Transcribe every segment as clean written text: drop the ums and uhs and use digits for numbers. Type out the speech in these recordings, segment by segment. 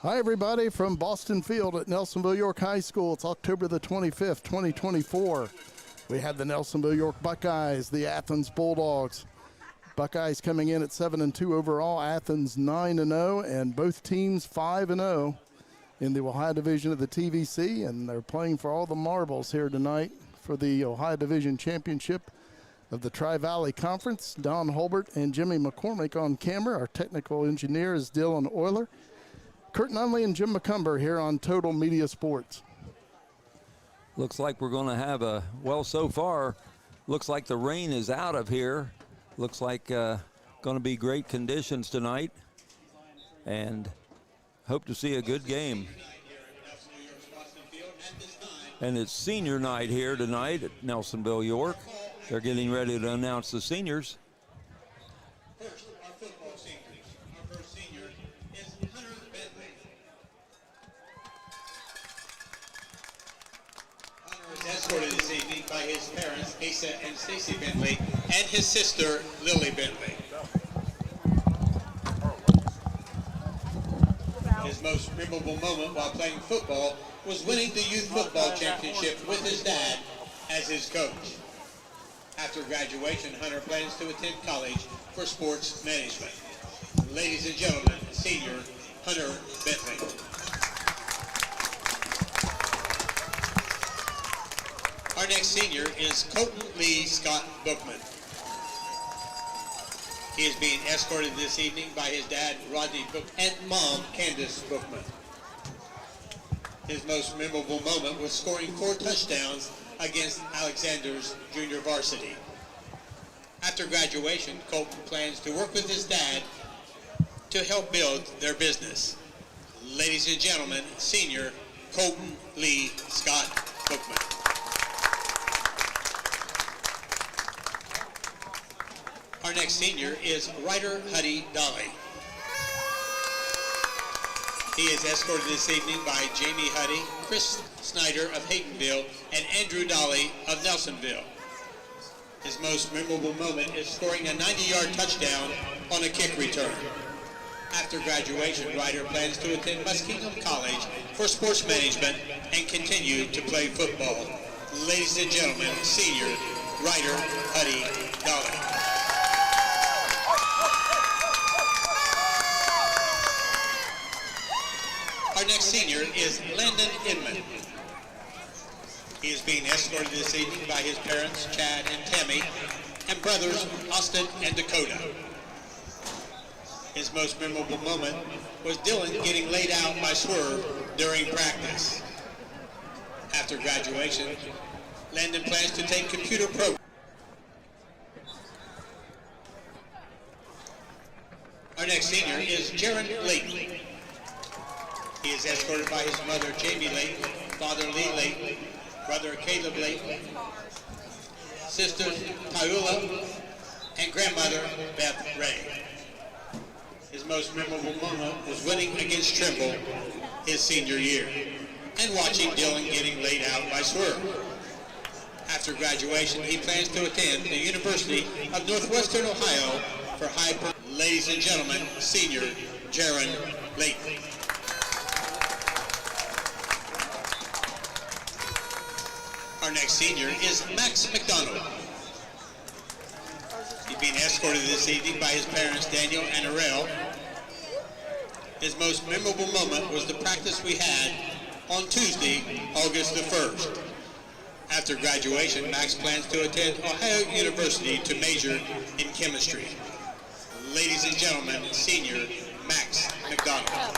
Hi, everybody, from Boston Field at Nelsonville-York High School. It's October the 25th, 2024. We have the Nelsonville-York Buckeyes, the Athens Bulldogs. Buckeyes coming in at 7-2 overall, Athens 9-0, and both teams 5-0 in the Ohio Division of the TVC, and they're playing for all the marbles here tonight for the Ohio Division Championship of the Tri-Valley Conference. Don Holbert and Jimmy McCormick on camera. Our technical engineer is Dylan Euler. Kurt Nunley and Jim McCumber here on Total Media Sports. Looks like we're going to have well, so far, looks like the rain is out of here. Looks like going to be great conditions tonight, and hope to see a good game. And it's senior night here tonight at Nelsonville-York. They're getting ready to announce the seniors. Escorted this evening by his parents, Asa and Stacy Bentley, and his sister, Lily Bentley. His most memorable moment while playing football was winning the youth football championship with his dad as his coach. After graduation, Hunter plans to attend college for sports management. Ladies and gentlemen, senior Hunter Bentley. Our next senior is Colton Lee Scott Bookman. He is being escorted this evening by his dad, Rodney Bookman, and mom, Candace Bookman. His most memorable moment was scoring 4 touchdowns against Alexander's junior varsity. After graduation, Colton plans to work with his dad to help build their business. Ladies and gentlemen, senior Colton Lee Scott Bookman. Our next senior is Ryder Huddy Dolly. He is escorted this evening by Jamie Huddy, Chris Snyder of Haydenville, and Andrew Dolly of Nelsonville. His most memorable moment is scoring a 90-yard touchdown on a kick return. After graduation, Ryder plans to attend Muskingum College for sports management and continue to play football. Ladies and gentlemen, senior Ryder Huddy Dolly. Our next senior is Landon Inman. He is being escorted this evening by his parents, Chad and Tammy, and brothers, Austin and Dakota. His most memorable moment was Dylan getting laid out by Swerve during practice. After graduation, Landon plans to take computer programming. Our next senior is Jaron Layton. He is escorted by his mother, Jamie Layton, father, Lee Layton, brother, Caleb Layton, sisters, Tyula, and grandmother, Beth Ray. His most memorable moment was winning against Trimble his senior year and watching Dylan getting laid out by Swerve. After graduation, he plans to attend the University of Northwestern Ohio for high. Ladies and gentlemen, senior Jaron Layton. Our next senior is Max McDonald. He's being escorted this evening by his parents, Daniel and Arel. His most memorable moment was the practice we had on Tuesday, August the 1st. After graduation, Max plans to attend Ohio University to major in chemistry. Ladies and gentlemen, senior Max McDonald.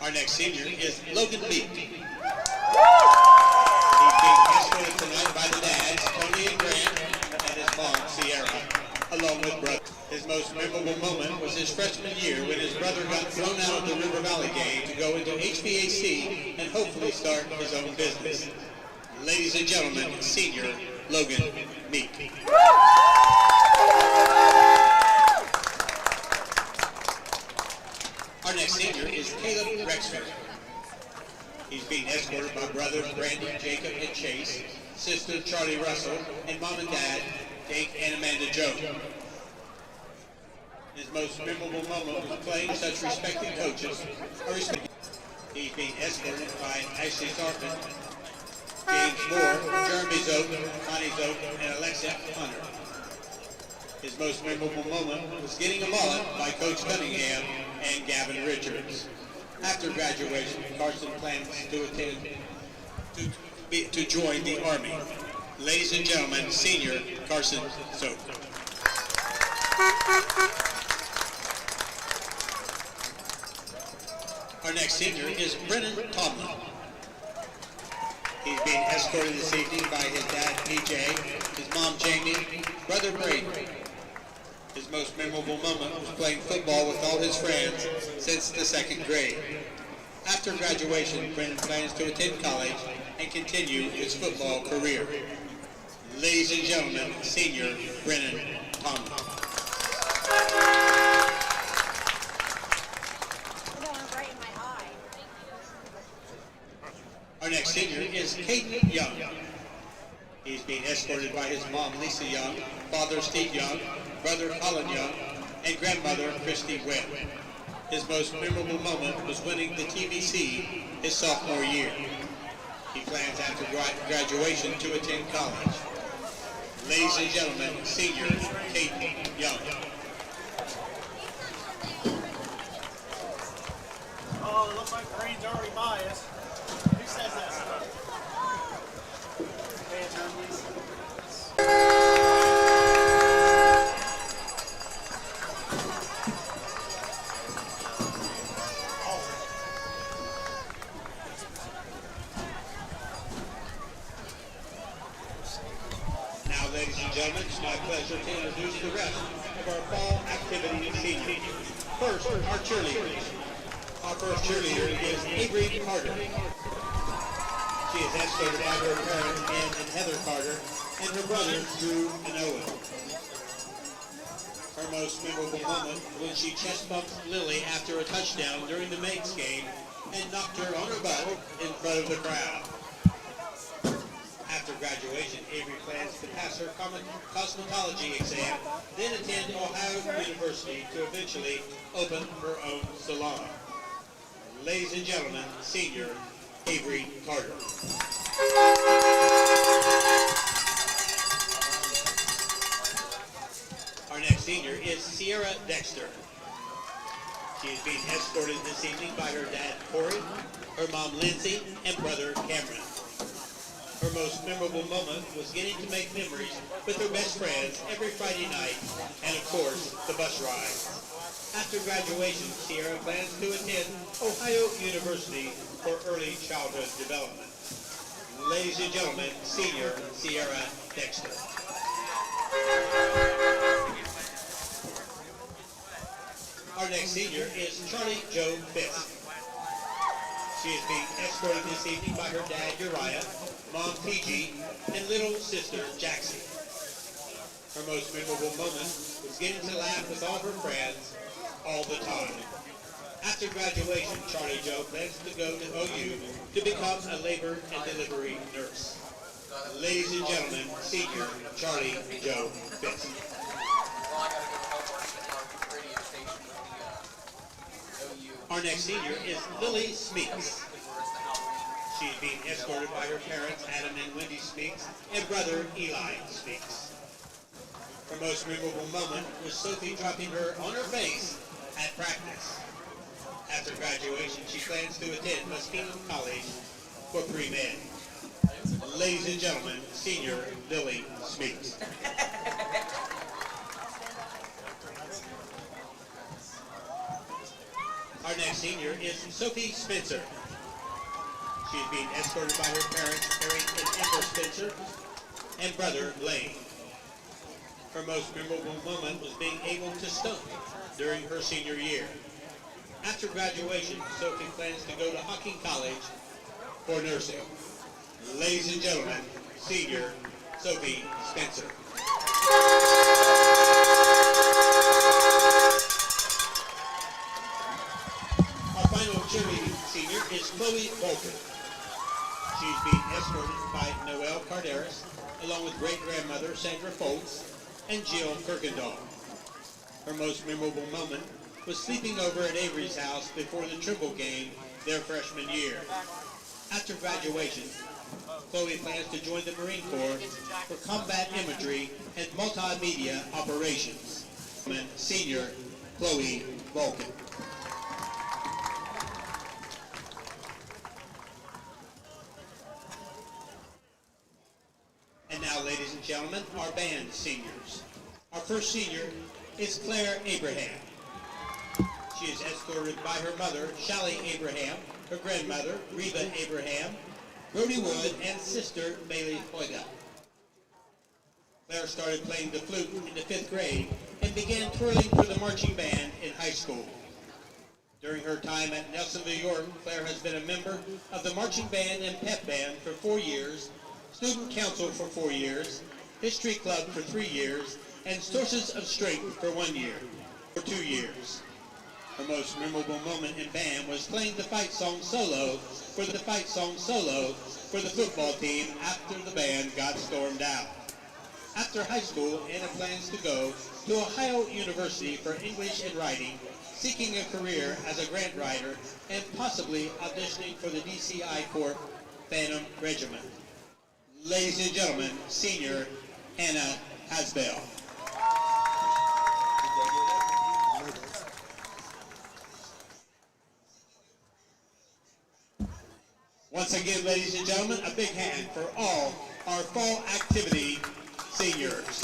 Our next senior is Logan Meek. He's being escorted tonight by the dads, Tony and Grant, and his mom, Sierra, along with brother. His most memorable moment was his freshman year when his brother got thrown out of the River Valley game to go into HVAC and hopefully start his own business. Ladies and gentlemen, senior Logan Meek. Our next senior is Caleb Rexford. He's being escorted by brothers Brandon, Jacob, and Chase, sister Charlie Russell, and mom and dad, Jake and Amanda Jones. His most memorable moment was playing such respected coaches. He's being escorted by Ashley Sarpin, James Moore, Jeremy Zoak, Connie Zoak, and Alexia Hunter. His most memorable moment was getting a mullet by Coach Cunningham and Gavin Richards. After graduation, Carson plans to attend to join the Army. Ladies and gentlemen, senior Carson Zoak. Our next senior is Brennan Tomlin. He's being escorted this evening by his dad, PJ, his mom, Jamie, brother, Brady. His most memorable moment was playing football with all his friends since the 2nd grade. After graduation, Brennan plans to attend college and continue his football career. Ladies and gentlemen, senior Brennan Tomlin. Our next senior is Caden Young. He's being escorted by his mom, Lisa Young, father, Steve Young, brother, Colin Young, and grandmother, Christy Webb. His most memorable moment was winning the TVC his sophomore year. He plans after graduation to attend college. Ladies and gentlemen, senior Caden Young. Oh, it looks like green's already biased. Who says that stuff? Now, ladies and gentlemen, it's my pleasure to introduce the rest of our fall activity seniors. First, our cheerleaders. Our first cheerleader is Avery Carter. She is escorted by her parents, Ann and Heather Carter, and her brothers, Drew and Owen. Her most memorable moment when she chest bumped Lily after a touchdown during the Makes game and knocked her on her butt in front of the crowd. After graduation, Avery plans to pass her cosmetology exam, then attend Ohio University to eventually open her own salon. Ladies and gentlemen, senior Avery Carter. Our next senior is Sierra Dexter. She is being escorted this evening by her dad, Corey, her mom, Lindsay, and brother, Cameron. Her most memorable moment was getting to make memories with her best friends every Friday night, and of course, the bus ride. After graduation, Sierra plans to attend Ohio University for early childhood development. Ladies and gentlemen, senior Sierra Dexter. Our next senior is Charlie Joe Fisk. She is being escorted this evening by her dad, Uriah, mom, PG, and little sister, Jackson. Her most memorable moment was getting to laugh with all her friends all the time. After graduation, Charlie Joe plans to go to OU to become a labor and delivery nurse. Ladies and gentlemen, senior Charlie Joe Fisk. Our next senior is Lily Smeeks. She is being escorted by her parents, Adam and Wendy Smeeks, and brother, Eli Smeeks. Her most memorable moment was Sophie dropping her on her face at practice. After graduation, she plans to attend Muskingum College for pre-med. Ladies and gentlemen, senior Lily Smeeks. Our next senior is Sophie Spencer. She is being escorted by her parents, Eric and Amber Spencer, and brother, Lane. Her most memorable moment was being able to stunt during her senior year. After graduation, Sophie plans to go to Hocking College for nursing. Ladies and gentlemen, senior Sophie Spencer. Our final cheerleading senior is Chloe Bolton. She's being escorted by Noelle Carderas, along with great-grandmother Sandra Foltz, and Jill Kirkendall. Her most memorable moment was sleeping over at Avery's house before the Trimble game their freshman year. After graduation, Chloe plans to join the Marine Corps for combat imagery and multimedia operations. And senior Chloe Vulcan. And now, ladies and gentlemen, our band seniors. Our first senior is Claire Abraham. She is escorted by her mother, Shally Abraham, her grandmother, Reba Abraham, Brody Wood, and sister, Bailey Hoyga. Claire started playing the flute in the 5th grade and began twirling for the marching band in high school. During her time at Nelsonville-York, Claire has been a member of the marching band and pep band for 4 years, student council for 4 years, history club for 3 years, and sources of strength for 1 year, for 2 years. Her most memorable moment in band was playing the fight song solo for the football team after the band got stormed out. After high school, Anna plans to go to Ohio University for English and writing, seeking a career as a grant writer, and possibly auditioning for the DCI Corps Phantom Regiment. Ladies and gentlemen, senior Anna Hasbell. Once again, ladies and gentlemen, a big hand for all our fall activity seniors.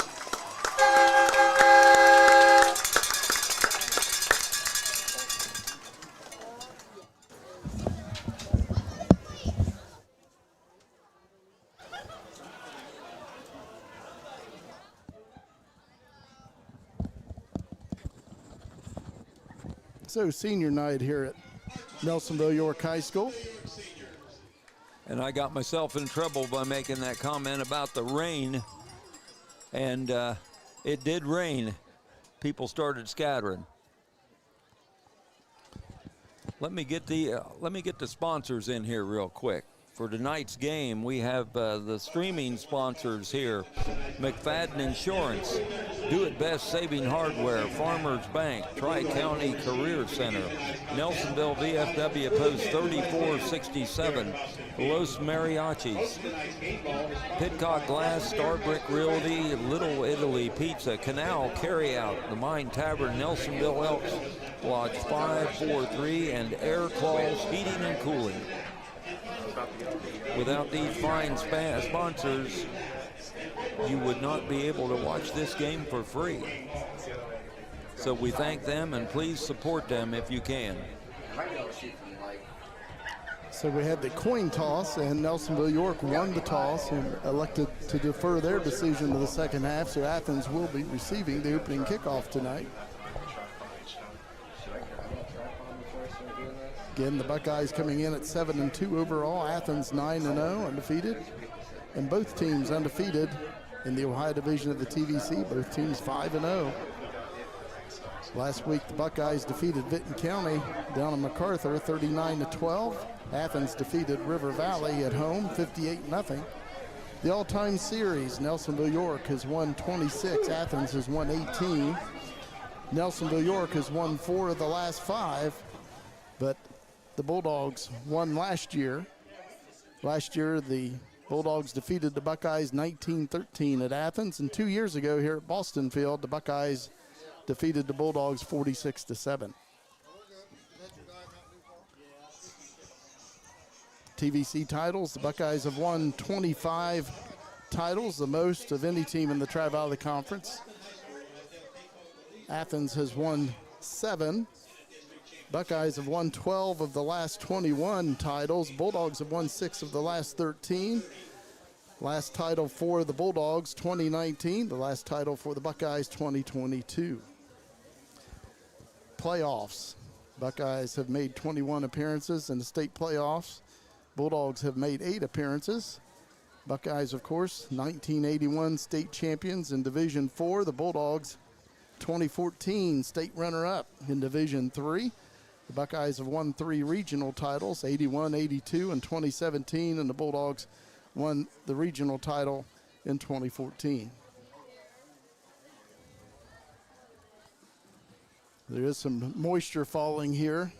So senior night here at Nelsonville-York High School. And I got myself in trouble by making that comment about the rain. And it did rain. People started scattering. Let me get the sponsors in here real quick. For tonight's game, we have the streaming sponsors here. McFadden Insurance, Do It Best Saving Hardware, Farmers Bank, Tri-County Career Center, Nelsonville VFW Post 3467, Los Mariachis, Pitcock Glass, Star Brick Realty, Little Italy Pizza, Canal Carryout, The Mine Tavern, Nelsonville Elks, Lodge 543, and Air Claws Heating and Cooling. Without these fine sponsors, you would not be able to watch this game for free. So we thank them, and please support them if you can. So we had the coin toss, and Nelsonville-York won the toss and elected to defer their decision to the second half, so Athens will be receiving the opening kickoff tonight. Again, the Buckeyes coming in at 7-2 overall. Athens 9-0, undefeated. And both teams undefeated in the Ohio division of the TVC. Both teams 5-0. Last week, the Buckeyes defeated Vinton County down in MacArthur 39-12. Athens defeated River Valley at home 58-0. The all-time series, Nelsonville-York has won 26. Athens has won 18. Nelsonville-York has won 4 of the last 5. But the Bulldogs won last year. Last year, the Bulldogs defeated the Buckeyes 19-13 at Athens. And 2 years ago here at Boston Field, the Buckeyes defeated the Bulldogs 46-7. TVC titles, the Buckeyes have won 25 titles, the most of any team in the Tri-Valley Conference. Athens has won 7. Buckeyes have won 12 of the last 21 titles. Bulldogs have won 6 of the last 13. Last title for the Bulldogs, 2019. The last title for the Buckeyes, 2022. Playoffs. Buckeyes have made 21 appearances in the state playoffs. Bulldogs have made 8 appearances. Buckeyes, of course, 1981 state champions in Division 4. The Bulldogs, 2014 state runner-up in Division 3. The Buckeyes have won 3 regional titles, 81, 82, and 2017, and the Bulldogs won the regional title in 2014. There is some moisture falling here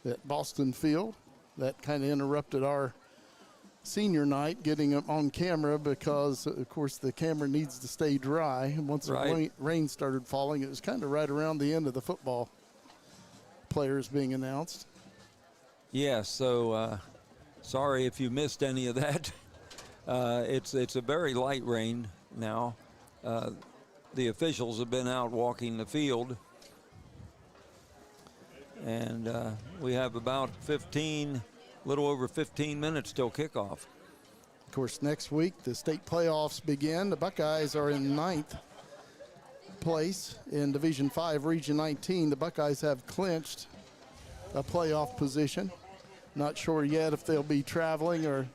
at Boston Field. That kind of interrupted our senior night getting them on camera because, of course, the camera needs to stay dry. And once the rain started falling, it was kind of right around the end of the football players being announced. Yeah, so sorry if you missed any of that. It's a very light rain now. The officials have been out walking the field. And we have about little over 15 minutes till kickoff. Of course, next week the state playoffs begin. The Buckeyes are in 9th place in Division 5, Region 19. The Buckeyes have clinched a playoff position. Not sure yet if they'll be traveling or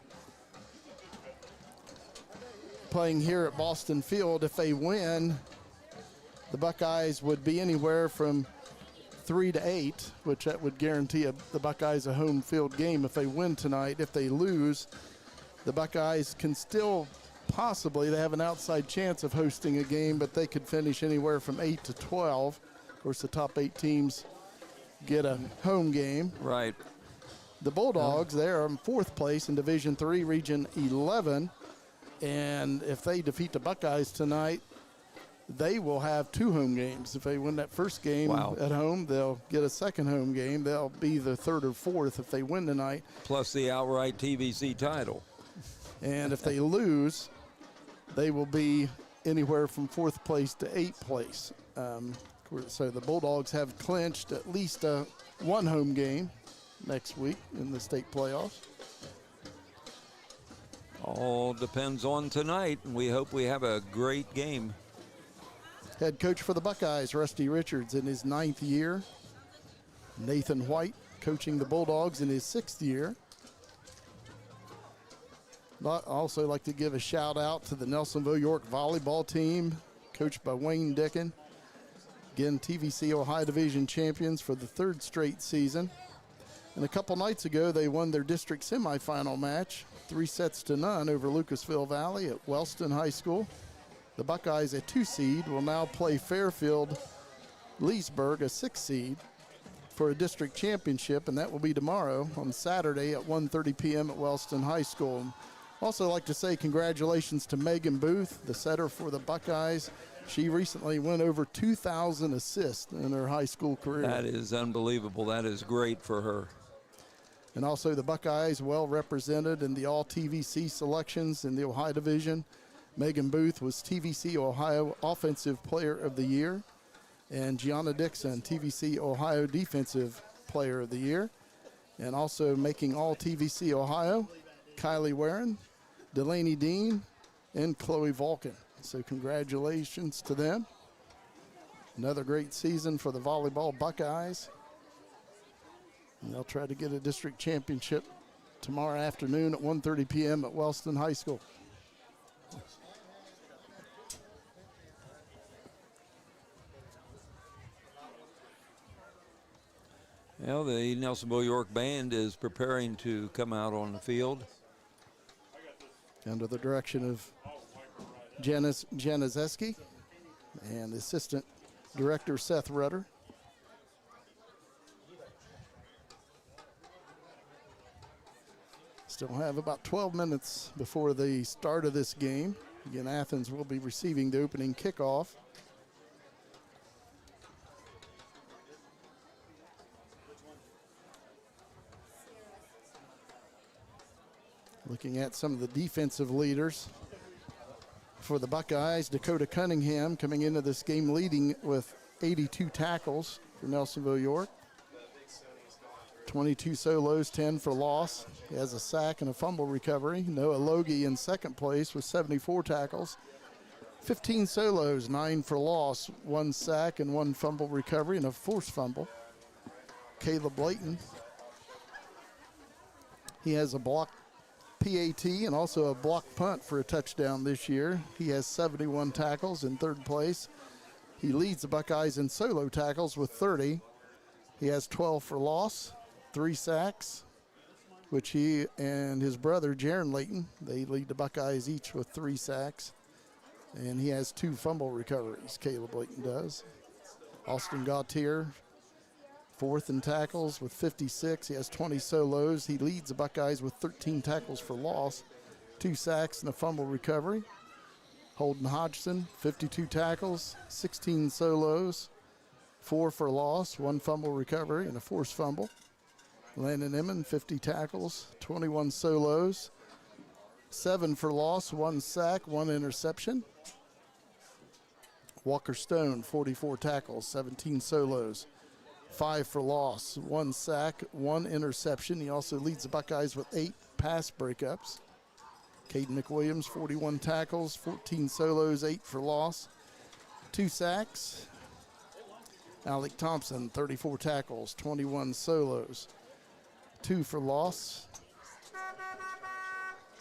playing here at Boston Field. If they win, the Buckeyes would be anywhere from 3 to 8, which that would guarantee the Buckeyes a home field game if they win tonight. If they lose, the Buckeyes can still possibly, they have an outside chance of hosting a game, but they could finish anywhere from 8 to 12. Of course, the top 8 teams get a home game. Right. The Bulldogs, they're in 4th place in Division 3, Region 11, and if they defeat the Buckeyes tonight, they will have 2 home games. If they win that first game at home, they'll get a second home game. They'll be the 3rd or 4th if they win tonight. Plus the outright TVC title. And if they lose, they will be anywhere from 4th place to 8th place. So the Bulldogs have clinched at least one home game next week in the state playoffs. All depends on tonight, and we hope we have a great game. Head coach for the Buckeyes, Rusty Richards, in his 9th year. Nathan White coaching the Bulldogs in his 6th year. I'd also like to give a shout out to the Nelsonville-York volleyball team, coached by Wayne Dickin. Again, TVC Ohio Division champions for the 3rd straight season. And a couple nights ago, they won their district semifinal match, 3-0 over Lucasville Valley at Wellston High School. The Buckeyes, a 2 seed, will now play Fairfield-Leesburg, a 6 seed, for a district championship, and that will be tomorrow on Saturday at 1:30 p.m. at Wellston High School. Also like to say congratulations to Megan Booth, the setter for the Buckeyes. She recently went over 2,000 assists in her high school career. That is unbelievable. That is great for her. And also the Buckeyes well represented in the all-TVC selections in the Ohio Division. Megan Booth was TVC Ohio Offensive Player of the Year, and Gianna Dixon, TVC Ohio Defensive Player of the Year. And also making all TVC Ohio, Kylie Warren, Delaney Dean, and Chloe Vulcan. So congratulations to them. Another great season for the volleyball Buckeyes. And they'll try to get a district championship tomorrow afternoon at 1:30 p.m. at Wellston High School. Well, the Nelsonville-York band is preparing to come out on the field. Under the direction of Janiszewski and Assistant Director Seth Rudder. Still have about 12 minutes before the start of this game. Again, Athens will be receiving the opening kickoff. Looking at some of the defensive leaders for the Buckeyes, Dakota Cunningham coming into this game leading with 82 tackles for Nelsonville-York. 22 solos, 10 for loss. He has a sack and a fumble recovery. Noah Logie in 2nd place with 74 tackles. 15 solos, 9 for loss, 1 sack and 1 fumble recovery and a forced fumble. Caleb Layton, he has a block PAT and also a block punt for a touchdown this year. He has 71 tackles in 3rd place. He leads the Buckeyes in solo tackles with 30. He has 12 for loss, 3 sacks, which he and his brother, Jaron Layton, they lead the Buckeyes each with 3 sacks. And he has 2 fumble recoveries, Caleb Layton does. Austin Gautier Fourth in tackles with 56. He has 20 solos. He leads the Buckeyes with 13 tackles for loss, 2 sacks and a fumble recovery. Holden Hodgson, 52 tackles, 16 solos, 4 for loss, 1 fumble recovery, and a forced fumble. Landon Emmon, 50 tackles, 21 solos, 7 for loss, 1 sack, 1 interception. Walker Stone, 44 tackles, 17 solos, 5 for loss, 1 sack, 1 interception. He also leads the Buckeyes with 8 pass breakups. Caden McWilliams, 41 tackles, 14 solos, 8 for loss, 2 sacks. Alec Thompson, 34 tackles, 21 solos, 2 for loss.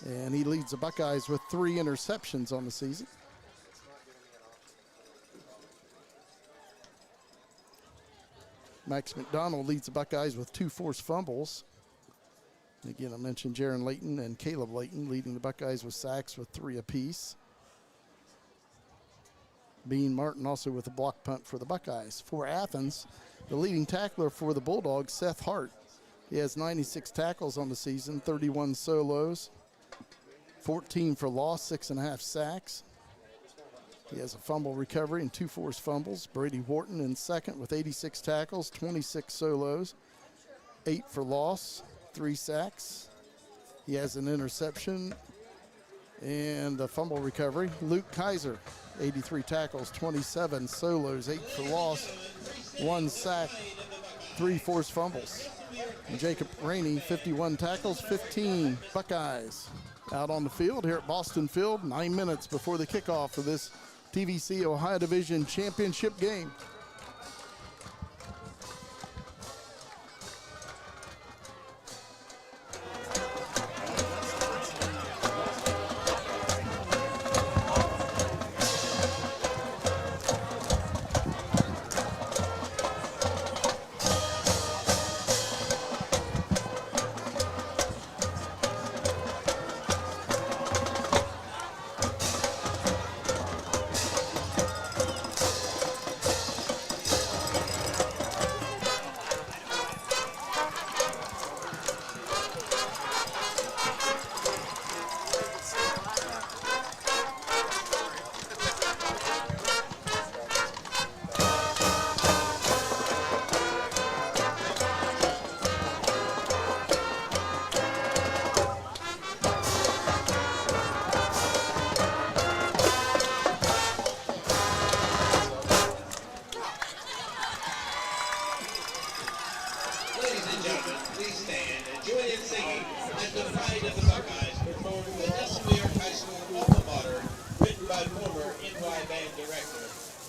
And he leads the Buckeyes with 3 interceptions on the season. Max McDonald leads the Buckeyes with 2 forced fumbles. And again, I mentioned Jaron Layton and Caleb Layton leading the Buckeyes with sacks with 3 apiece. Bean Martin also with a block punt for the Buckeyes. For Athens, the leading tackler for the Bulldogs, Seth Hart. He has 96 tackles on the season, 31 solos, 14 for loss, 6.5 sacks. He has a fumble recovery and 2 forced fumbles. Brady Wharton in second with 86 tackles, 26 solos, 8 for loss, 3 sacks. He has an interception and a fumble recovery. Luke Kaiser, 83 tackles, 27 solos, 8 for loss, 1 sack, 3 forced fumbles. And Jacob Rainey, 51 tackles, 15 Buckeyes. Out on the field here at Boston Field, 9 minutes before the kickoff of this TVC Ohio Division Championship game.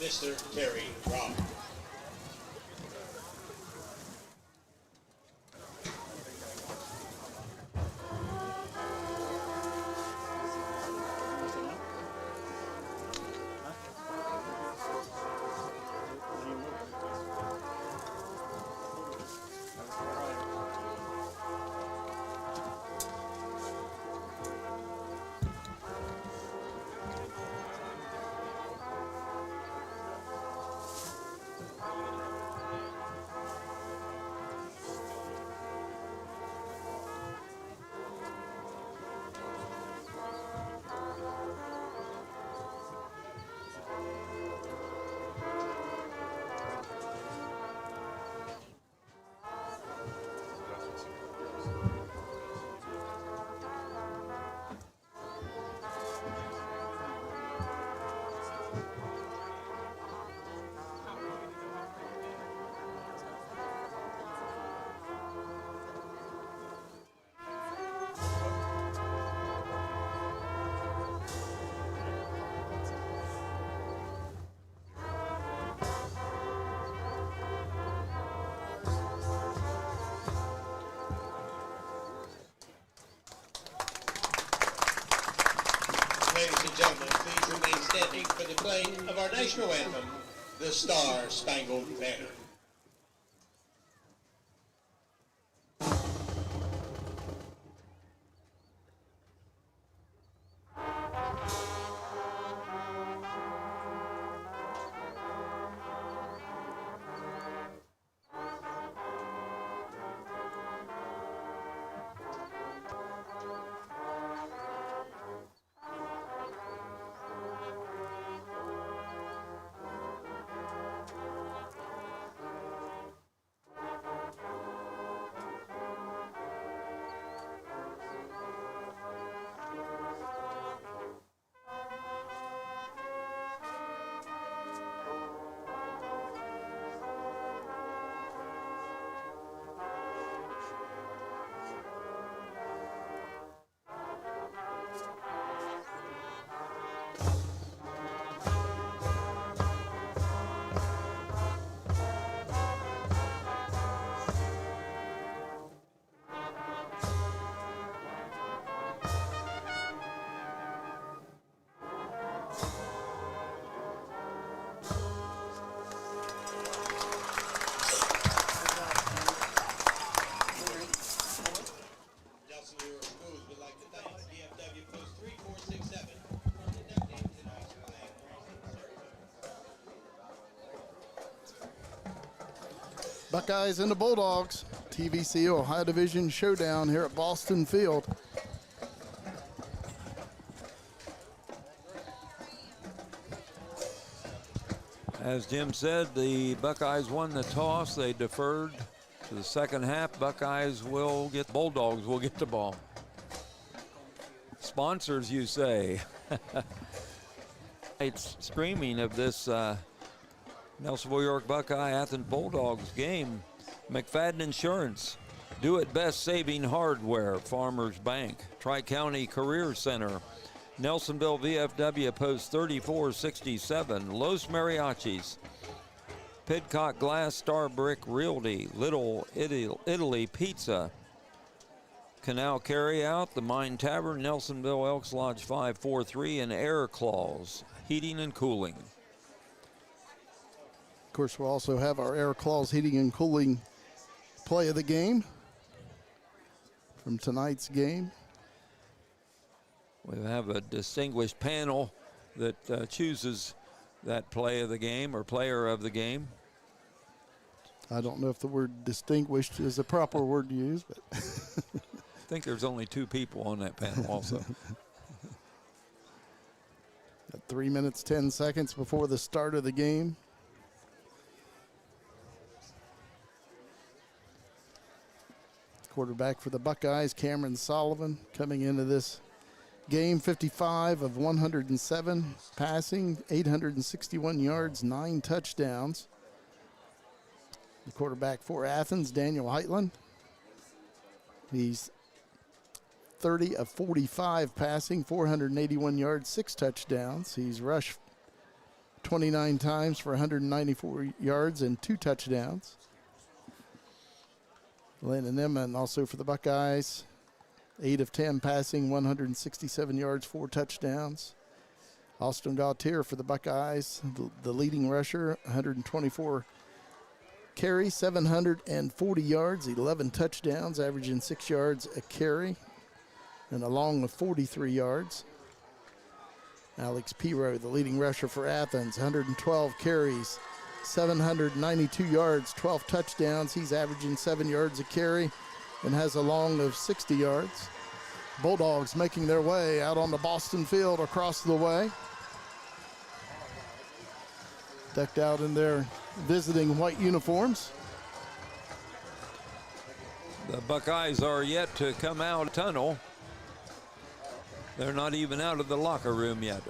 Mr. Terry Robb. Ladies and gentlemen, please remain standing for the playing of our national anthem, the Star Spangled Banner. Buckeyes and the Bulldogs, TVC Ohio Division Showdown here at Boston Field. As Jim said, the Buckeyes won the toss. They deferred to the second half. Bulldogs will get the ball. Sponsors, you say. It's streaming of this Nelsonville-York Buckeye Athens Bulldogs game. McFadden Insurance, Do It Best Saving Hardware, Farmers Bank, Tri-County Career Center, Nelsonville VFW Post 3467, Los Mariachis, Pidcock Glass Star Brick Realty, Little Italy Pizza, Canal Carryout, The Mine Tavern, Nelsonville Elks Lodge 543, and Air Claws, Heating and Cooling. Of course, we'll also have our Air Claws Heating and Cooling play of the game from tonight's game. We have a distinguished panel that chooses that play of the game or player of the game. I don't know if the word distinguished is a proper word to use, but I think there's only 2 people on that panel also. At 3 minutes, 10 seconds before the start of the game. Quarterback for the Buckeyes, Cameron Sullivan, coming into this game, 55 of 107 passing, 861 yards, 9 touchdowns. The quarterback for Athens, Daniel Heitland. He's 30 of 45 passing, 481 yards, 6 touchdowns. He's rushed 29 times for 194 yards and 2 touchdowns. Landon Emman also for the Buckeyes, 8 of 10 passing, 167 yards, 4 touchdowns. Austin Gautier for the Buckeyes, the leading rusher, 124 carries, 740 yards, 11 touchdowns, averaging 6 yards a carry, and a long of 43 yards. Alex Piro, the leading rusher for Athens, 112 carries, 792 yards, 12 touchdowns. He's averaging 7 yards a carry and has a long of 60 yards. Bulldogs making their way out on the Boston field across the way. Decked out in their visiting white uniforms. The Buckeyes are yet to come out of the tunnel. They're not even out of the locker room yet.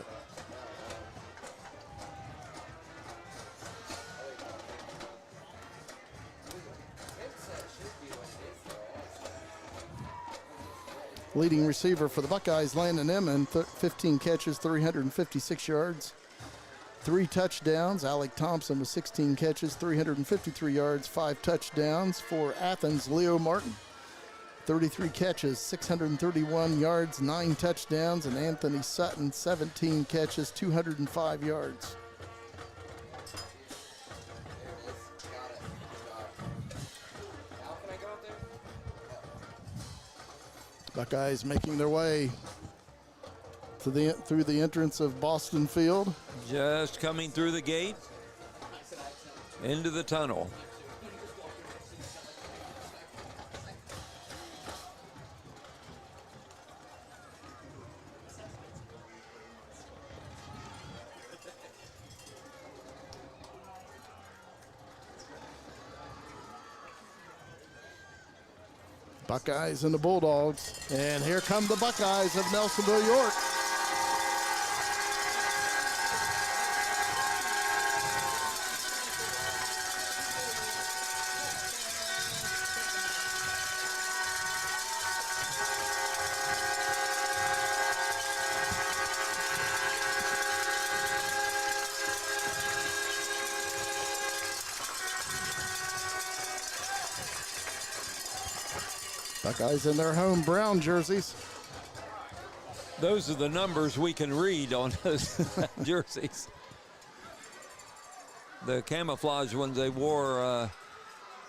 Leading receiver for the Buckeyes, Landon Emman, 15 catches, 356 yards, 3 touchdowns. Alec Thompson with 16 catches, 353 yards, 5 touchdowns. For Athens, Leo Martin, 33 catches, 631 yards, 9 touchdowns. And Anthony Sutton, 17 catches, 205 yards. Buckeyes making their way to through the entrance of Boston Field. Just coming through the gate into the tunnel. Buckeyes and the Bulldogs. And here come the Buckeyes of Nelsonville-York. Buckeyes in their home brown jerseys. Those are the numbers we can read on those jerseys. The camouflage ones they wore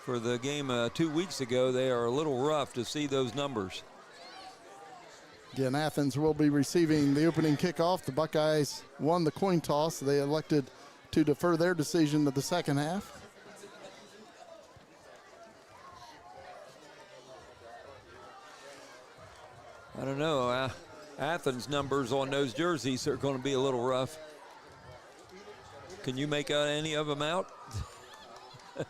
for the game 2 weeks ago, they are a little rough to see those numbers. Again, Athens will be receiving the opening kickoff. The Buckeyes won the coin toss. They elected to defer their decision to the second half. I don't know. Athens numbers on those jerseys are going to be a little rough. Can you make any of them out? Once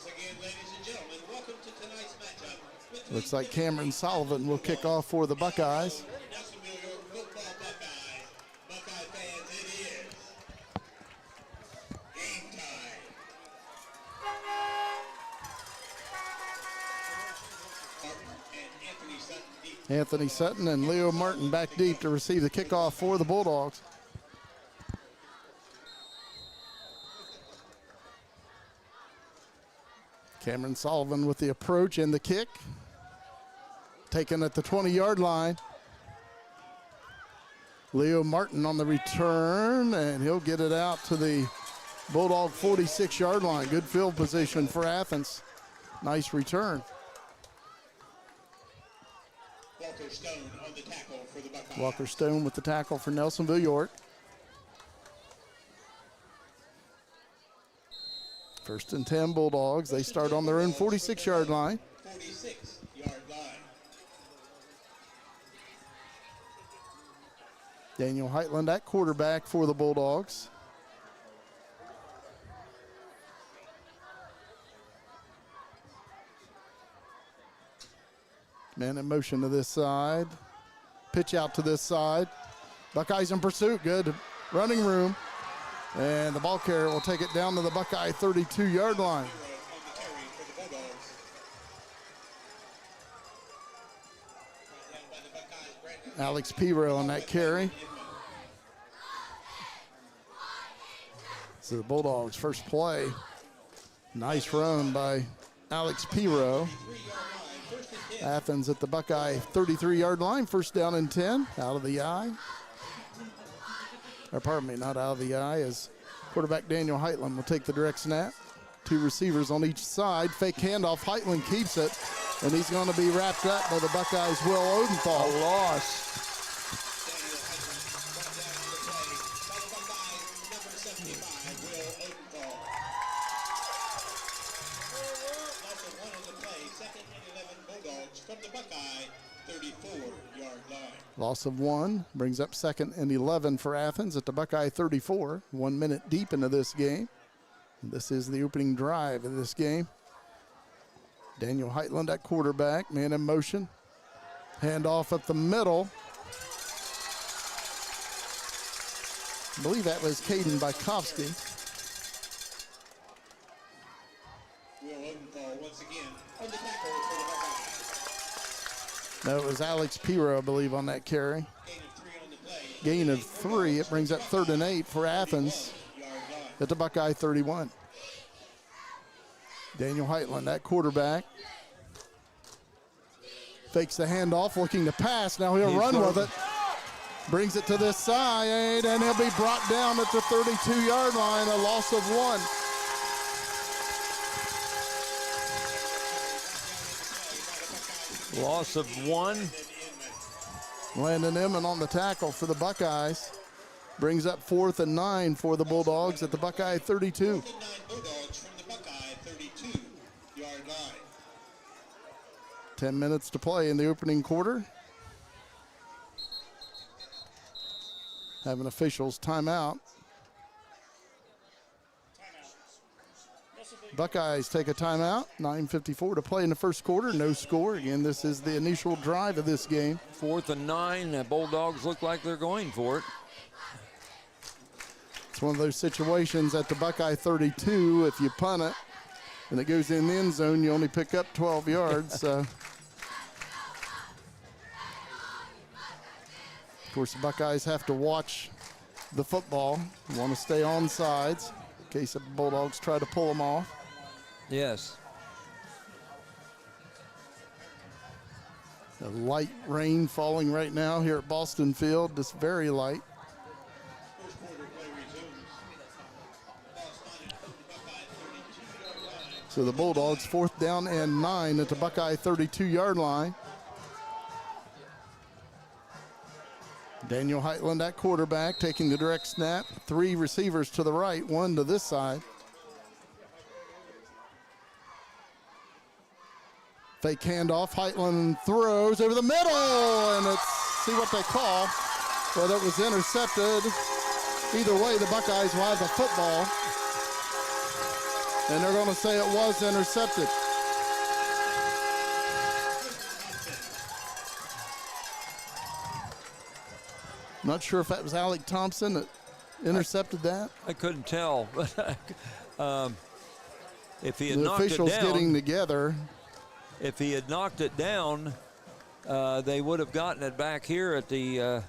again, ladies and gentlemen, welcome to tonight's matchup. Looks like Cameron Sullivan will kick off for the Buckeyes. Nelsonville-York football Buckeyes. Buckeye fans, it is game time. And Anthony Sutton deep. Anthony Sutton and Leo Martin back deep to receive the kickoff for the Bulldogs. Cameron Sullivan with the approach and the kick. Taken at the 20-yard line. Leo Martin on the return, and he'll get it out to the Bulldog 46-yard line. Good field position for Athens. Nice return. Walker Stone on the tackle for the Buckeyes. Walker Stone with the tackle for Nelsonville-York. First and 10 Bulldogs. They start on their own 46-yard line. 46-yard line. Daniel Heitland at quarterback for the Bulldogs. Man in motion to this side. Pitch out to this side. Buckeyes in pursuit. Good running room. And the ball carrier will take it down to the Buckeye 32-yard line. On the carry for the Bulldogs. Down by the Buckeyes, Brandon. Alex Piro on that carry. So the Bulldogs' first play. Nice run by Alex Piro. 3-yard line, first and 10. Athens at the Buckeye 33-yard line, first down and 10, out of the eye. Or pardon me, not out of the eye, as quarterback Daniel Heitland will take the direct snap. Two receivers on each side. Fake handoff, Heitland keeps it, and he's going to be wrapped up by the Buckeyes' Will Odenthal. A loss. Daniel Heitland brought down the play by the Buckeyes, number 75, Will Odenthal. Loss of 1 on the play, second and 11 Bulldogs from the Buckeye 34-yard line. Loss of 1 brings up second and 11 for Athens at the Buckeye 34. 1 minute deep into this game. This is the opening drive of this game. Daniel Heitland at quarterback, man in motion. Handoff up the middle. I believe that was Caden Bykowski. Will Odenthal once again on the tackle for the Buckeyes. No, it was Alex Piro, I believe, on that carry. Gain of 3 on the play. Gain of 3. It brings up 3rd and 8 for Athens 31-yard line. at the Buckeye 31. Daniel Heitland at quarterback. Fakes the handoff, looking to pass. Now he'll run with it. Brings it to this side, and he'll be brought down at the 32-yard line, a loss of 1. Loss of 1. Landon Inman on the tackle for the Buckeyes. Brings up 4th and 9 for the Bulldogs at the Buckeye 32. 4th and 9 Bulldogs from the Buckeye 32-yard line. 10 minutes to play in the opening quarter. Having officials timeout. Buckeyes take a timeout. 9:54 to play in the first quarter. No score. Again, this is the initial drive of this game. 4th and 9. The Bulldogs look like they're going for it. It's one of those situations at the Buckeye 32. If you punt it and it goes in the end zone, you only pick up 12 yards. Of course, the Buckeyes have to watch the football. Want to stay on sides in case the Bulldogs try to pull them off. Yes. A light rain falling right now here at Boston Field, just very light. First quarter play resumes. Ball spotted from the Buckeye 32-yard line. So the Bulldogs 4th down and 9 at the Buckeye 32-yard line. Daniel Heitland at quarterback, taking the direct snap. 3 receivers to the right, 1 to this side. Fake handoff, Heitland throws over the middle, and let's see what they call. Whether it was intercepted. Either way, the Buckeyes will have the football. And they're going to say it was intercepted. Not sure if that was Alec Thompson that intercepted that. I couldn't tell, but if he had The knocked it officials down, getting together. if he had knocked it down, they would have gotten it back here at the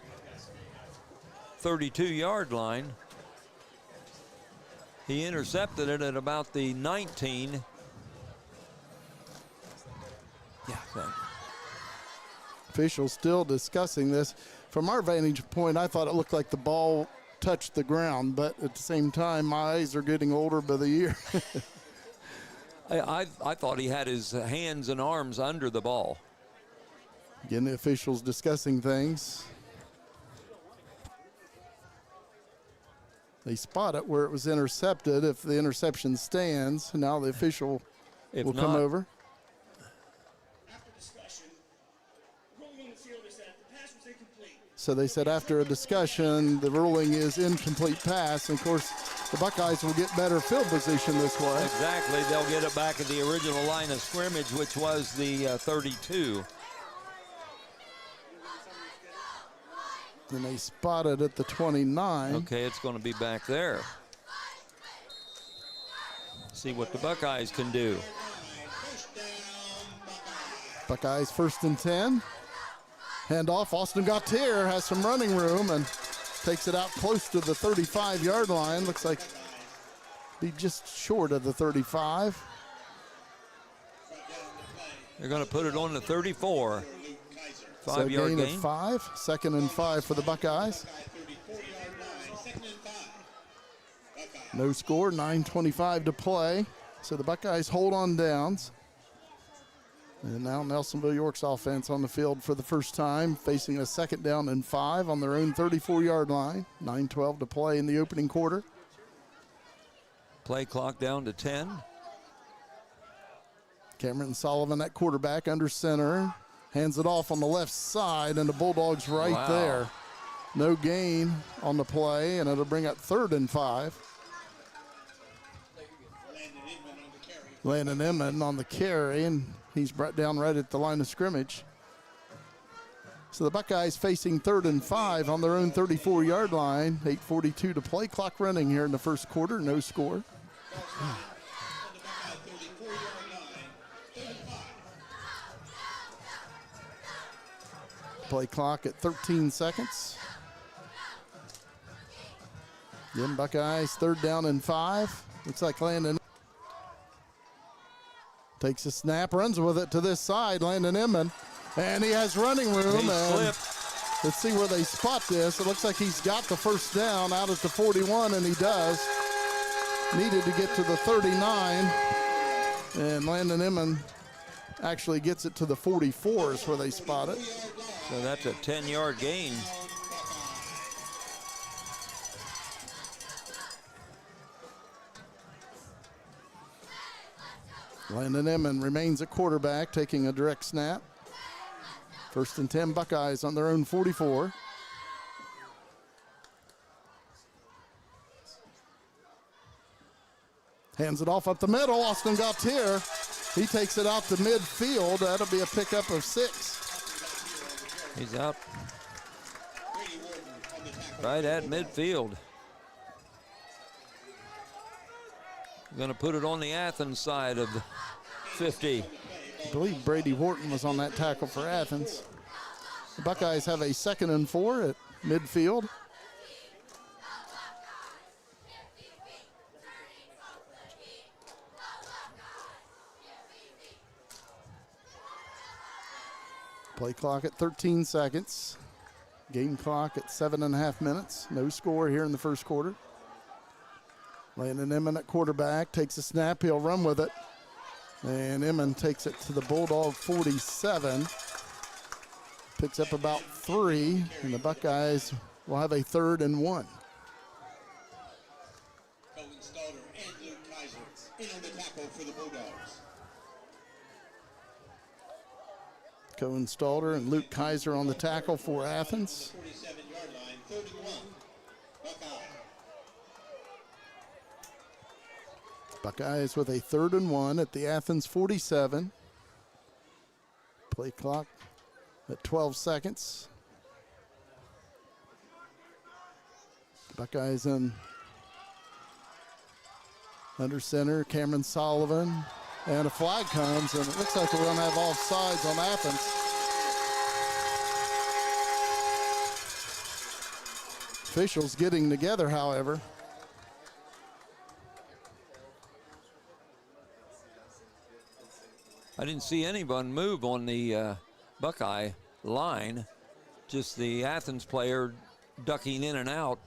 32-yard line. He intercepted it at about the 19. Yeah, Officials still discussing this. From our vantage point, I thought it looked like the ball touched the ground, but at the same time, my eyes are getting older by the year. I thought he had his hands and arms under the ball. Again, the officials discussing things. They spot it where it was intercepted. If the interception stands, now the official will come over. After discussion, ruling on the field is that the pass was incomplete. So they said after a discussion, the ruling is incomplete pass. And of course, the Buckeyes will get better field position this way. Exactly. They'll get it back at the original line of scrimmage, which was the 32. And they spot it at the 29. Okay, it's going to be back there. See what the Buckeyes can do. Buckeyes 1st and 10. Handoff. Austin Gautier has some running room and takes it out close to the 35-yard line. Looks like be just short of the 35. They're going to put it on the 34. So 5-yard gain gain. of 5. 2nd and 5 for the Buckeyes. No score, 9:25 to play. So the Buckeyes hold on downs. And now Nelsonville-York's offense on the field for the first time, facing a 2nd down and 5 on their own 34-yard line. 9:12 to play in the opening quarter. Play clock down to 10. Cameron Sullivan at quarterback under center. Hands it off on the left side, and the Bulldogs right there. No gain on the play, and it'll bring up 3rd and 5. Landon Inman on the carry, and he's brought down right at the line of scrimmage. So the Buckeyes facing 3rd and 5 on their own 34-yard line. 8:42 to play. Clock running here in the first quarter. No score. Play clock at 13 seconds. Again, Buckeyes 3rd down and 5. Looks like Landon takes a snap, runs with it to this side. Landon Inman, and he has running room. He and slipped. let's see where they spot this. It looks like he's got the 1st down out at the 41, and he does. Needed to get to the 39, and Landon Inman actually gets it to the 44 is where they spot it. So that's a 10-yard gain. Landon Inman remains at quarterback, taking a direct snap. 1st and 10 Buckeyes on their own 44. Hands it off up the middle. Austin Gautier. He takes it out to midfield. That'll be a pickup of 6. He's out right at midfield. Going to put it on the Athens side of the 50. I believe Brady Wharton was on that tackle for Athens. The Buckeyes have a 2nd and 4 at midfield. Play clock at 13 seconds. Game clock at 7.5 minutes. No score here in the first quarter. Landon Inman at quarterback, takes a snap, he'll run with it. And Inman takes it to the Bulldog 47. Picks up about 3, and the Buckeyes will have a 3rd and 1. Cohen Stalter and Luke Kaiser in on the tackle for the Bulldogs. Cohen Stalter and Luke Kaiser on the tackle for Athens. 47-yard line, 3rd and 1. Buckeye. Buckeyes with a 3rd and 1 at the Athens 47. Play clock at 12 seconds. Buckeyes in under center, Cameron Sullivan. And a flag comes, and it looks like we're going to have offsides on Athens. Officials getting together, however. I didn't see anyone move on the Buckeye line, just the Athens player ducking in and out.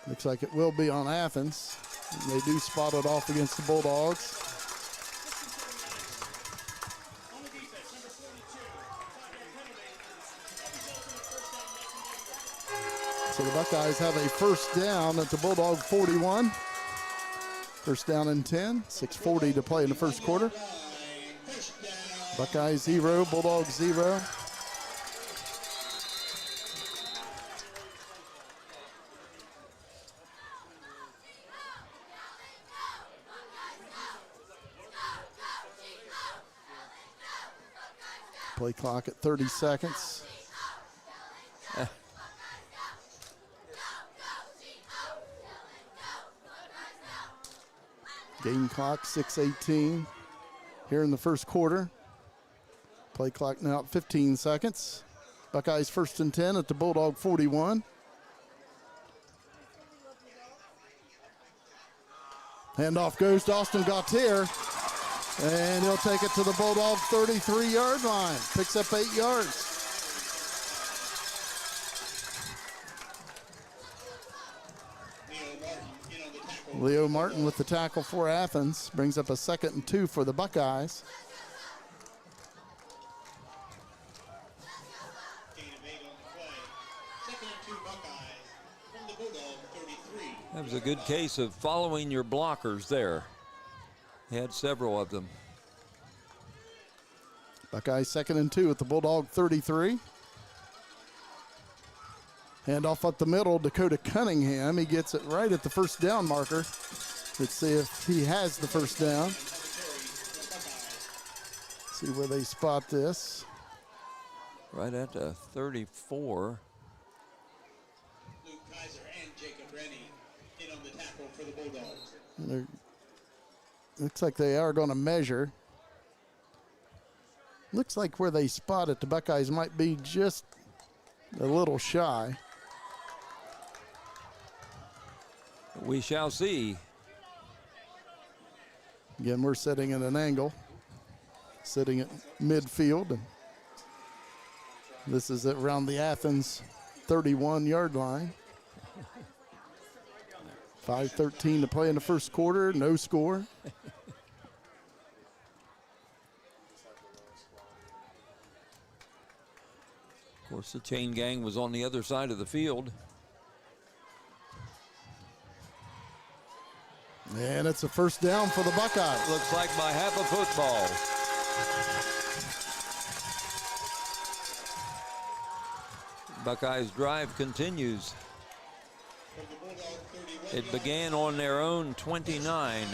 Looks like it will be on Athens. And they do spot it off against the Bulldogs. On the defense, number 42, 5-yard penalty. So the Buckeyes have a first down at the Bulldog 41. First down and 10, 6:40 to play in the first quarter. Buckeyes 0, Bulldogs 0. Play clock at 30 seconds. Game clock 6:18 here in the first quarter. Play clock now at 15 seconds. Buckeyes 1st and 10 at the Bulldog 41. Handoff goes to Austin Gautier. And he'll take it to the Bulldog 33-yard line. Picks up 8 yards. Leo Martin with the tackle for Athens. Brings up a 2nd and 2 for the Buckeyes. That was a good case of following your blockers there. He had several of them. Buckeyes 2nd and 2 at the Bulldog 33. Handoff up the middle, Dakota Cunningham. He gets it right at the first down marker. Let's see if he has the first down. See where they spot this. Right at the 34. Luke Kaiser and Jacob Rennie in on the tackle for the Bulldogs. Looks like they are going to measure. Looks like where they spot it, the Buckeyes might be just a little shy. We shall see. Again, we're sitting at an angle, sitting at midfield. And this is around the Athens 31-yard line. 5:13 to play in the first quarter, no score. Of course, the chain gang was on the other side of the field. And it's a first down for the Buckeyes. Looks like by half a football. Buckeyes drive continues. It began on their own 29.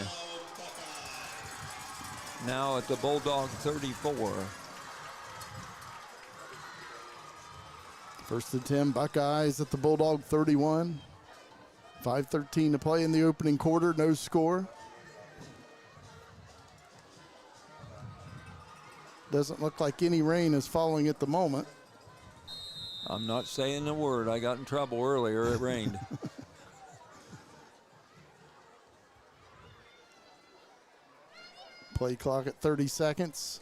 Now at the Bulldog 34. First and 10, Buckeyes at the Bulldog 31. 5:13 to play in the opening quarter, no score. Doesn't look like any rain is falling at the moment. I'm not saying a word. I got in trouble earlier. It rained. Play clock at 30 seconds.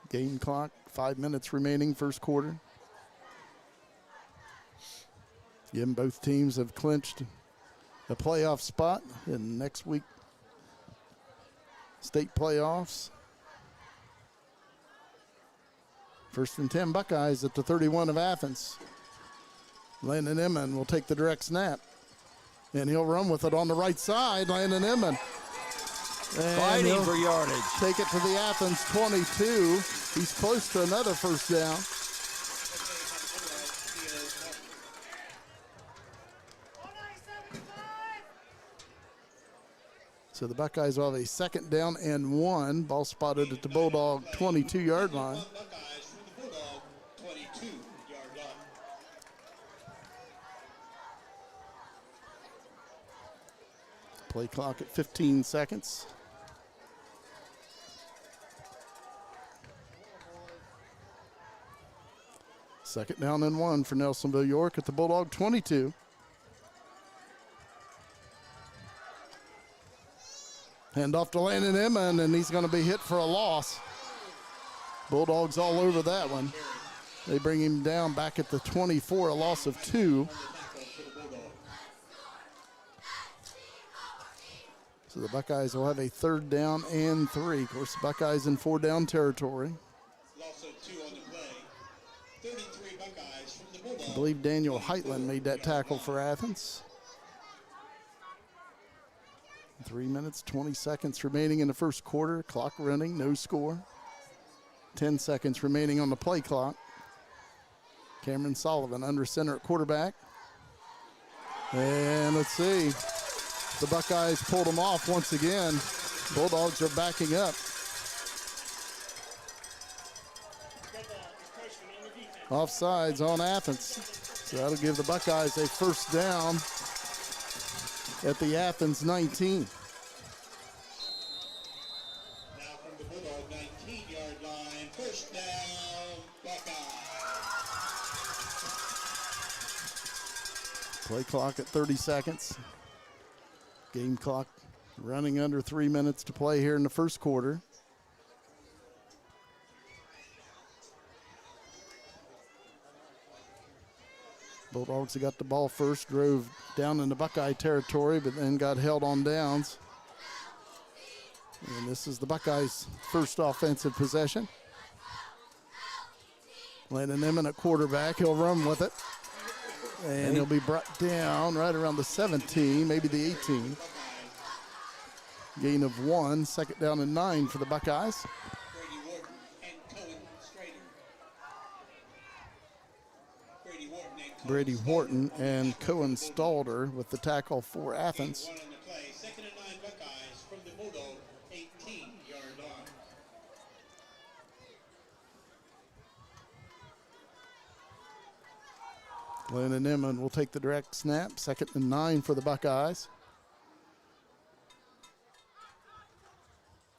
Game clock, 5 minutes remaining, first quarter. Again, both teams have clinched a playoff spot in next week state playoffs. First and 10 Buckeyes at the 31 of Athens. Landon Emmon will take the direct snap. And he'll run with it on the right side, Landon Inman. And Fighting he'll for yardage. take it to the Athens 22. He's close to another first down. So the Buckeyes will have a second down and 1. Ball spotted at the Bulldog 22-yard line. Buckeyes from the Bulldog 22-yard line. Play clock at 15 seconds. Second down and 1 for Nelsonville-York at the Bulldog 22. Hand off to Landon Inman, and he's going to be hit for a loss. Bulldogs all over that one. They bring him down back at the 24, a loss of 2. So the Buckeyes will have a third down and 3. Of course, the Buckeyes in 4-down territory. Loss of 2 on the play. 33 Buckeyes from the Bulldog. I believe Daniel Heitland made that tackle for Athens. 3 minutes, 20 seconds remaining in the first quarter. Clock running, no score. 10 seconds remaining on the play clock. Cameron Sullivan under center at quarterback. And let's see. The Buckeyes pulled them off once again. Bulldogs are backing up. Offsides on Athens. So that'll give the Buckeyes a first down at the Athens 19. Now from the Bulldog 19-yard line, first down, Buckeyes. Play clock at 30 seconds. Game clock running under 3 minutes to play here in the first quarter. Bulldogs have got the ball first, drove down into Buckeye territory, but then got held on downs. And this is the Buckeyes' first offensive possession. Landon Inman at quarterback. He'll run with it. And he'll be brought down right around the 17, maybe the 18. Gain of 1, second down and 9 for the Buckeyes. Brady Wharton and Cohen Stalder with the tackle for Athens. 1 on the play, second and 9 Buckeyes from the Bulldog 18-yard line. Landon Inman will take the direct snap. Second and 9 for the Buckeyes.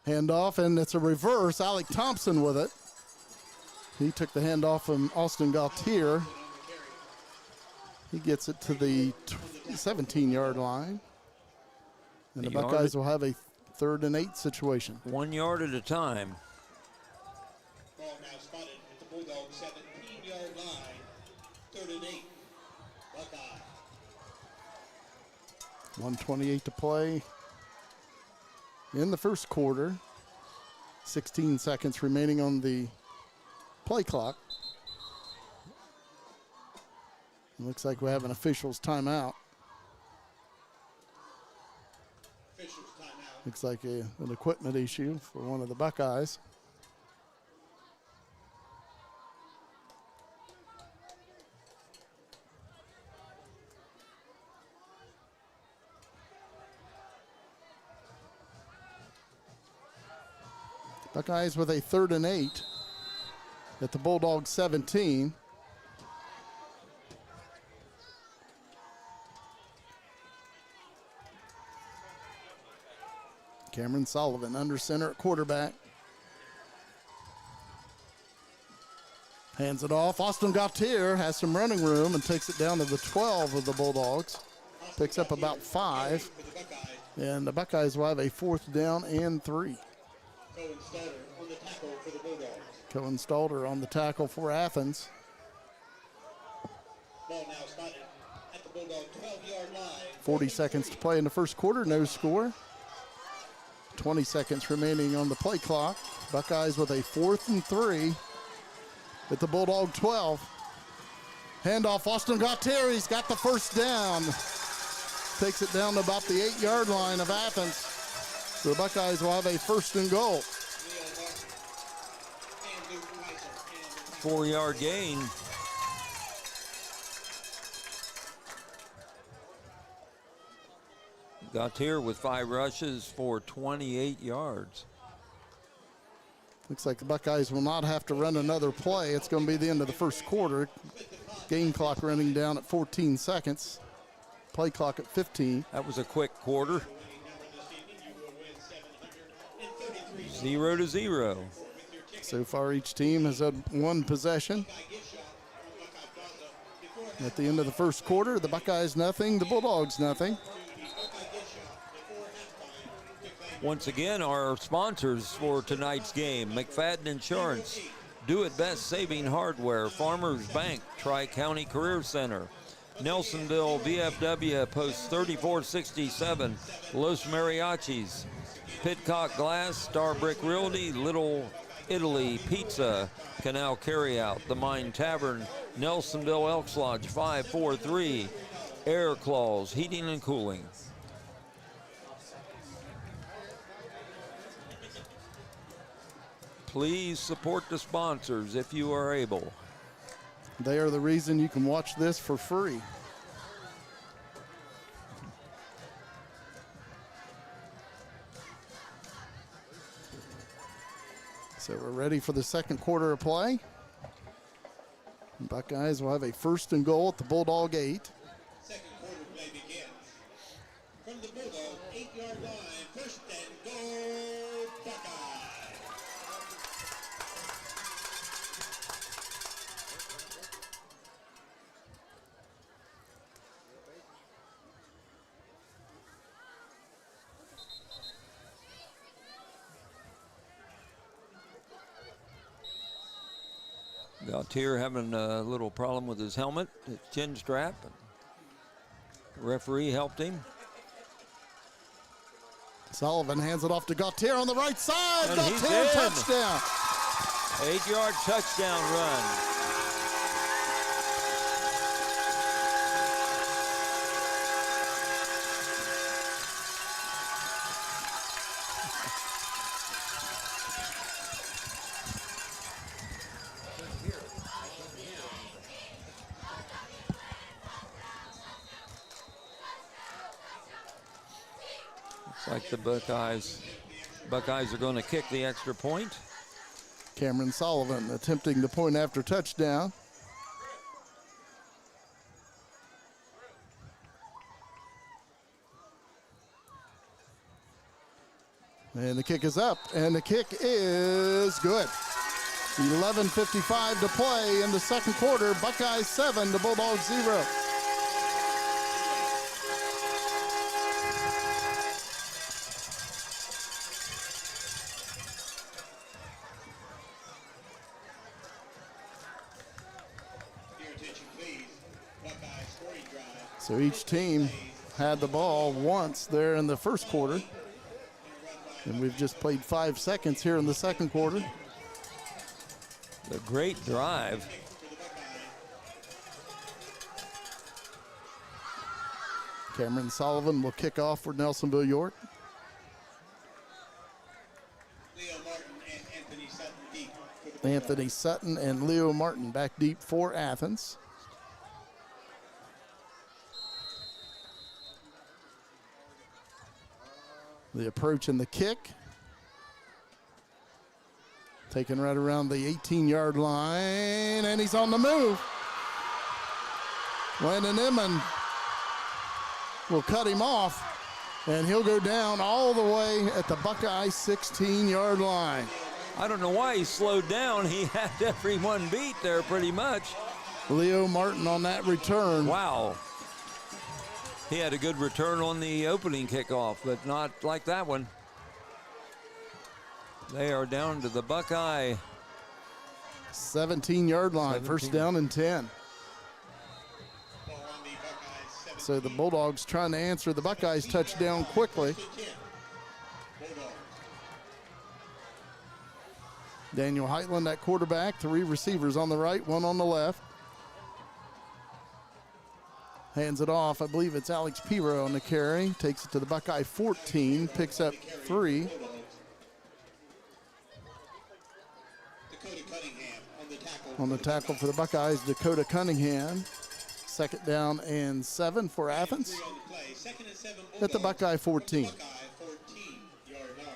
Handoff, and it's a reverse. Alec Thompson with it. He took the handoff from Austin Gaultier. He gets it to the 17-yard line. And the Buckeyes will have a third and 8 situation. 1 yard at a time. Ball now spotted at the Bulldog 17-yard line, third and 8. Buckeye. 1:28 to play in the first quarter. 16 seconds remaining on the play clock. It looks like we have an official's timeout. Officials timeout. Looks like an equipment issue for one of the Buckeyes. Buckeyes with a third and 8 at the Bulldog 17. Cameron Sullivan under center at quarterback. Hands it off. Austin Gaultier has some running room and takes it down to the 12 of the Bulldogs. Picks up about 5. And the Buckeyes will have a fourth down and 3. Cohen Stalder on the tackle for the Bulldogs. Cohen Stalder on the tackle for Athens. Ball now spotted at the Bulldog 12-yard line. 40 seconds to play in the first quarter, no score. 20 seconds remaining on the play clock. Buckeyes with a 4th and 3 at the Bulldog 12. Handoff, Austin Gaultier, he's got the first down. takes it down to about the 8-yard line of Athens. So the Buckeyes will have a 1st and goal. 4-yard gain. Gautier with 5 rushes for 28 yards. Looks like the Buckeyes will not have to run another play. It's going to be the end of the first quarter. Game clock running down at 14 seconds. Play clock at 15. That was a quick quarter. 0-0. So far, each team has had one possession. At the end of the first quarter, the Buckeyes nothing, the Bulldogs nothing. Once again, our sponsors for tonight's game: McFadden Insurance, Do It Best Saving Hardware, Farmers Bank, Tri-County Career Center, Nelsonville VFW Post 3467, Los Mariachis, Pitcock Glass, Star Brick Realty, Little Italy Pizza, Canal Carryout, The Mine Tavern, Nelsonville Elks Lodge 543, Air Claws Heating and Cooling. Please support the sponsors if you are able. They are the reason you can watch this for free. So we're ready for the second quarter of play. Buckeyes will have a 1st and goal at the Bulldog 8. Second quarter play begins. From the Bulldog 8-yard line, 1st and goal, Buckeyes. Gautier having a little problem with his helmet, his chin strap. The referee helped him. Sullivan hands it off to Gautier on the right side. And he's Gautier in. touchdown. 8-yard touchdown run. Like the Buckeyes are going to kick the extra point. Cameron Sullivan attempting the point after touchdown. And the kick is up, and the kick is good. 11:55 to play in the second quarter. Buckeyes 7, the Bulldogs 0. So each team had the ball once there in the first quarter. And we've just played 5 seconds here in the second quarter. A great drive. Cameron Sullivan will kick off for Nelsonville-York. Anthony Sutton and Leo Martin back deep for Athens. The approach and the kick. Taken right around the 18-yard line, and he's on the move. Landon Inman will cut him off, and he'll go down all the way at the Buckeye 16-yard line. I don't know why he slowed down. He had everyone beat there pretty much. Leo Martin on that return. Wow. He had a good return on the opening kickoff, but not like that one. They are down to the Buckeye 17-yard line, 17. First down and 10. So the Bulldogs trying to answer the Buckeyes touchdown quickly. Daniel Heitland at quarterback, 3 receivers on the right, 1 on the left. Hands it off. I believe it's Alex Piro on the carry. Takes it to the Buckeye 14. Picks up 3. Dakota Cunningham on the tackle. On the tackle for the Buckeyes, Dakota Cunningham. Second down and 7 for Athens. On the play. Second and 7 At the Buckeye 14. Buckeye 14-yard line.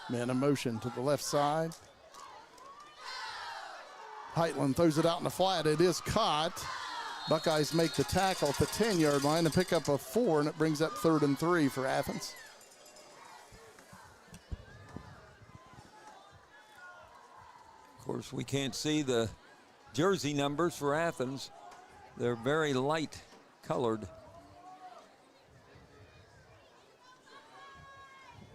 Man in motion to the left side. Heitland throws it out in the flat. It is caught. Buckeyes make the tackle at the 10-yard line and pick up a 4, and it brings up 3rd and 3 for Athens. Of course, we can't see the jersey numbers for Athens. They're very light colored.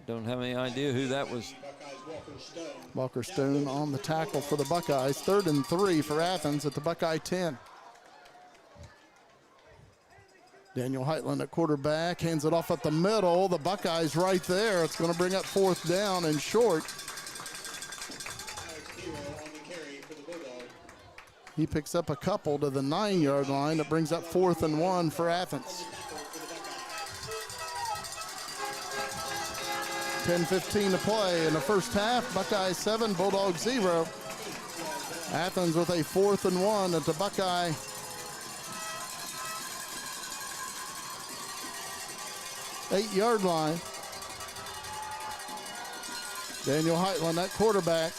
Don't have any idea who that was. Buckeyes Walker Stone. Walker Stone on the tackle for the Buckeyes. 3rd and 3 for Athens at the Buckeye 10. Daniel Heitland at quarterback, hands it off at the middle. The Buckeyes right there. It's going to bring up 4th down and short. Alex Piro on the carry for the Bulldogs. He picks up a couple to the 9-yard line. That brings up 4th and 1 for Athens. 10:15 to play in the first half. Buckeyes 7, Bulldogs 0. Athens with a 4th and 1 at the Buckeye 8-yard line. Daniel Heitland at quarterback.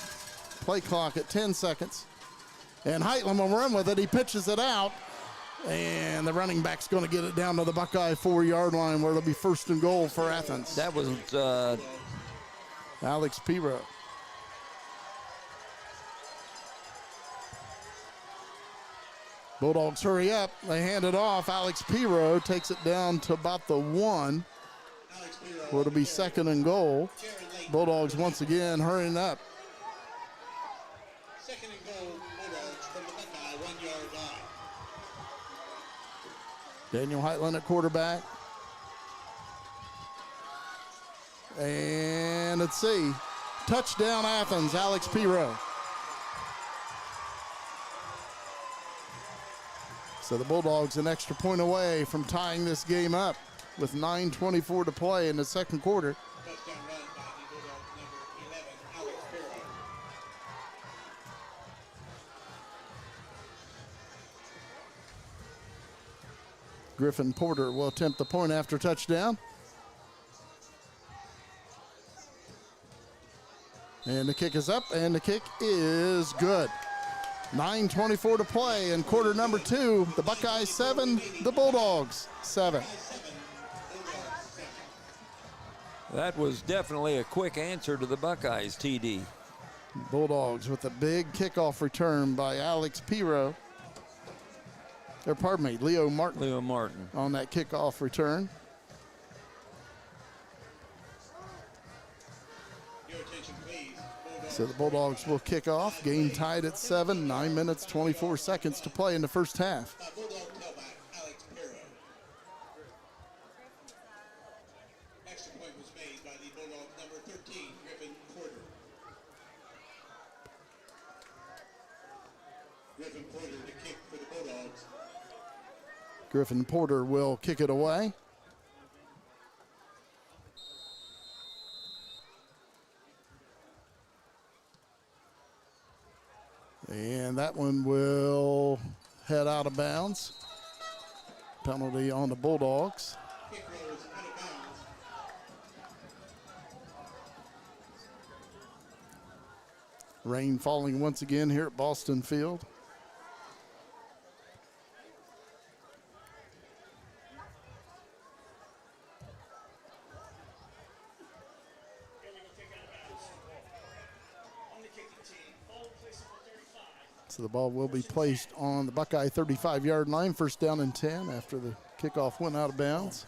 Play clock at 10 seconds. And Heitland will run with it. He pitches it out. And the running back's going to get it down to the Buckeye 4-yard line where it'll be 1st and goal for Athens. That was Alex Piro. Bulldogs hurry up. They hand it off. Alex Piro takes it down to about the 1 where it'll be 2nd and goal. Bulldogs once again hurrying up. 2nd and goal, Bulldogs from the Buckeye 1-yard line. Daniel Heitland at quarterback. And let's see. Touchdown Athens, Alex Piro. So the Bulldogs an extra point away from tying this game up with 9:24 to play in the second quarter. Touchdown run by the Bulldogs number 11, Alex Piro. Griffin Porter will attempt the point after touchdown. And the kick is up, and the kick is good. 9:24 to play in quarter number 2. The Buckeyes 7, the Bulldogs 7. That was definitely a quick answer to the Buckeyes, TD. Bulldogs with a big kickoff return by Alex Piro. Or pardon me, Leo Martin. Leo Martin. On that kickoff return. Your attention, please. Bulldogs. So the Bulldogs will kick off. Game tied at 7, 9 minutes, 24 seconds to play in the first half. Bulldog tailback, Alex Piro. Extra point was made by the Bulldogs number 13, Griffin Porter. Griffin Porter to kick for the Bulldogs. Griffin Porter will kick it away. And that one will head out of bounds. Penalty on the Bulldogs. Kick rolls out of bounds. Rain falling once again here at Boston Field. Illegal kick out of bounds. On the kicking team, ball placed on 35. So the ball will be placed on the Buckeye 35-yard line. First down and 10 after the kickoff went out of bounds.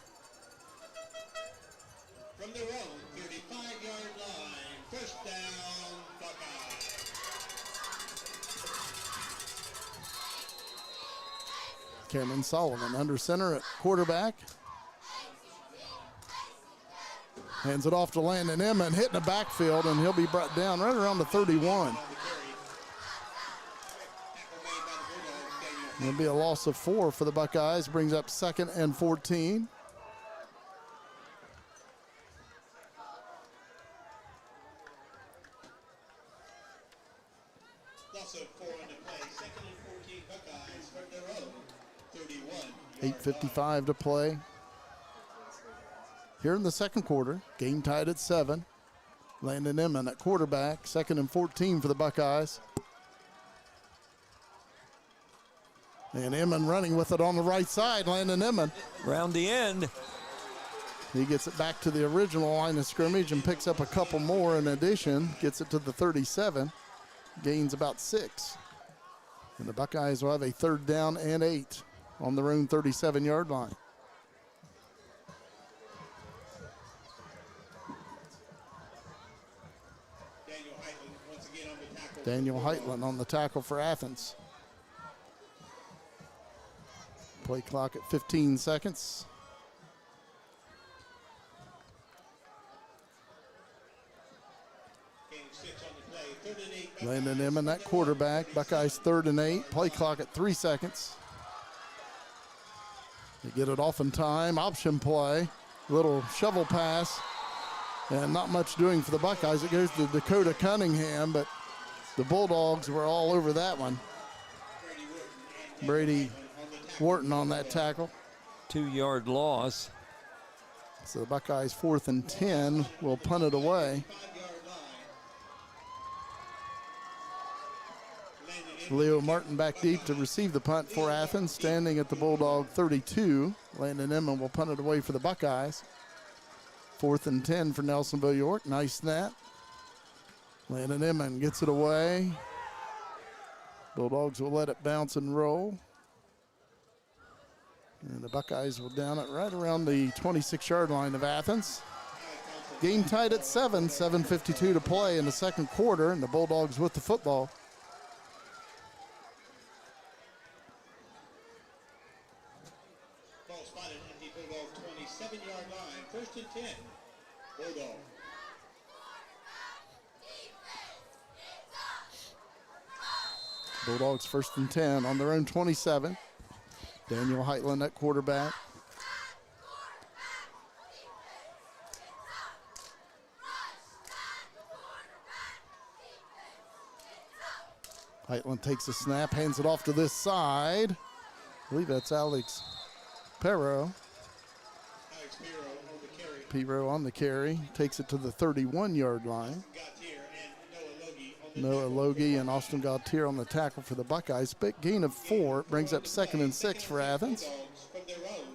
From their own 35-yard line, first down, Buckeye. Cameron Sullivan under center at quarterback. Hands it off to Landon Emmon, hitting the backfield, and he'll be brought down right around the 31. It'll be a loss of 4 for the Buckeyes. Brings up 2nd and 14. Loss of 4 on the play. 2nd and 14 Buckeyes from their own 31. 8:55 to play here in the second quarter. Game tied at 7. Landon Emmon at quarterback. 2nd and 14 for the Buckeyes. And Emmon running with it on the right side. Landon Emmon. Around the end. He gets it back to the original line of scrimmage and picks up a couple more in addition. Gets it to the 37. Gains about 6. And the Buckeyes will have a 3rd down and 8 on their own 37-yard line. Daniel Heitland on the tackle for Athens. Play clock at 15 seconds. Landon Emmon at quarterback. Buckeyes 3rd and 8. Play clock at 3 seconds. They get it off in time. Option play. Little shovel pass. And not much doing for the Buckeyes. It goes to Dakota Cunningham, but the Bulldogs were all over that one. Brady Wharton on that tackle. 2-yard loss. So the Buckeyes 4th and 10 will punt it away. Leo Martin back deep to receive the punt for Athens, standing at the Bulldog 32. Landon Emmon will punt it away for the Buckeyes. 4th and 10 for Nelsonville-York. Nice snap. Landon Emmon gets it away. Bulldogs will let it bounce and roll. And the Buckeyes will down it right around the 26-yard line of Athens. Game tied at 7, 7:52 to play in the second quarter, and the Bulldogs with the football. Ball spotted at the Bulldog 27-yard line. 1st and 10. Bulldog. Bulldogs 1st and 10 on their own 27. Daniel Heitland at quarterback. Heitland takes a snap, hands it off to this side. I believe that's Alex Perro. Alex Pirro on the carry. Perro on the carry. Takes it to the 31-yard line. Gautier and Noah Logie and Austin Gautier on the tackle for the Buckeyes. Big gain of 4. Brings up 2nd and 6 for Athens. from their own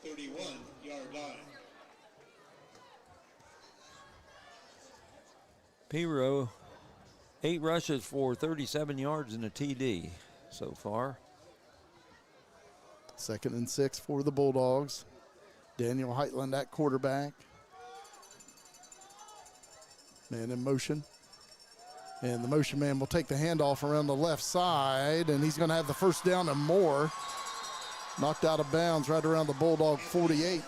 31-yard line. Pirro, 8 rushes for 37 yards and a TD so far. 2nd and 6 for the Bulldogs. Daniel Heitland at quarterback. Man in motion. And the motion man will take the handoff around the left side, and he's going to have the 1st down and more. Knocked out of bounds right around the Bulldog 48.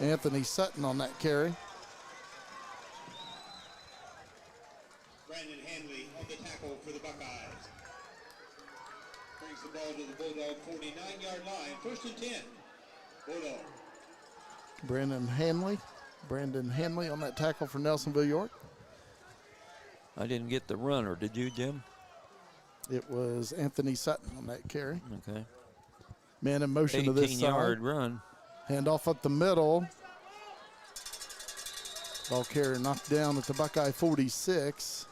Anthony Sutton on that carry. Brandon Hanley on the tackle for the Buckeyes. Brings the ball to the Bulldog 49-yard line. 1st and 10. Bulldog. Brandon Hanley on that tackle for Nelsonville-York. I didn't get the runner, did you, Jim? It was Anthony Sutton on that carry. Okay. Man in motion to this side. 18-yard run. Handoff up the middle. Ball carrier knocked down at the Buckeye 46.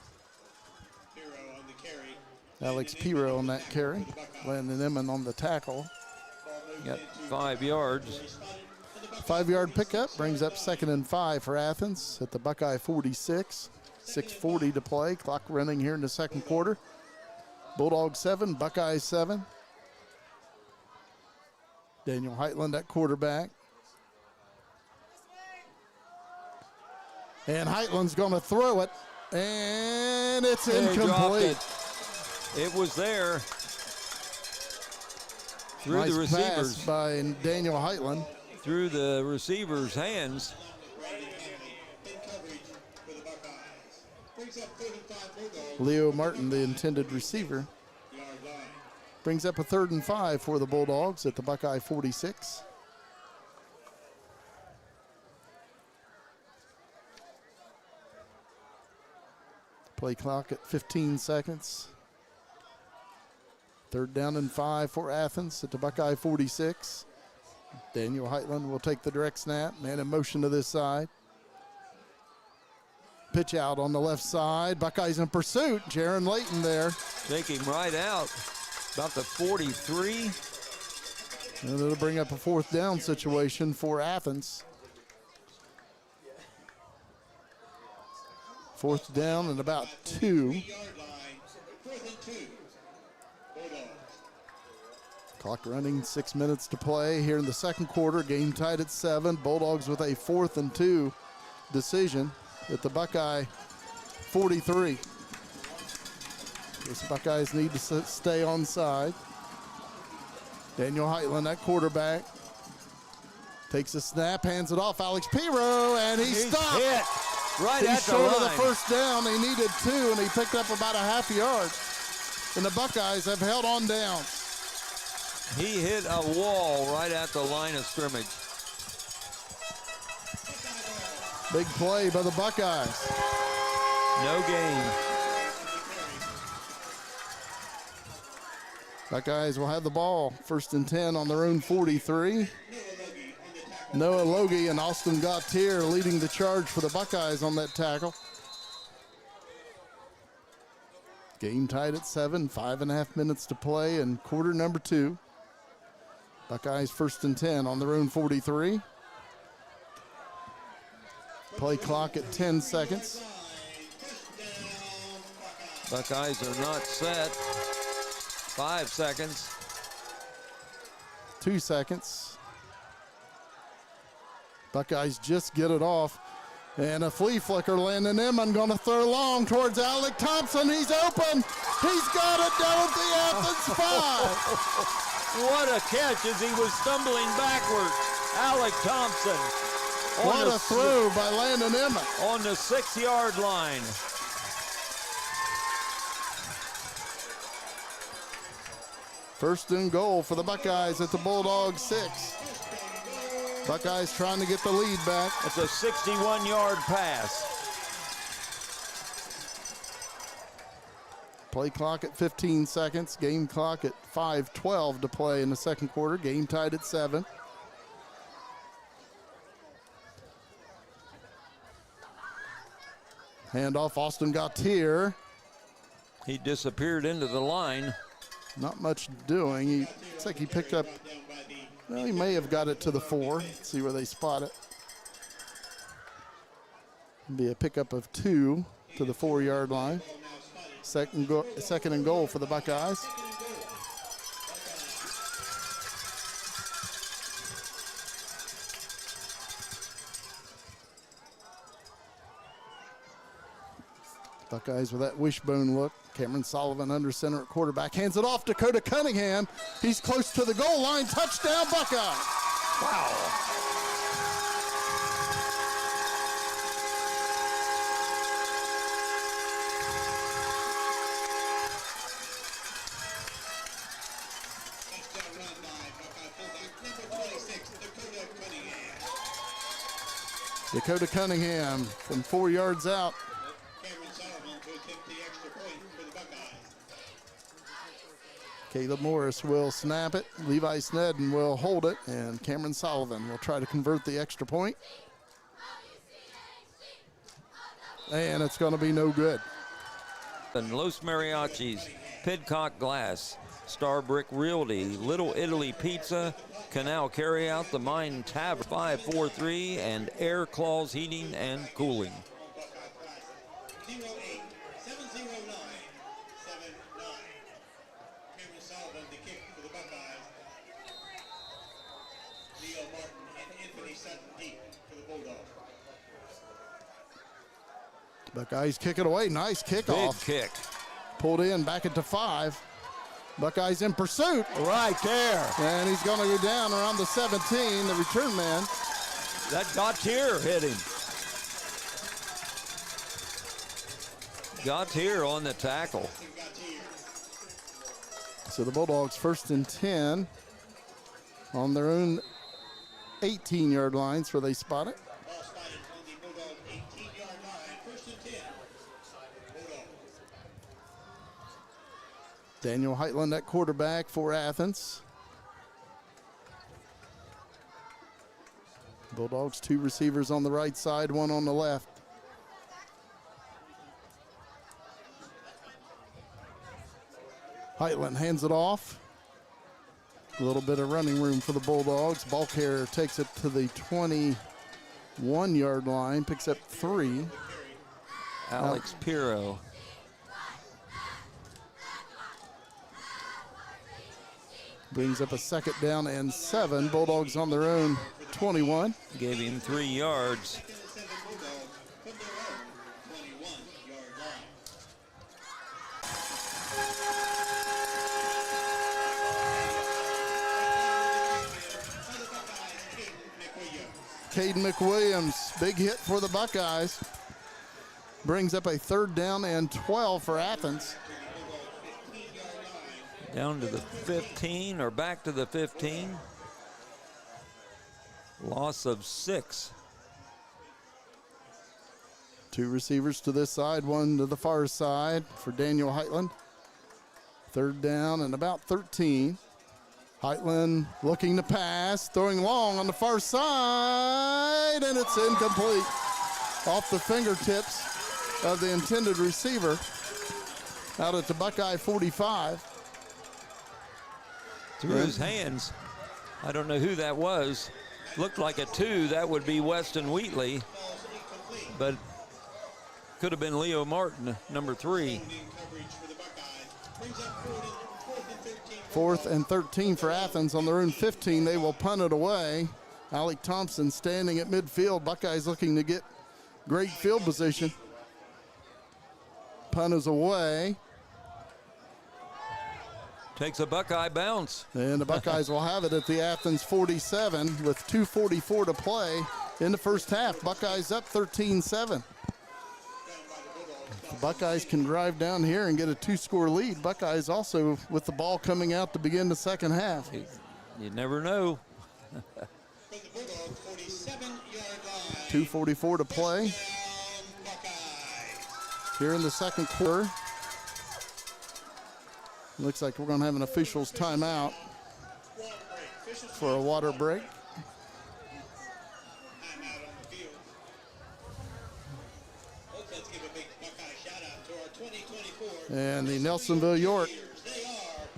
Pirro on the carry. Alex Pirro on that carry. Landon Emmon on the tackle. Got 5 yards. 5-yard pickup brings up 2nd and 5 for Athens at the Buckeye 46. 6:40 to play. Clock running here in the second quarter. Bulldogs 7, Buckeyes 7. Daniel Heitland at quarterback. And Heitland's going to throw it. And it's incomplete. It was there. Through Nice the pass receivers. by Daniel Heitland. Through the receiver's hands. Brings up 35 Bulldogs. Leo Martin, the intended receiver. Yard line. Brings up a 3rd and 5 for the Bulldogs at the Buckeye 46. Play clock at 15 seconds. 3rd down and 5 for Athens at the Buckeye 46. Daniel Heitland will take the direct snap. Man in motion to this side. Pitch out on the left side. Buckeyes in pursuit. Jaron Layton there. Take him right out. About the 43. And it'll bring up a 4th down situation for Athens. 4th down and about 2. Yard line. 4th and 2. Bulldogs. Clock running, 6 minutes to play here in the second quarter. Game tied at 7. Bulldogs with a 4th and 2 decision at the Buckeye 43. These Buckeyes need to stay on side. Daniel Heitland, that quarterback, takes a snap, hands it off. Alex Piro, and he's stopped. Hit right He's at the short line. of the 1st down. He needed 2, and he picked up about a half yard. And the Buckeyes have held on down. He hit a wall right at the line of scrimmage. Big play by the Buckeyes. No gain. Buckeyes will have the ball. 1st and 10 on their own 43. Noah Logie and Austin Gautier leading the charge for the Buckeyes on that tackle. Game tied at 7, 5.5 minutes to play in quarter number 2. Buckeyes 1st and 10 on their own 43. Play clock at 10 seconds. Buckeyes are not set. 5 seconds. 2 seconds. Buckeyes just get it off. And a flea flicker, Landon Emmon going to throw long towards Alec Thompson. He's open. He's got it down at the Athens 5. What a catch as he was stumbling backward. Alec Thompson. What a throw by Landon Emmon. On the 6-yard line. First and goal for the Buckeyes at the Bulldogs 6. Buckeyes trying to get the lead back. It's a 61-yard pass. Play clock at 15 seconds. Game clock at 5:12 to play in the second quarter. Game tied at 7. Handoff, Austin Gautier. He disappeared into the line. Not much doing. Looks like he picked up, well, he may have got it to the 4. Let's see where they spot it. Be a pickup of 2 to the 4-yard line. Second and goal for the Buckeyes. Buckeyes with that wishbone look. Cameron Sullivan under center at quarterback. Hands it off. Dakota Cunningham. He's close to the goal line. Touchdown, Buckeye. Wow. Touchdown run by Buckeye fullback number 26, Dakota Cunningham. Dakota Cunningham from 4 yards out. Cameron Sullivan to attempt the extra point for the Buckeyes. Caleb Morris will snap it. Levi Snedden will hold it. And Cameron Sullivan will try to convert the extra point. And it's going to be no good. And Los Mariachis, Pidcock Glass, Star Brick Realty, Little Italy Pizza, Canal Carryout, The Mine Tavern, 543, and Air Claws Heating and Cooling. 08-709-79. Cameron Sullivan to kick for the Buckeyes. Leo Martin and Anthony Sutton deep for the Bulldogs. Buckeyes kick it away. Nice kickoff. Big kick. Pulled in, back it to 5. Buckeyes in pursuit. Right there. And he's going to go down around the 17, the return man. That Gautier hit him. Gautier on the tackle. So the Bulldogs 1st and 10 on their own 18-yard lines where they spot it. Ball spotted on the Bulldog 18-yard line. 1st and 10. Bulldogs. Daniel Heitland at quarterback for Athens. Bulldogs 2 receivers on the right side, 1 on the left. Heitland hands it off. A little bit of running room for the Bulldogs. Ball carrier takes it to the 21-yard line, picks up 3. Alex Pirro. Brings up a 2nd down and 7. Bulldogs on their own 21. Gave him 3 yards. Caden McWilliams, big hit for the Buckeyes. Brings up a 3rd down and 12 for Athens. Down to the 15 or back to the 15. Loss of 6. 2 receivers to this side, 1 to the far side for Daniel Heitland. 3rd down and about 13. Heitland looking to pass, throwing long on the far side, and it's incomplete. Off the fingertips of the intended receiver out at the Buckeye 45. Through his hands. I don't know who that was. Looked like a 2. That would be Weston Wheatley. But could have been Leo Martin, number 3. 4th and 13 for Athens on their own 15. They will punt it away. Alec Thompson standing at midfield. Buckeyes looking to get great field position. Punt is away. Takes a Buckeye bounce. And the Buckeyes will have it at the Athens 47 with 2:44 to play in the first half. Buckeyes up 13-7. The Buckeyes can drive down here and get a 2-score lead. Buckeyes also with the ball coming out to begin the second half. You never know. 2:44 to play here in the second quarter. Looks like we're going to have an official's timeout for a water break. And the Nelsonville-York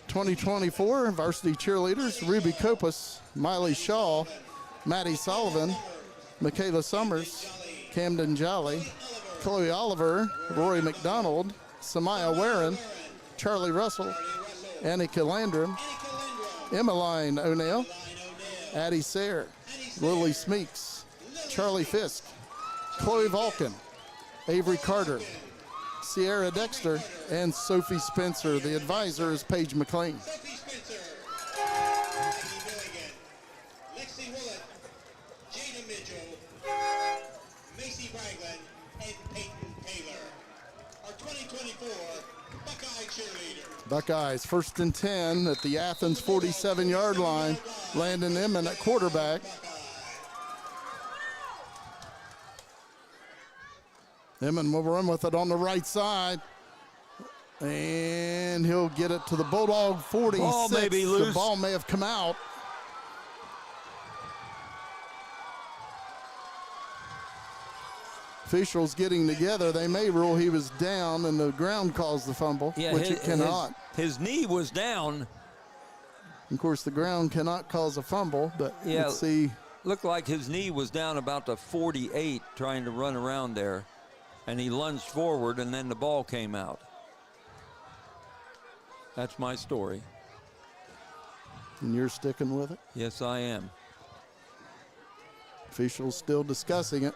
2024 varsity cheerleaders, Ruby Copas, Miley Shaw, Maddie Sullivan, Michaela Summers, Camden Jolly, Chloe Oliver, Rory McDonald, Samaya Warren, Charlie Russell, Annika Landrum, Emmeline O'Neill, Addie Sayre, Lily Smeeks, Charlie Fisk, Chloe Vulcan, Avery Carter, Sierra Dexter, and Sophie Spencer. The advisor is Paige McLean. Sophie Spencer, Katie Milligan, Lexi Willett, Jada Mitchell, Macy Ragland, and Peyton Taylor. Our 2024 Buckeye cheerleaders. Buckeyes 1st and 10 at the Athens 47-yard line. Landon Inman at quarterback. Inman will run with it on the right side. And he'll get it to the Bulldog 46. Ball may be loose. The ball may have come out. Officials getting together. They may rule he was down and the ground caused the fumble, which it cannot. His knee was down. Of course, the ground cannot cause a fumble, but Yeah. let's see. Looked like his knee was down about the 48 trying to run around there. And he lunged forward and then the ball came out. That's my story. And you're sticking with it? Yes, I am. Officials still discussing it.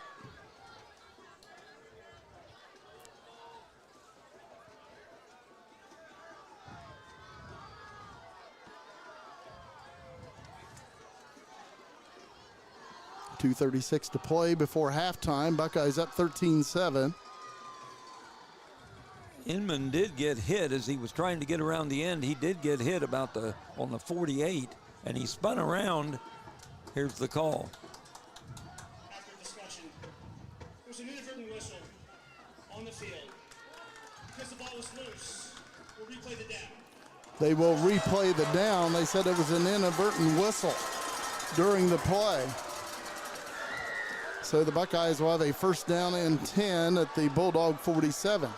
.236 to play before halftime. Buckeyes up 13-7. Inman did get hit as he was trying to get around the end. He did get hit on the 48, and he spun around. Here's the call. After discussion, there was an inadvertent whistle on the field. Because the ball was loose, we'll replay the down. They will replay the down. They said it was an inadvertent whistle during the play. So the Buckeyes will have a first down and 10 at the Bulldog 47.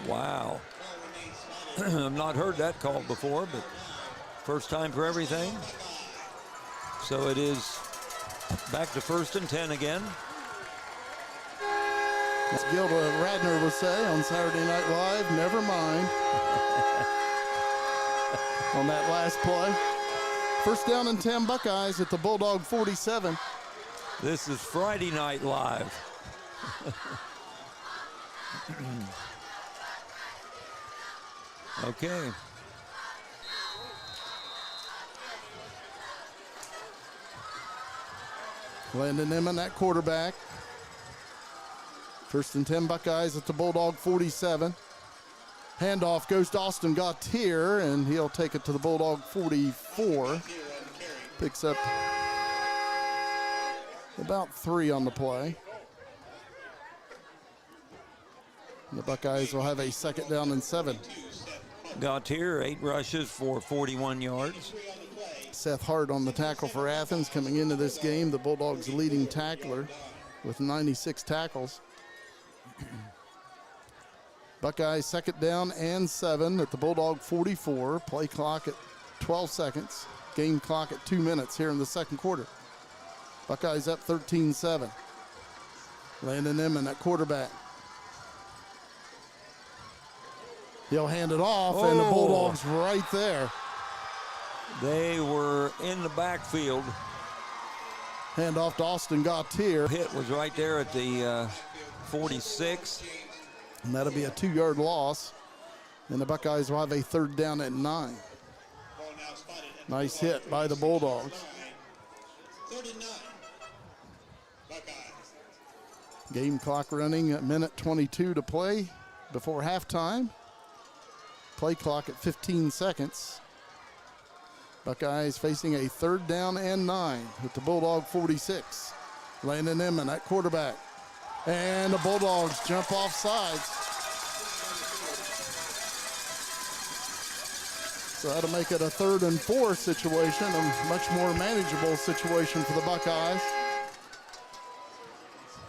Wow. I've not heard that call before, but first time for everything. So it is back to first and 10 again. As Gilda Radner would say on Saturday Night Live, never mind. On that last play. First down and 10 Buckeyes at the Bulldog 47. This is Friday Night Live. Okay. Landon Inman at quarterback. First and 10 Buckeyes at the Bulldog 47. Handoff goes to Austin Gautier, and he'll take it to the Bulldog 44. Picks up about 3 on the play. And the Buckeyes will have a second down and 7. Gautier, 8 rushes for 41 yards. Seth Hart on the tackle for Athens coming into this game, the Bulldogs' leading tackler with 96 tackles. Buckeyes second down and 7 at the Bulldog 44. Play clock at 12 seconds. Game clock at 2 minutes here in the second quarter. Buckeyes up 13-7. Landon Inman at quarterback. He'll hand it off, and the Bulldogs right there. They were in the backfield. Hand off to Austin Gautier. Hit was right there at the 46. And that'll be a 2-yard loss. And the Buckeyes will have a third down at 9. Nice hit by the Bulldogs. 39. Buckeyes. Game clock running at minute 22 to play before halftime. Play clock at 15 seconds. Buckeyes facing a third down and 9 with the Bulldog 46. Landon Inman at quarterback. And the Bulldogs jump off sides. So that'll make it a 3rd and 4 situation, a much more manageable situation for the Buckeyes.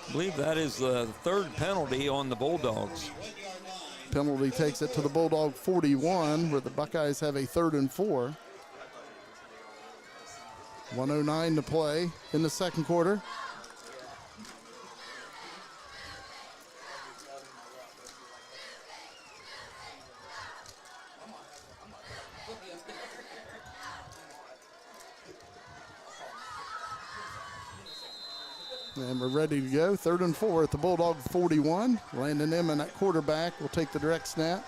I believe that is the 3rd penalty on the Bulldogs. Penalty takes it to the Bulldog 41, where the Buckeyes have a 3rd and 4. 1:09 to play in the second quarter. And we're ready to go. 3rd and 4 at the Bulldog 41. Landon Inman at quarterback will take the direct snap.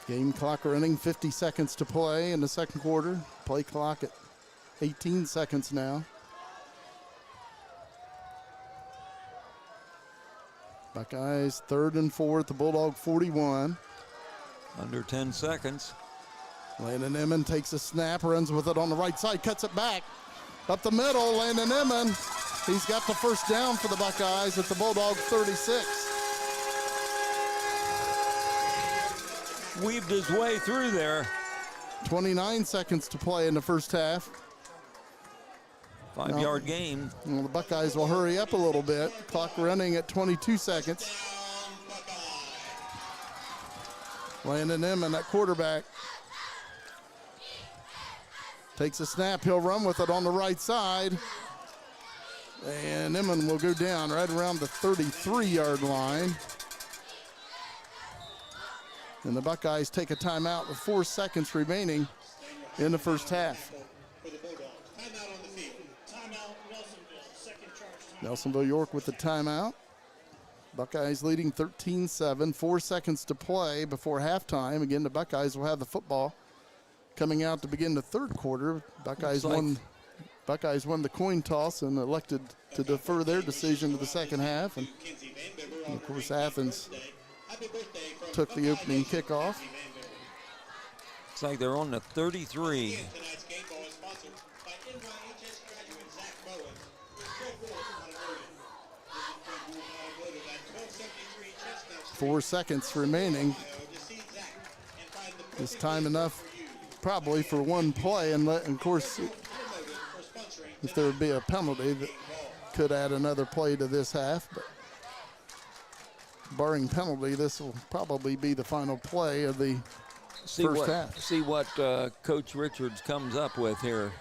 Game clock running, 50 seconds to play in the second quarter. Play clock at 18 seconds now. Buckeyes 3rd and 4 at the Bulldog 41. Under 10 seconds. Landon Inman takes a snap, runs with it on the right side, cuts it back. Up the middle, Landon Inman. He's got the first down for the Buckeyes at the Bulldog 36. Weaved his way through there. 29 seconds to play in the first half. 5-yard gain. Well, the Buckeyes will hurry up a little bit. Clock running at 22 seconds. Landon Inman at quarterback. Takes a snap. He'll run with it on the right side. And Inman will go down right around the 33-yard line. And the Buckeyes take a timeout with 4 seconds remaining in the first half. For the Bulldogs. Timeout on the field. Timeout, Nelsonville. Second charge. Nelsonville-York with the timeout. Buckeyes leading 13-7. 4 seconds to play before halftime. Again, the Buckeyes will have the football coming out to begin the third quarter. Buckeyes won the coin toss and elected to defer their decision to the second half. And of course, Athens took the opening kickoff. Looks like they're on the 33. 4 seconds remaining. This time enough probably for one play, and of course, if there would be a penalty, that could add another play to this half. But barring penalty, this will probably be the final play of the first half. See what Coach Richards comes up with here.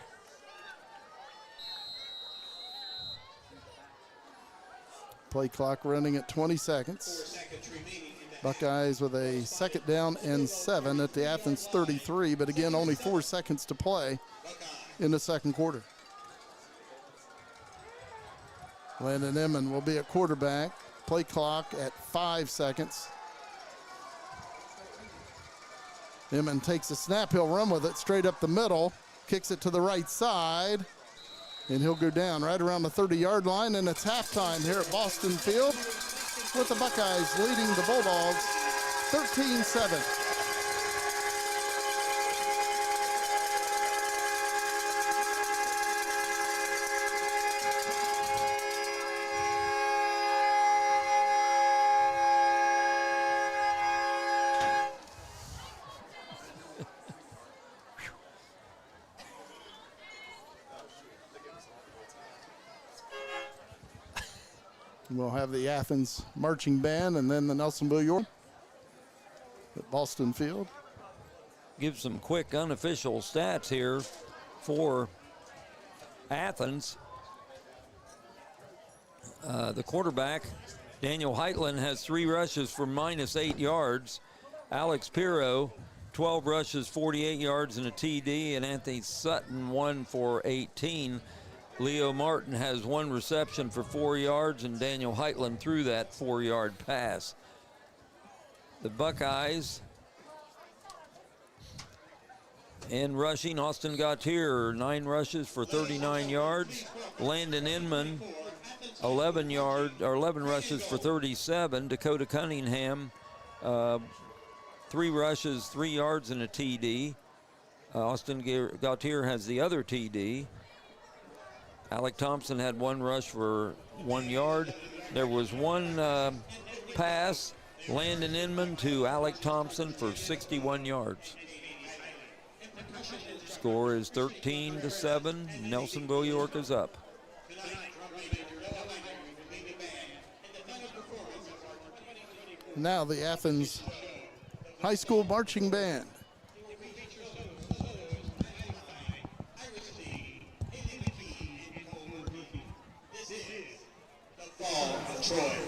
Play clock running at 20 seconds. Buckeyes with a second down and 7 at the Athens 33, but again, only 4 seconds to play in the second quarter. Landon Inman will be at quarterback. Play clock at 5 seconds. Inman takes a snap. He'll run with it straight up the middle. Kicks it to the right side. And he'll go down right around the 30-yard line. And it's halftime here at Boston Field with the Buckeyes leading the Bulldogs 13-7. We'll have the Athens marching band and then the Nelsonville-York at Boston Field. Give some quick unofficial stats here for Athens. The quarterback, Daniel Heitland, has 3 rushes for -8 yards. Alex Pirro, 12 rushes, 48 yards and a TD, and Anthony Sutton, 1 for 18. Leo Martin has 1 reception for 4 yards, and Daniel Heitland threw that 4-yard pass. The Buckeyes in rushing, Austin Gautier, 9 rushes for 39 yards. Landon Inman, 11 rushes for 37. Dakota Cunningham, 3 rushes, 3 yards and a TD. Austin Gautier has the other TD. Alec Thompson had 1 rush for 1 yard. There was 1 pass, Landon Inman to Alec Thompson for 61 yards. Score is 13-7. Nelsonville-York is up. Now the Athens High School Marching Band. Troy.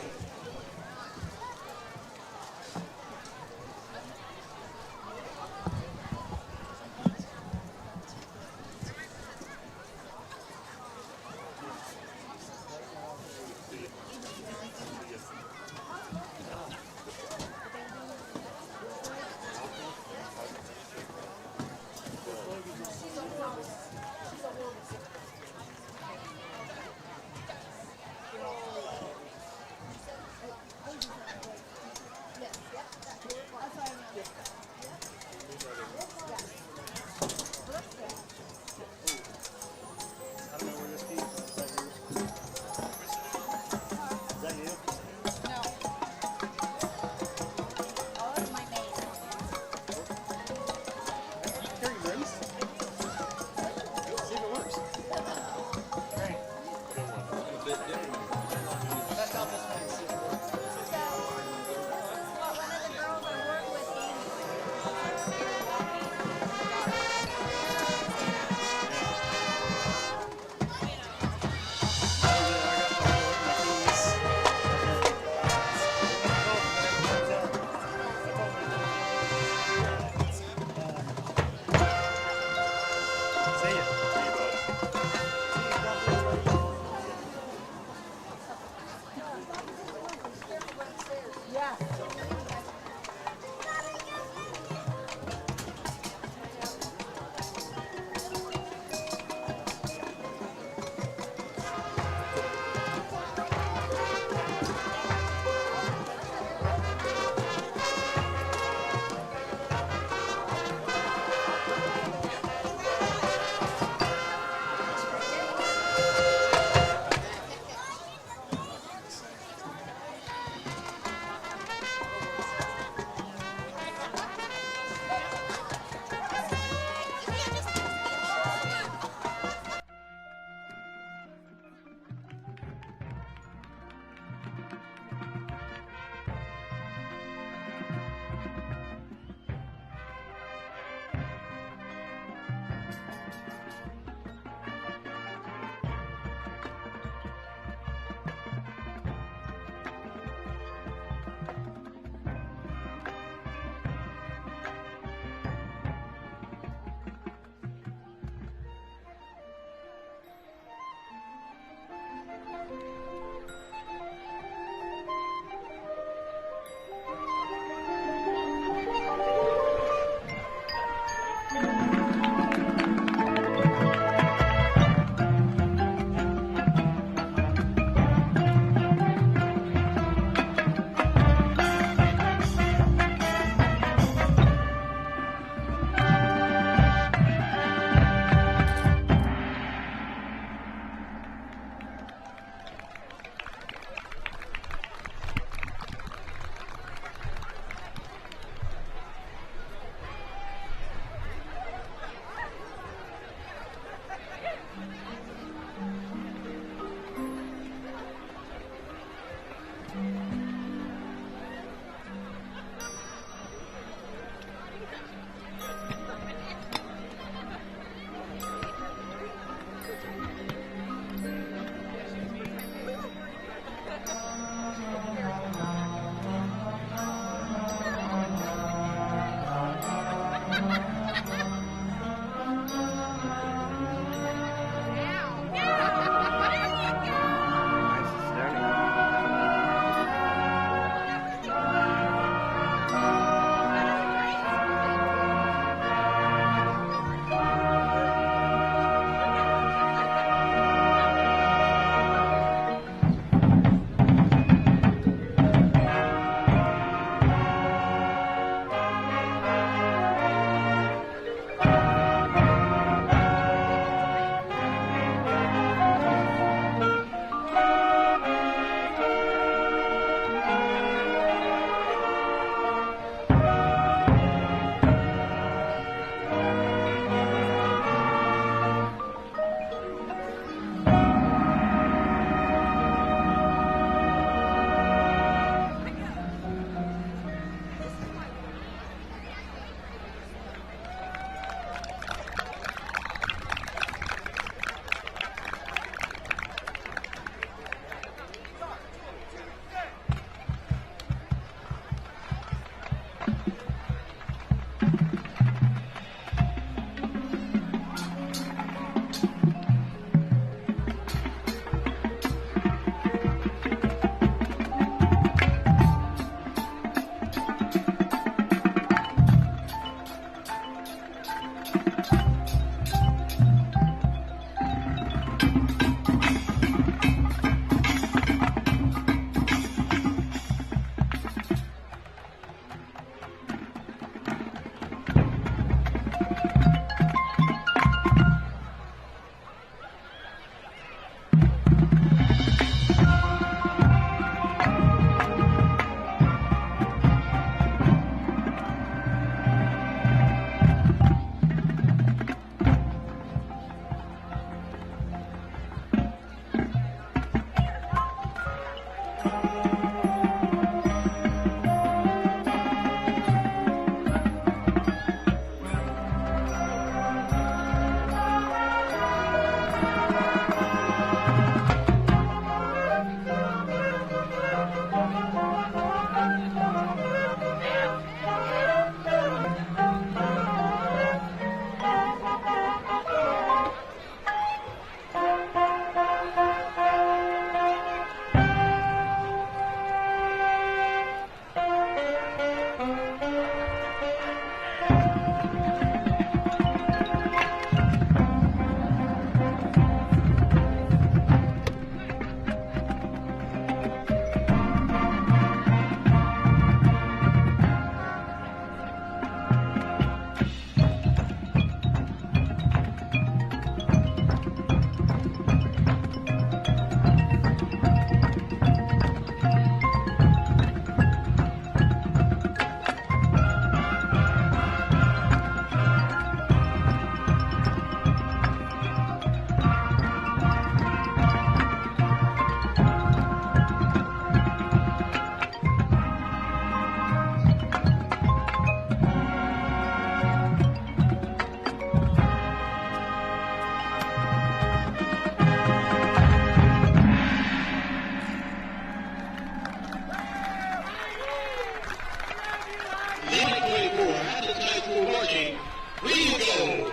starting. Please go.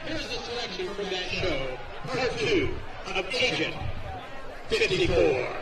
Here's the selection from that show. Part 2 of Agent 54.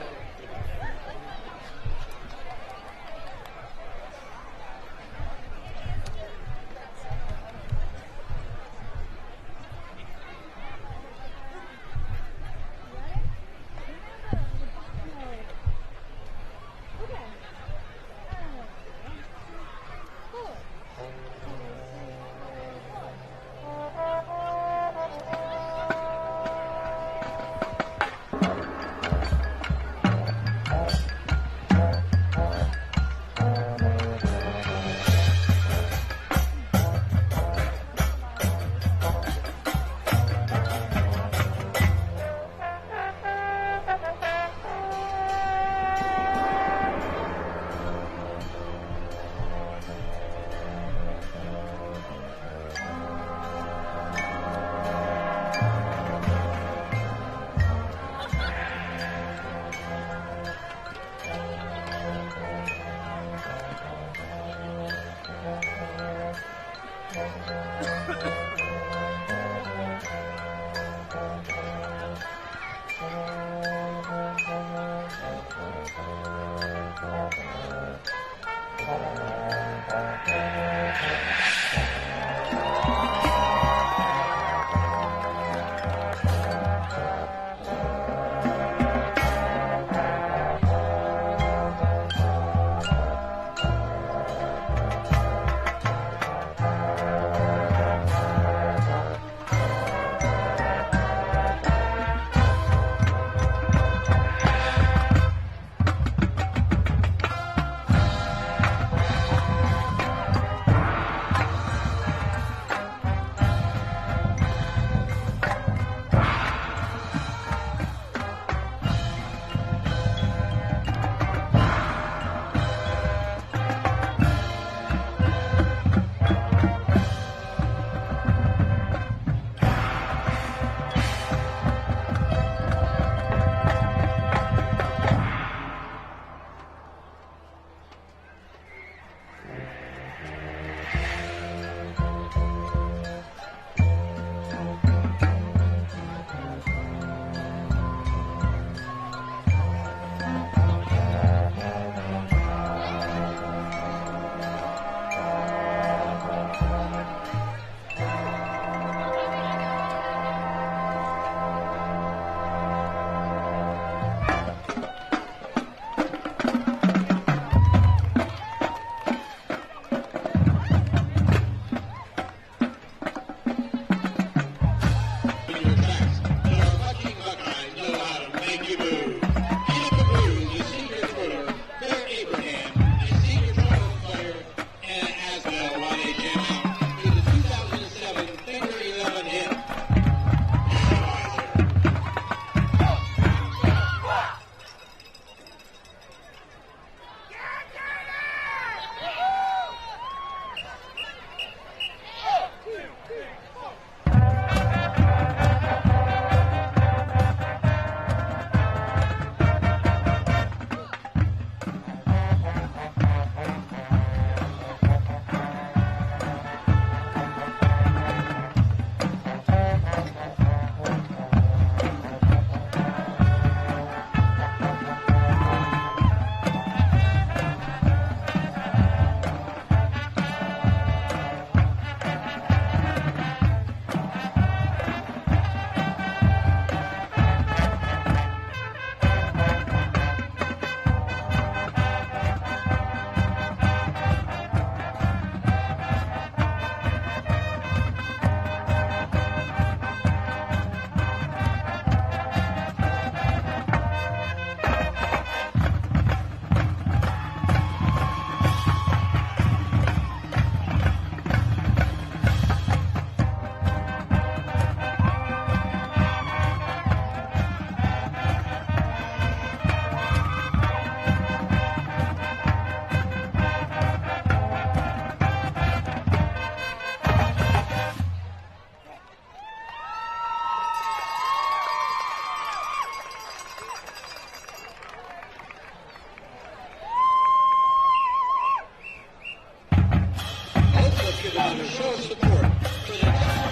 give a show of support for the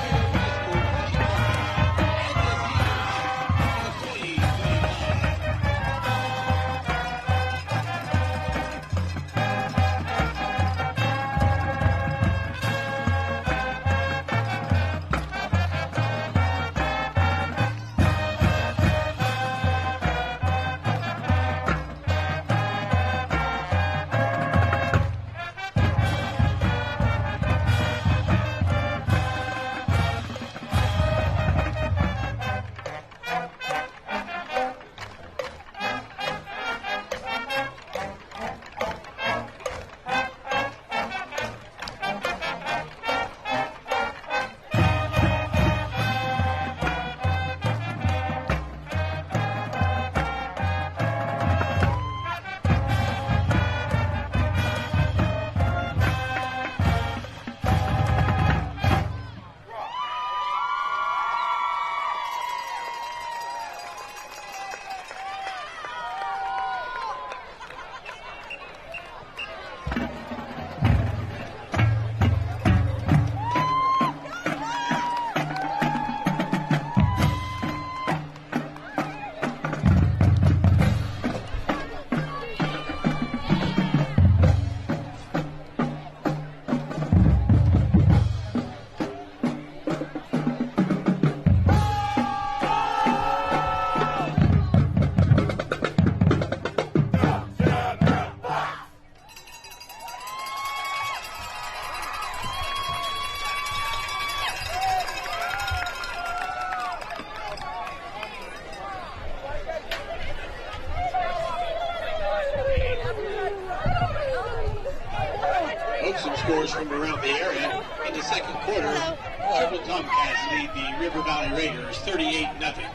some scores from around the area. In the second quarter, Marble Tomcats lead the River Valley Raiders 38-0.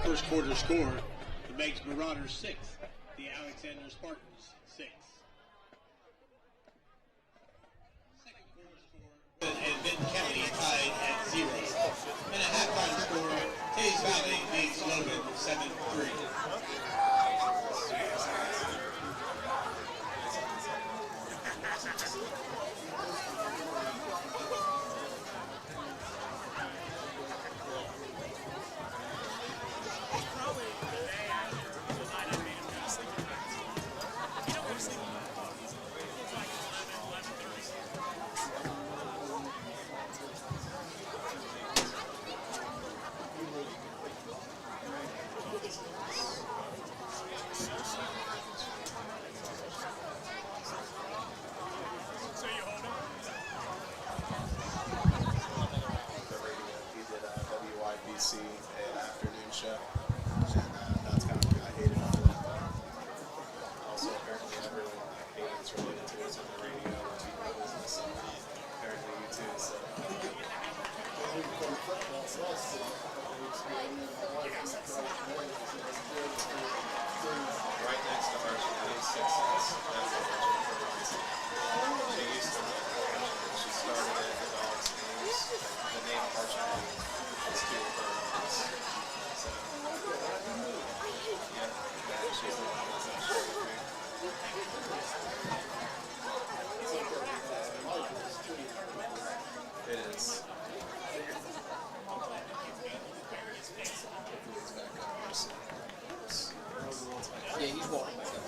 First quarter score, the Meigs Marauders 6, the Alexander Spartans 6. Second quarter score, and Benton County tied at 0. And a halftime score, Hayes Valley leads Logan 7-3. Afternoon show, and that's kind of I hated it. Also, apparently, everyone I hate is related to is on the radio or TV business. And apparently, you too. So. Right next to Archie, 6 cents. That's what she used to win. She started at the Dogs games. The name Archie is two of her. She's the one that's not sure with me. It is. Yeah, he's walking back up.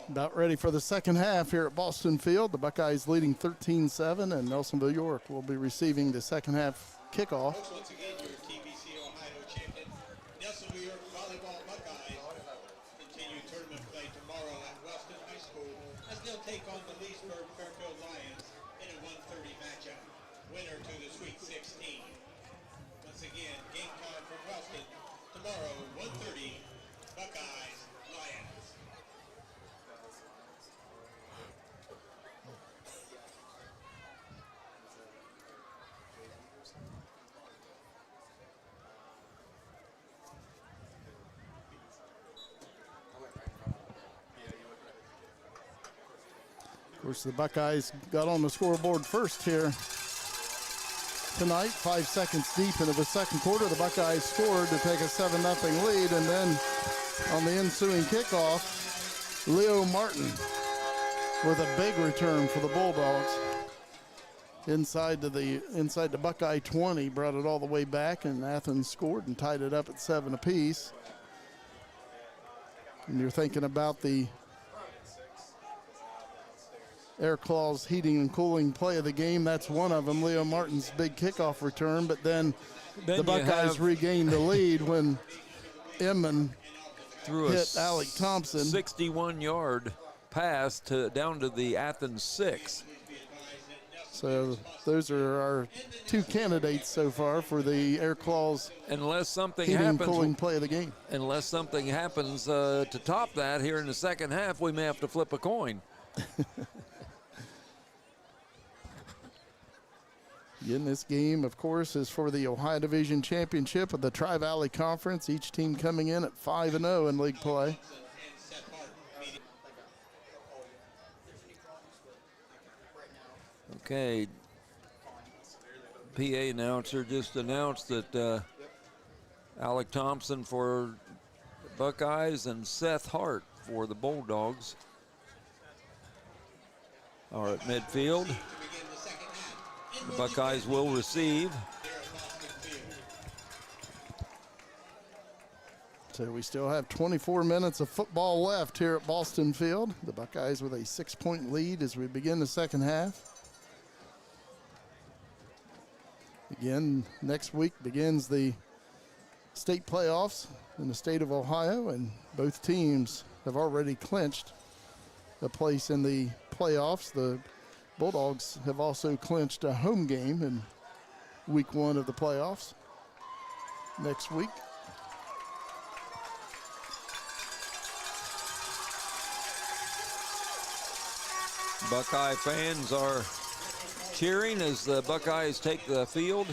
About ready for the second half here at Boston Field. The Buckeyes leading 13-7, and Nelsonville-York will be receiving the second half kickoff. Folks, once again, your TBC Ohio champion, Nelsonville-York volleyball Buckeyes continue tournament play tomorrow at Weston High School as they'll take on the Leesburg Fairfield Lions course, the Buckeyes got on the scoreboard first here tonight. 5 seconds deep into the second quarter, the Buckeyes scored to take a 7-0 lead, and then on the ensuing kickoff, Leo Martin with a big return for the Bulldogs. Inside the Buckeye 20, brought it all the way back, and Athens scored and tied it up at 7 apiece. And you're thinking about the Air Claws heating and cooling play of the game. That's one of them, Leo Martin's big kickoff return. But then the Buckeyes regained the lead when Inman threw hit Alec Thompson. 61-yard pass down to the Athens 6. So those are our two candidates so far for the Air Claws Unless something heating and happens, cooling play of the game. unless something happens to top that here in the second half, we may have to flip a coin. Again, this game, of course, is for the Ohio Division Championship of the Tri-Valley Conference. Each team coming in at 5-0 in league play. Okay. PA announcer just announced that Alec Thompson for the Buckeyes and Seth Hart for the Bulldogs are at midfield. The Buckeyes will receive. So we still have 24 minutes of football left here at Boston Field. The Buckeyes with a 6-point lead as we begin the second half. Again, next week begins the state playoffs in the state of Ohio, and both teams have already clinched a place in the playoffs. The Bulldogs have also clinched a home game in week 1 of the playoffs next week. Buckeye fans are cheering as the Buckeyes take the field.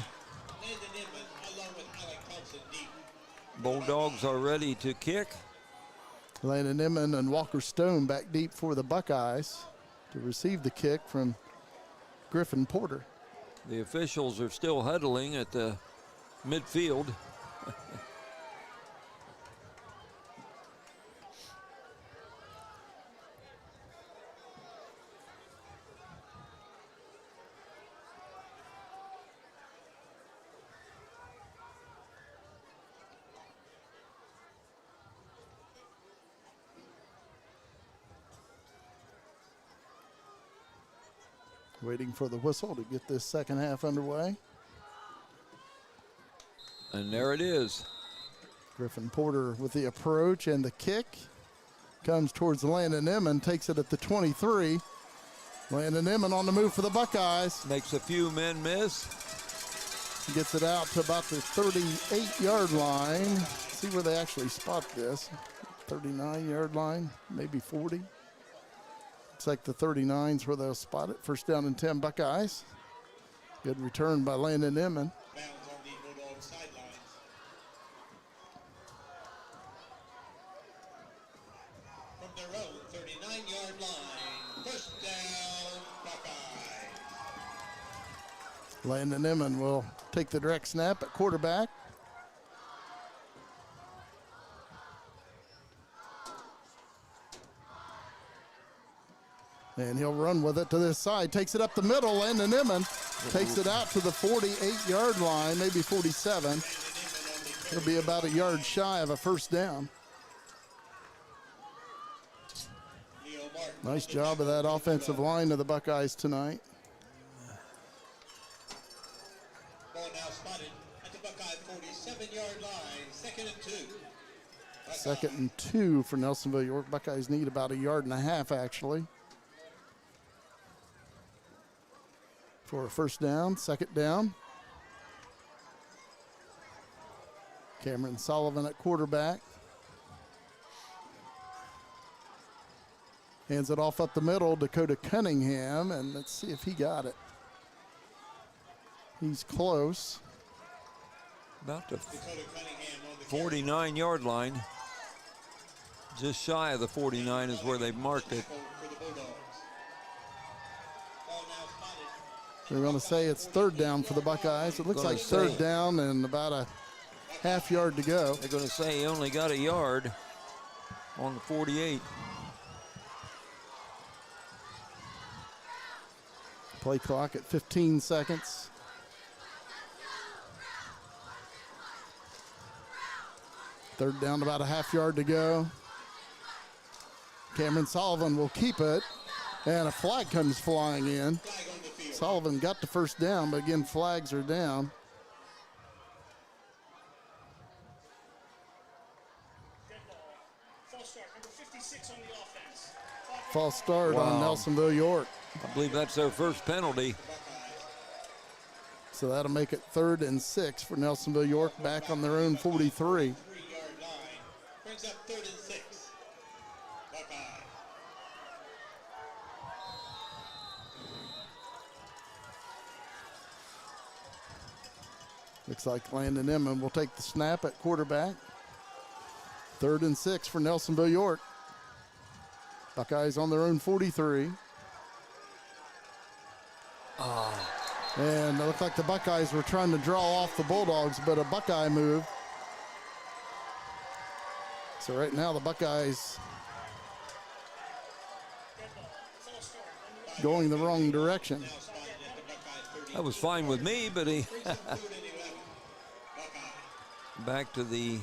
Bulldogs are ready to kick. Landon Inman and Walker Stone back deep for the Buckeyes to receive the kick from Griffin Porter. The officials are still huddling at the midfield. Waiting for the whistle to get this second half underway. And there it is. Griffin Porter with the approach and the kick. Comes towards Landon Inman, takes it at the 23. Landon Inman on the move for the Buckeyes. Makes a few men miss. Gets it out to about the 38-yard line. See where they actually spot this. 39-yard line, maybe 40. Looks like the 39's where they'll spot it. First down and 10 Buckeyes. Good return by Landon Inman. Bounds on the Bulldog sidelines. From their own 39-yard line, first down Buckeyes. Landon Inman will take the direct snap at quarterback. And he'll run with it to this side. Takes it up the middle. Landon Inman takes it out to the 48-yard line, maybe 47. It'll be about a yard shy of a first down. Nice job of that offensive line of the Buckeyes tonight. Ball now spotted at the Buckeye 47-yard line, 2nd and 2. Buckeye. 2nd and 2 for Nelsonville-York. Buckeyes need about a yard and a half, actually, for a first down. 2nd down. Cameron Sullivan at quarterback. Hands it off up the middle, Dakota Cunningham, and let's see if he got it. He's close. About the 49-yard line. Just shy of the 49 is where they marked it. They're going to say it's third down for the Buckeyes. It looks Gonna like say- third down and about a half yard to go. They're going to say he only got a yard on the 48. Play clock at 15 seconds. Third down, about a half yard to go. Cameron Sullivan will keep it, and a flag comes flying in. Sullivan got the first down, but again, flags are down. Dead ball. False start. Number 56 on the offense. False start on Wow. Nelsonville-York. I believe that's their first penalty. So that'll make it 3rd and 6 for Nelsonville-York back on their own 43. 3-yard line. Brings up 3rd and 6. Buckeye. Looks like Landon Inman will take the snap at quarterback. 3rd and 6 for Nelsonville-York. Buckeyes on their own 43. And it looked like the Buckeyes were trying to draw off the Bulldogs, but a Buckeye move. So right now the Buckeyes going the wrong direction. That was fine with me, but he back to the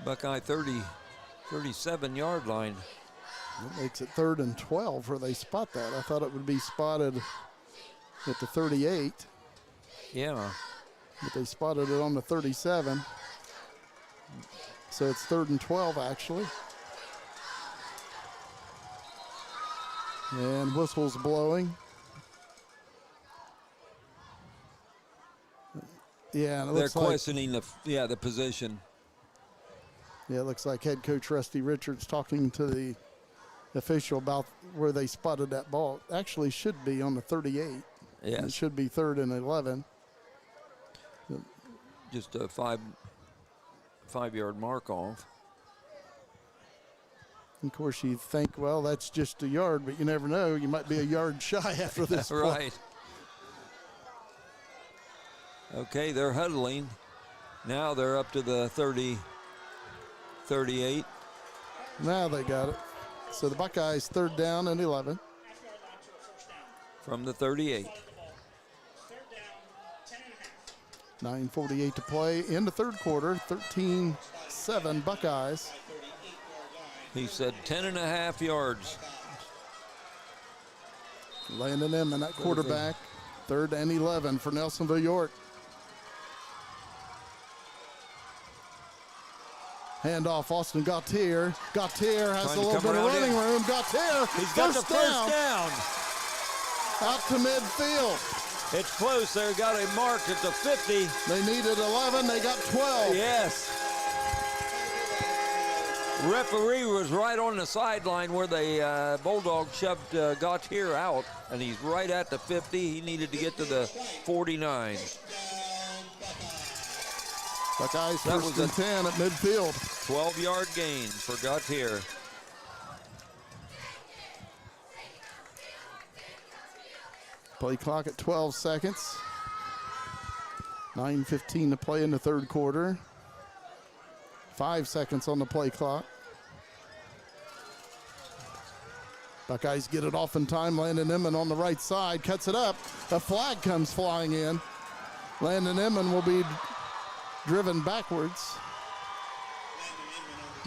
Buckeye 37-yard line. That makes it 3rd and 12 where they spot that. I thought it would be spotted at the 38, Yeah, but they spotted it on the 37. So it's 3rd and 12 actually. And whistles blowing. Yeah, and it they're looks like, questioning the position. yeah, it looks like head coach Rusty Richards talking to the official about where they spotted that ball. It actually should be on the 38. It Yes, should be 3rd and 11. just a five-yard mark off. Of course, you think, well, that's just a yard, but you never know. You might be a yard shy after this play. Right. Okay, they're huddling. Now they're up to the 38. Now they got it. So the Buckeyes 3rd down and 11. Half-yard line to a first down. From the 38. Spotted the ball. 3rd down, 10 and a half. 9:48 to play in the 3rd quarter. 13-7 Buckeyes. He said 10.5 yards. Landon Inman at quarterback. 3rd and 11 for Nelsonville-York. Handoff, Austin Gautier. Gautier has Trying a to little come bit of around running in. room. Gautier, He's got the first down. out to midfield. It's close. They got a mark at the 50. They needed 11. They got 12. Yes. Referee was right on the sideline where the Bulldogs shoved Gautier out, and he's right at the 50. He needed to get to the 49. Buckeyes That first was and 10 at midfield. 12-yard gain for Gautier. Play clock at 12 seconds. 9:15 to play in the 3rd quarter. 5 seconds on the play clock. Buckeyes get it off in time. Landon Inman on the right side cuts it up. A flag comes flying in. Landon Inman will be driven backwards.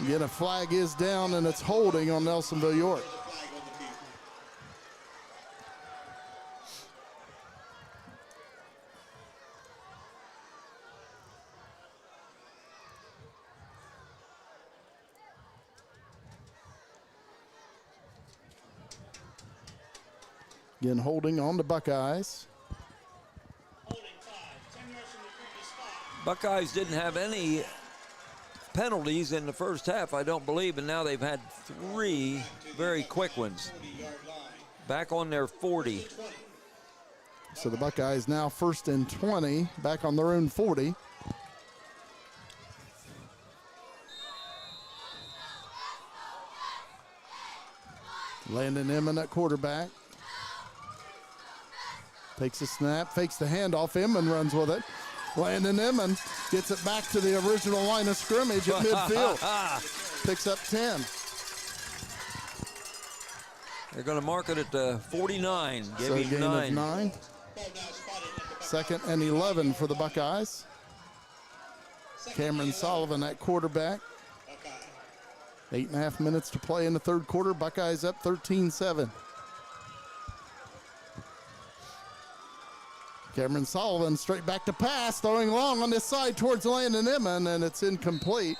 Again, a flag is down, and it's holding on Nelsonville-York. Again, holding on the Buckeyes. Holding 5. 10 yards from the previous spot. Buckeyes didn't have any penalties in the first half, I don't believe, and now they've had 3 very quick ones. Back on their 40. So the Buckeyes now 1st and 20, back on their own 40. Landon Emmon at quarterback. Takes a snap, fakes the handoff. Emmon runs with it. Landon Emmon gets it back to the original line of scrimmage at midfield. Picks up 10. They're going to mark it at 49. Give So a him gain 9. of 9. Second and 11 for the Buckeyes. Cameron Sullivan at quarterback. 8.5 minutes to play in the third quarter. Buckeyes up 13-7. Cameron Sullivan straight back to pass, throwing long on this side towards Landon Emmon, and it's incomplete.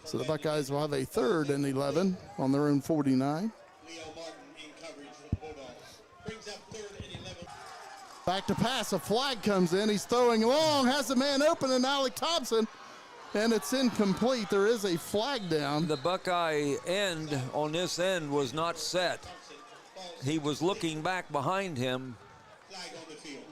So the Buckeyes will have a third and 11 on their own 49. Leo Martin in coverage for the Bulldogs. Brings up third and 11. Back to pass, a flag comes in. He's throwing long, has the man open, and Alec Thompson, and it's incomplete. There is a flag down. The Buckeye end on this end was not set. He was looking back behind him. Flag on the field.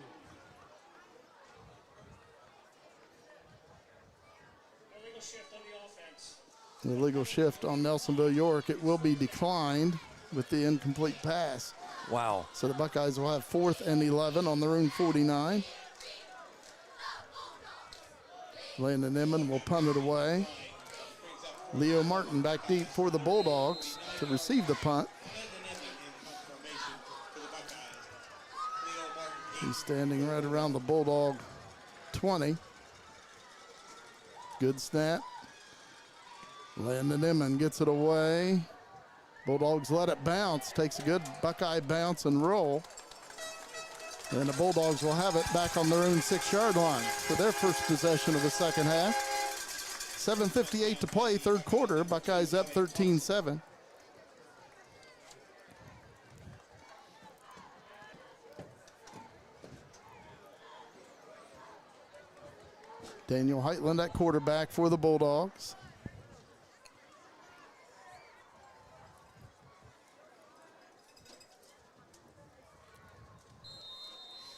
Illegal shift on the offense. The illegal shift on Nelsonville-York. It will be declined with the incomplete pass. Wow. So the Buckeyes will have fourth and 11 on their own 49. Landon Emmon will punt it away. Leo Martin back deep for the Bulldogs to receive the punt. He's standing right around the Bulldog 20. Good snap. Landon Emmon gets it away. Bulldogs let it bounce. Takes a good Buckeye bounce and roll. And the Bulldogs will have it back on their own 6-yard line for their first possession of the second half. 7:58 to play, third quarter. Buckeyes up 13-7. Daniel Heitland at quarterback for the Bulldogs.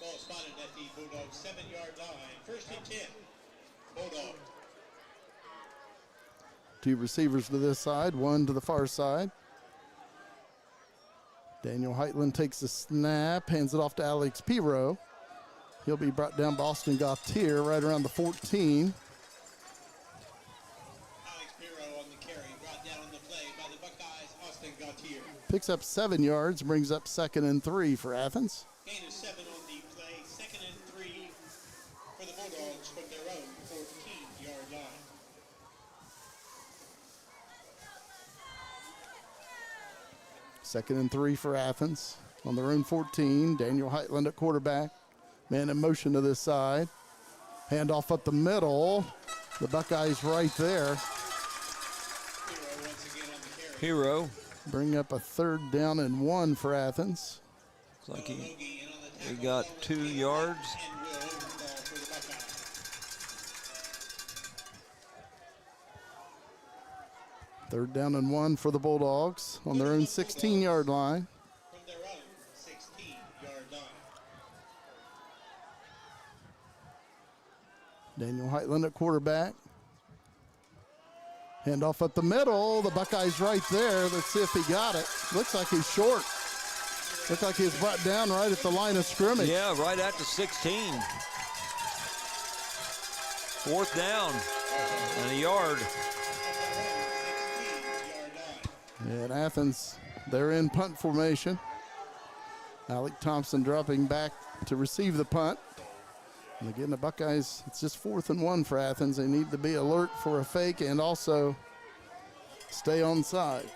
Ball spotted at the Bulldogs 7-yard line. First and 10. Bulldog. Two receivers to this side, one to the far side. Daniel Heitland takes the snap, hands it off to Alex Piro. He'll be brought down by Austin Gautier right around the 14. Alex Piro on the carry. Brought down on the play by the Buckeyes. Austin Gautier. Picks up 7 yards, brings up 2nd and 3 for Athens. Gain of 7 on the play. 2nd and 3 for the Bulldogs from their own 14-yard line. Second and 3 for Athens on their own 14. Daniel Heitland at quarterback. Man in motion to this side. Handoff up the middle. The Buckeyes right there. Piro once again on the carry. Hero. Bring up a 3rd down and 1 for Athens. Looks like Logie in on the he tackle. got 2 yards. And will over the ball for the Buckeyes. Third down and 1 for the Bulldogs on their own 16-yard line. From their own 16-yard line. Daniel Heitland at quarterback. Handoff up the middle. The Buckeyes right there. Let's see if he got it. Looks like he's short. Looks like he's brought down right at the line of scrimmage. Yeah, right at the 16. 4th down and a yard. And Athens, they're in punt formation. Alec Thompson dropping back to receive the punt. And again, the Buckeyes, it's just 4th and 1 for Athens. They need to be alert for a fake and also stay on side.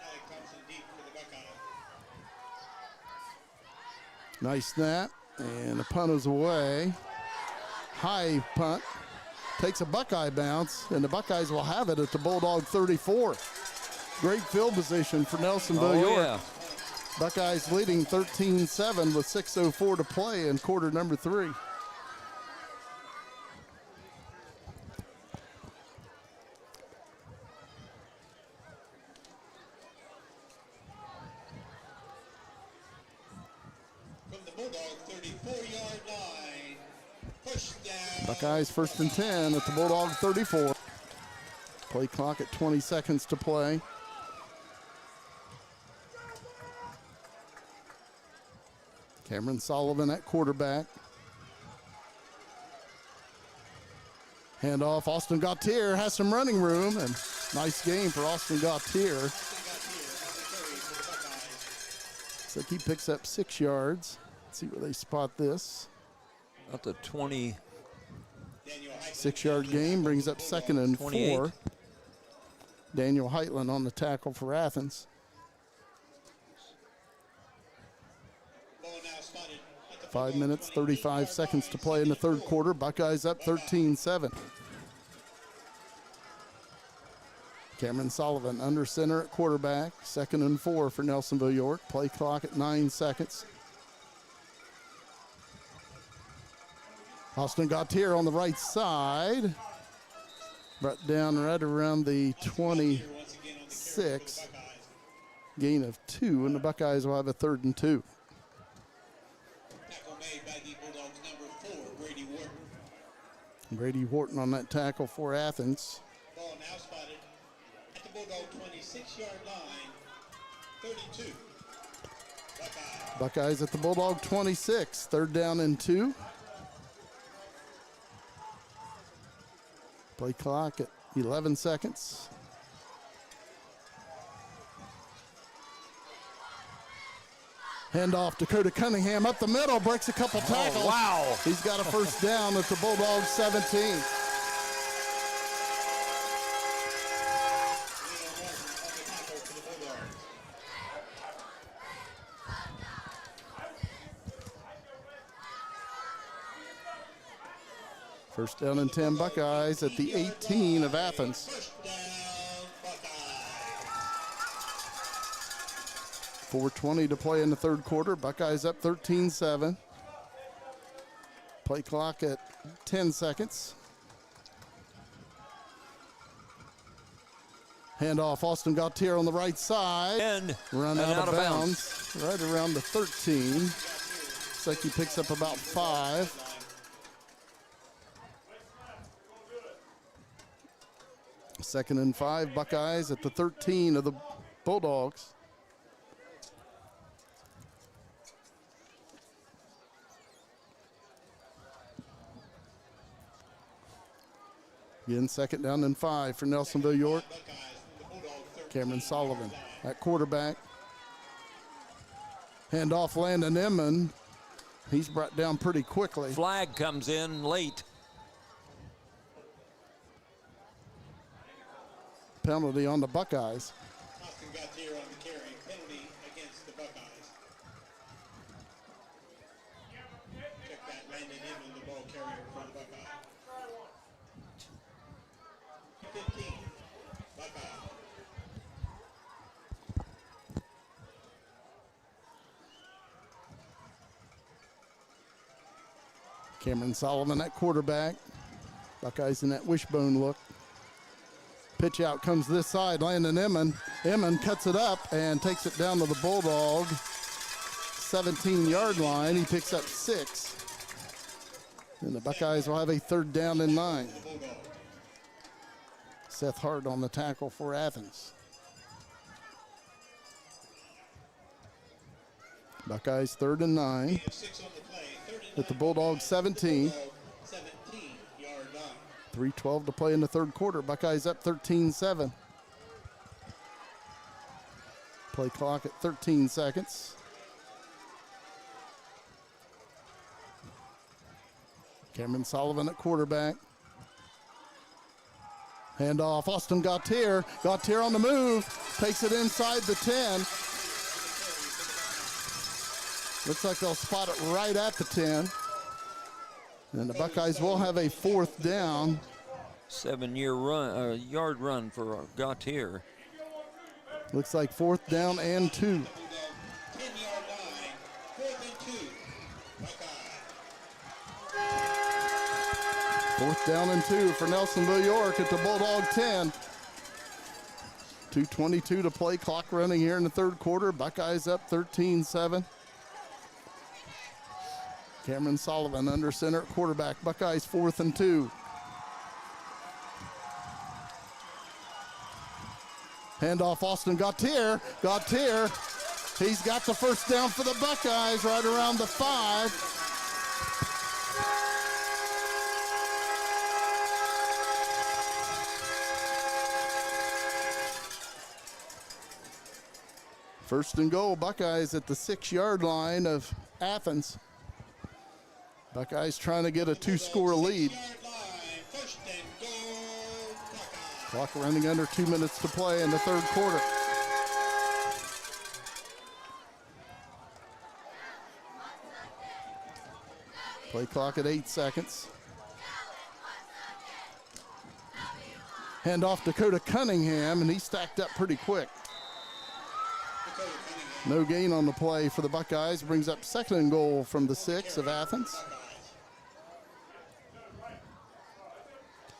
Alec Thompson deep for the Buckeyes. Nice snap, and the punt is away. High punt, takes a Buckeye bounce, and the Buckeyes will have it at the Bulldog 34. Great field position for Nelsonville-York. Oh, yeah. Buckeyes leading 13-7 with 6:04 to play in quarter number 3. From the Bulldog 34-yard line. Push down. Buckeyes 1st and 10 at the Bulldog 34. Play clock at 20 seconds to play. Cameron Sullivan at quarterback. Handoff, Austin Gautier has some running room, and nice game for Austin Gautier. So he picks up 6 yards. Let's see where they spot this. About the 20. 6-yard gain brings up 2nd and 28. 4. Daniel Heitland on the tackle for Athens. Ball now spotted at the 5 minutes, 35 seconds to play in the third quarter. Buckeyes up 13-7. Cameron Sullivan under center at quarterback. 2nd and 4 for Nelsonville-York. Play clock at 9 seconds. Austin Gautier on the right side. Brought down right around the 26. Gain of 2, and the Buckeyes will have a 3rd and 2. tackle made by the Bulldogs number 4, Brady Wharton. Brady Wharton on that tackle for Athens. Ball now spotted at the Bulldog 26-yard line, 32. Buckeyes. Buckeyes at the Bulldog 26. 3rd down and 2. Play clock at 11 seconds. Handoff, Dakota Cunningham up the middle, breaks a couple tackles. wow. He's got a 1st down at the Bulldogs 17. Leo Martin on the tackle for the Bulldogs. First down and 10 Buckeyes at the 18 of Athens. First down, Buckeyes. 4:20 to play in the third quarter. Buckeyes up 13-7. Play clock at 10 seconds. Handoff, Austin Gautier on the right side. And Run out of bounds. Right around the 13. Looks like he picks up about 5. Second and 5, Buckeyes at the 13 of the Bulldogs. Again, 2nd down and 5 for Nelsonville-York. Buckeyes from the Bulldog 13. Cameron Sullivan at quarterback. Handoff, Landon Inman. He's brought down pretty quickly. flag comes in late. Penalty on the Buckeyes. Austin Gautier on the carry. Penalty against the Buckeyes. Check that. Landon Inman, the ball carrier for the Buckeyes. 15. Buckeyes. Cameron Sullivan at quarterback. Buckeyes in that wishbone look. Pitch out comes this side. Landon Inman. Inman cuts it up and takes it down to the Bulldog 17-yard line. He picks up 6. And the Buckeyes will have a 3rd down and 9. The Bulldog. Seth Hart on the tackle for Athens. Buckeyes 3rd and 9 6 on the play. 39. at the Bulldog 17. 17-yard line. 3:12 to play in the third quarter. Buckeyes up 13-7. Play clock at 13 seconds. Cameron Sullivan at quarterback. Handoff, Austin Gautier. Gautier on the move. Takes it inside the 10. Looks like they'll spot it right at the 10. And the Buckeyes will have a 4th down. 7-yard run for Gautier. Looks like 4th down and 2. 10-yard line. 4th and 2. Buckeyes. 4th down and 2 for Nelsonville-York at the Bulldog 10. 2:22 to play. Clock running here in the third quarter. Buckeyes up 13-7. Cameron Sullivan under center at quarterback. Buckeyes 4th and 2. Handoff, Austin Gautier. Gautier He's got the first down for the Buckeyes right around the 5. First and goal, Buckeyes at the 6-yard line of Athens. Buckeyes trying to get a 2-score lead. 6-yard line, first and goal, Buckeyes. Clock running under 2 minutes to play in the third quarter. Play clock at 8 seconds. Hand off Dakota Cunningham, and he stacked up pretty quick. Dakota Cunningham. No gain on the play for the Buckeyes. Brings up second and goal from the 6 of Athens.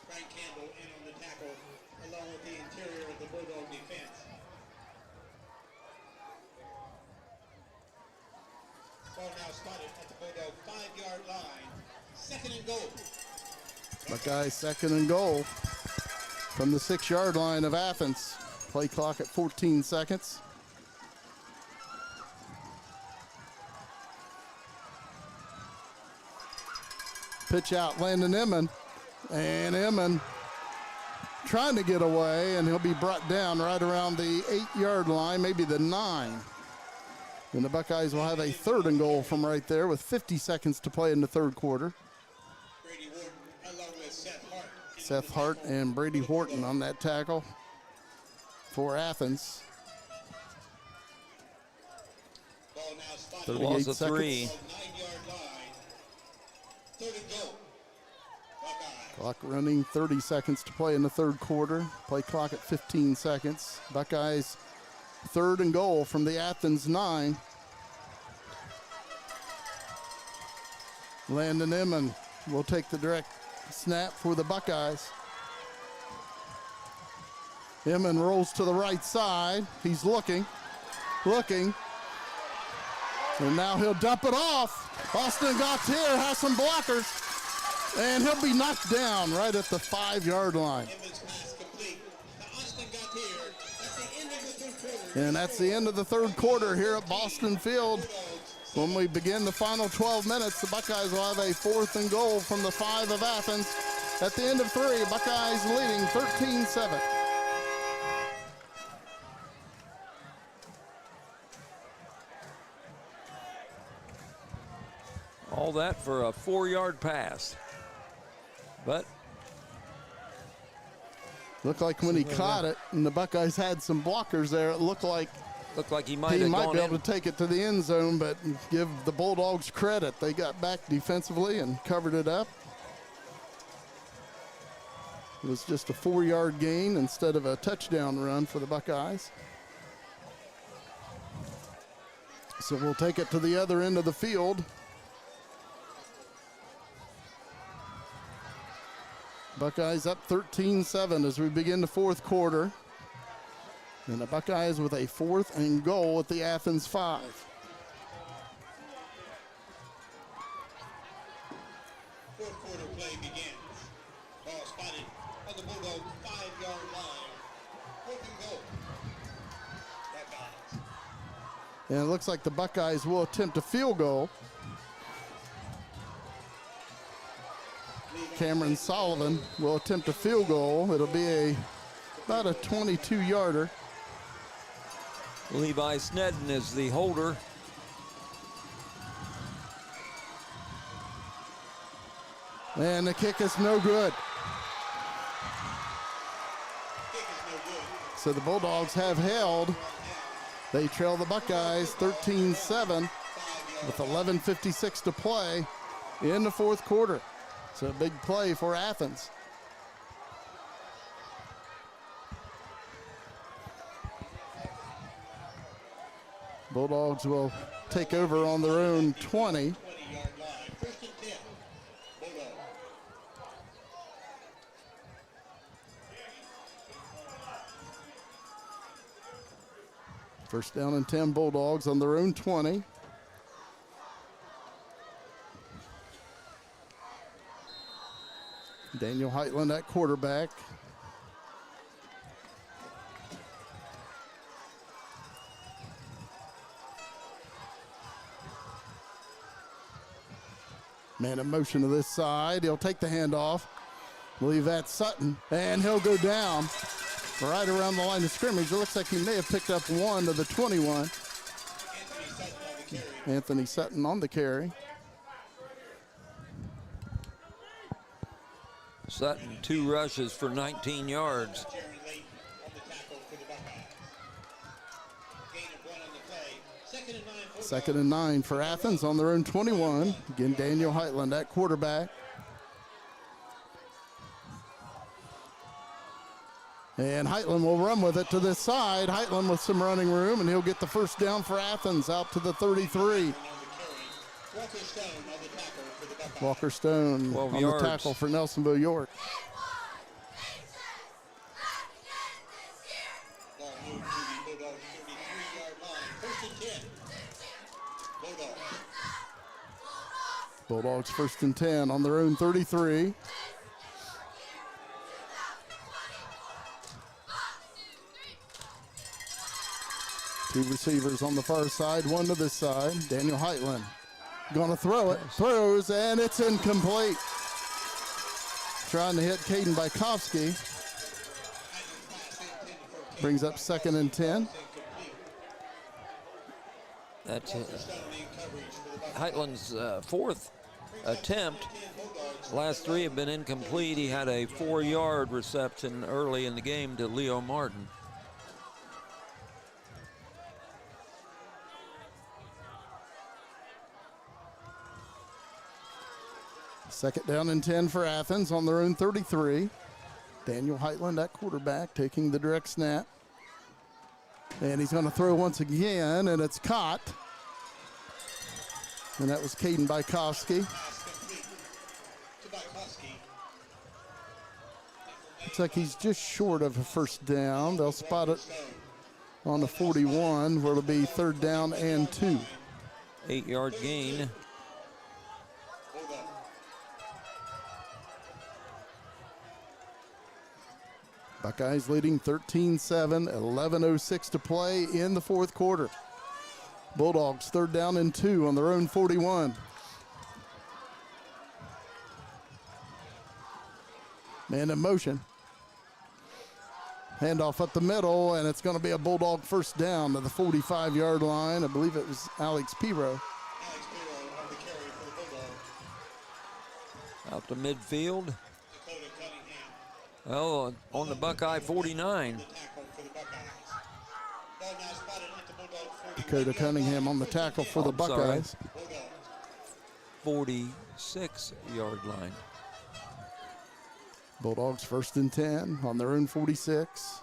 Frank Campbell in on the tackle, along with the interior of the Bulldog defense. Ball now spotted at the Bulldog 5-yard line. Second and goal. Buckeyes second and goal from the 6-yard line of Athens. Play clock at 14 seconds. Pitch out, Landon Emmon. And Emmon trying to get away, and he'll be brought down right around the 8-yard line, maybe the 9. And the Buckeyes will have a third and goal from right there with 50 seconds to play in the third quarter. Brady Wharton, along with Seth Hart. Seth Hart and Brady Horton on that tackle for Athens. Ball now spotted 38 Loss of seconds. 3. 9-yard line. Third and goal. Buckeyes. Clock running, 30 seconds to play in the third quarter. Play clock at 15 seconds. Buckeyes third and goal from the Athens 9. Landon Emmon will take the direct snap for the Buckeyes. Emmon rolls to the right side. He's looking. And now he'll dump it off. Austin Gautier has some blockers. And he'll be knocked down right at the 5-yard line. Evans pass complete to Austin Gautier. That's the end of the third quarter. And that's the end of the third quarter here at Boston Field. When we begin the final 12 minutes, the Buckeyes will have a fourth and goal from the 5 of Athens. At the end of 3, Buckeyes leading 13-7. All that for a 4-yard pass. But Looked like when he caught it and the Buckeyes had some blockers there, it looked like he might he have might gone be able in. to take it to the end zone, but give the Bulldogs credit. They got back defensively and covered it up. It was just a 4-yard gain instead of a touchdown run for the Buckeyes. So we'll take it to the other end of the field. Buckeyes up 13-7 as we begin the fourth quarter. And the Buckeyes with a fourth and goal at the Athens 5. Fourth quarter play begins. Ball spotted on the Bulldog 5-yard line. Fourth and goal. Buckeyes. And it looks like the Buckeyes will attempt a field goal. Cameron Sullivan will attempt a field goal. It'll be about a 22-yarder. Levi Snedden is the holder. And the kick is no good. Kick is no good. So the Bulldogs have held. They trail the Buckeyes 13-7 with 11:56 to play in the fourth quarter. So a big play for Athens. Bulldogs will take over on their own 20. 20-yard line. First and 10. Bulldog. First down and 10 Bulldogs on their own 20. Daniel Heitland at quarterback. Man in motion to this side. He'll take the handoff. Believe that's Sutton. And he'll go down right around the line of scrimmage. It looks like he may have picked up one to the 21. Anthony Sutton on the carry. Sutton, 2 rushes for 19 yards. Jaron Layton on the tackle for the Buckeyes. Gain of 1 on the play. Second and 9. Second and 9 for Athens on their own 21. Again, Daniel Heitland at quarterback. And Heitland will run with it to this side. Heitland with some running room, and he'll get the first down for Athens out to the 33. Walker Stone on the tackle for the Buckeyes. Walker Stone 12 on yards. the tackle for Nelsonville-York. Ball moved to the Bulldog 33-yard line. First and 10. Bulldog. Bulldogs first and 10 on their own 33. Two receivers on the far side, one to this side. Daniel Heitland gonna throw it, throws, and it's incomplete. Trying to hit Caden Bykovsky. Brings up second and 10. That's Heitland's 4th attempt. Last 3 have been incomplete. He had a 4-yard reception early in the game to Leo Martin. Second down and 10 for Athens on their own 33. Daniel Heitland at quarterback, taking the direct snap. And he's going to throw once again, and it's caught. And that was Caden Bykovsky. Looks like he's just short of a first down. They'll spot it on the 41, where it'll be third down and 2. 8-yard gain. Buckeyes leading 13-7, 11:06 to play in the fourth quarter. Bulldogs third down and 2 on their own 41. Man in motion. Handoff up the middle, and it's going to be a Bulldog first down to the 45-yard line. I believe it was Alex Piro. Alex Piro on the carry for the Bulldog. Out to midfield. Dakota Cunningham. Oh, on the Buckeye 49. The tackle for the Buckeyes. Ball now spotted at the Bulldog 41. Dakota Cunningham on the tackle for the I'm sorry. Buckeyes. Bulldogs. 46-yard line. Bulldogs first and 10 on their own 46.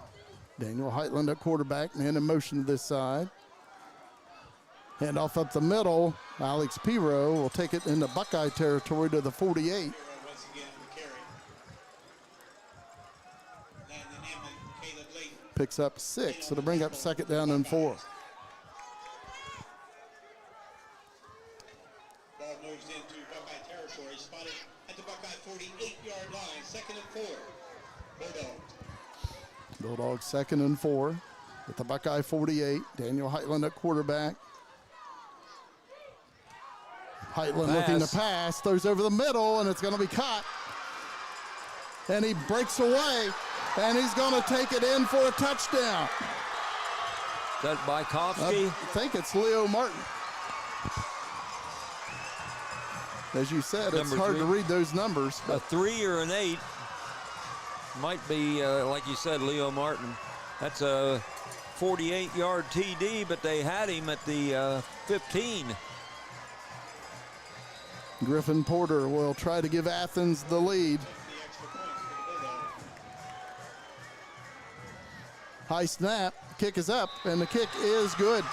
Daniel Heitland at quarterback, man in motion to this side. Handoff up the middle. Alex Piro will take it into Buckeye territory to the 48. Piro once again on the carry. Landon Inman, Caleb Layton. Picks up 6. It'll bring up second down and 4. Ball moves into Buckeye territory, spotted at the Buckeye 48-yard line. Second and 4. Bulldogs. Bulldogs second and 4 at the Buckeye 48. Daniel Heitland at quarterback. Heitland looking to pass, throws over the middle, and it's going to be caught. And he breaks away, and he's going to take it in for a touchdown. Is that Bykovsky? I think it's Leo Martin. As you said, it's Number hard 3. to read those numbers. A 3 or an 8. Might be, like you said, Leo Martin. That's a 48-yard TD, but they had him at the 15. Griffin Porter will try to give Athens the lead. The extra point for the Bulldogs. High snap, kick is up, and the kick is good.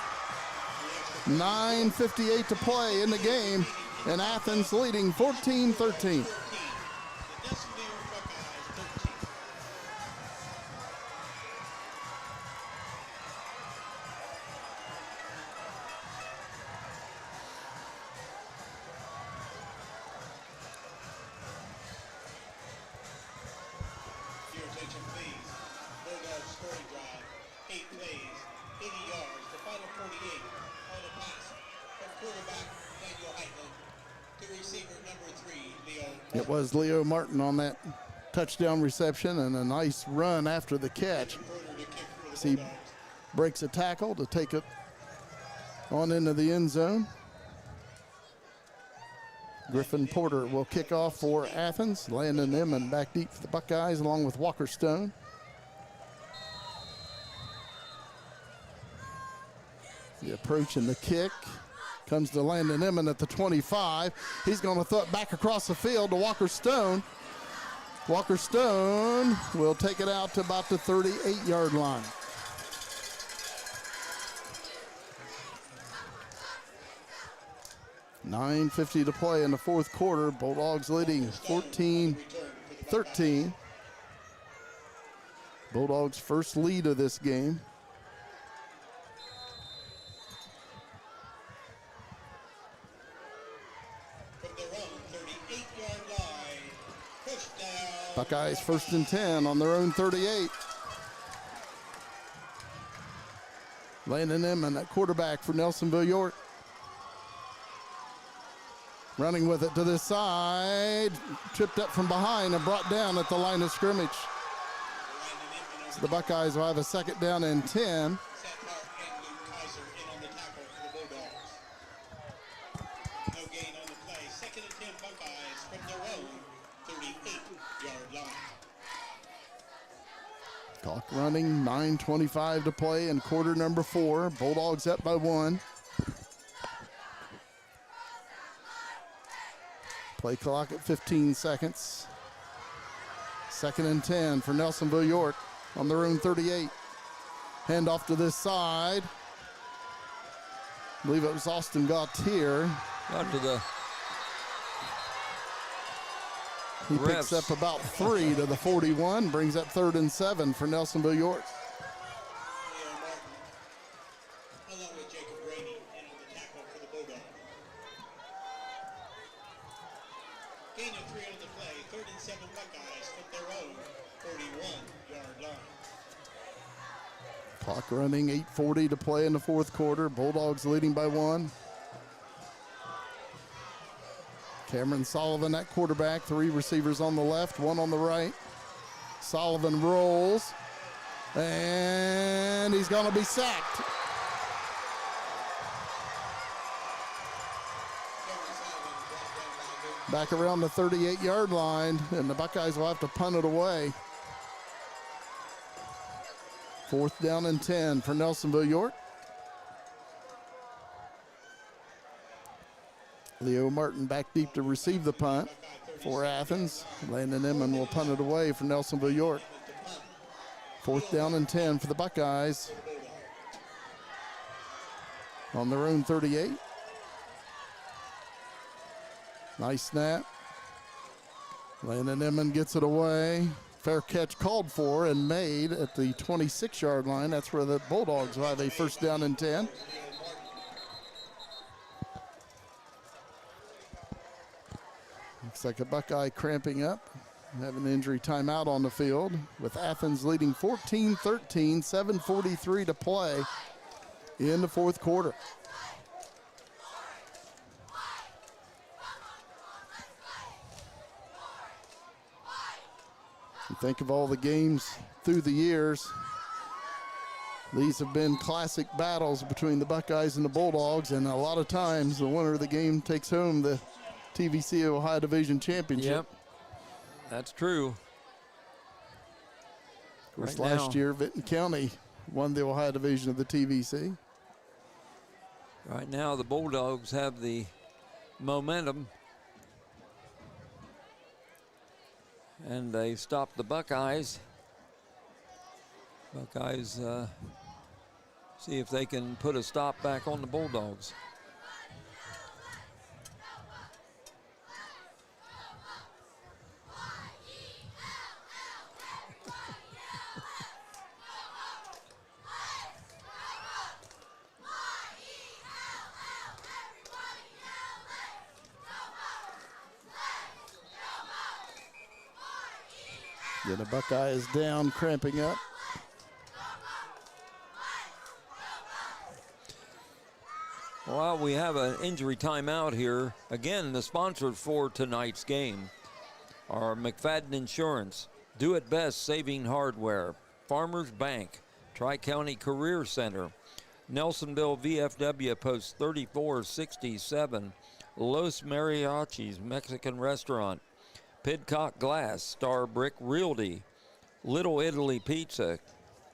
9:58 to play in the game, and Athens leading 14-13. The Nelsonville-York Buckeyes 13. Your attention, please. Bulldogs scoring drive. 8 plays, 80 yards. The final 48 on the pass from quarterback Daniel Heitland. To receiver number 3, Leo. It was Leo Martin on that touchdown reception, and a nice run after the catch. As he breaks a tackle to take it on into the end zone. Griffin Porter will kick off for Athens. Landon Inman back deep for the Buckeyes along with Walker Stone. The approach and the kick comes to Landon Inman at the 25. He's going to throw it back across the field to Walker Stone. Walker Stone will take it out to about the 38-yard line. $9:50 to play in the fourth quarter. Bulldogs leading 14-13. Bulldogs' first lead of this game. From their own 38-yard line, push down. Buckeyes 1st and 10 on their own 38. Landon Inman at quarterback for Nelsonville-York. Running with it to this side. Tripped up from behind and brought down at the line of scrimmage. So the Buckeyes will have a 2nd down and 10. Seth Hart and Luke Kaiser in on the tackle for the Bulldogs. No gain on the play. 2nd and 10 Buckeyes from their own 38-yard line. Clock running, 9:25 to play in quarter number 4. Bulldogs up by 1. Play clock at 15 seconds. 2nd and 10 for Nelsonville-York on their own 38. Hand off to this side. I believe it was Austin Gautier. Got to the He picks refs. up about 3 to the 41, brings up 3rd and 7 for Nelsonville-York. Leo Martin, along with Jacob Rainey, in on the tackle for the Bulldogs. Gain of 3 on the play. 3rd and 7 Buckeyes from their own 41-yard line. Clock running, 8:40 to play in the fourth quarter. Bulldogs leading by 1. Cameron Sullivan at quarterback, 3 receivers on the left, 1 on the right. Sullivan rolls, and he's going to be sacked. Back around the 38-yard line, and the Buckeyes will have to punt it away. 4th down and 10 for Nelsonville-York. Leo Martin back deep to receive the punt for Athens. Landon Inman will punt it away for Nelsonville-York. 4th down and 10 for the Buckeyes on their own 38. Nice snap. Landon Inman gets it away. Fair catch called for and made at the 26-yard line. That's where the Bulldogs will have a 1st down and 10. Looks like a Buckeye cramping up. Have an injury timeout on the field with Athens leading 14-13, 7:43 to play in the fourth quarter. You think of all the games through the years. These have been classic battles between the Buckeyes and the Bulldogs, and a lot of times the winner of the game takes home the TVC Ohio Division Championship. Yep, that's true. Of course, Right last now- year, Vinton County won the Ohio Division of the TVC. Right now, the Bulldogs have the momentum, and they stop the Buckeyes. Buckeyes see if they can put a stop back on the Bulldogs. Then the Buckeyes down, cramping up. Well, we have an injury timeout here. Again, the sponsors for tonight's game are McFadden Insurance, Do It Best Saving Hardware, Farmers Bank, Tri-County Career Center, Nelsonville VFW Post 3467, Los Mariachis Mexican Restaurant, Pidcock Glass, Star Brick Realty, Little Italy Pizza,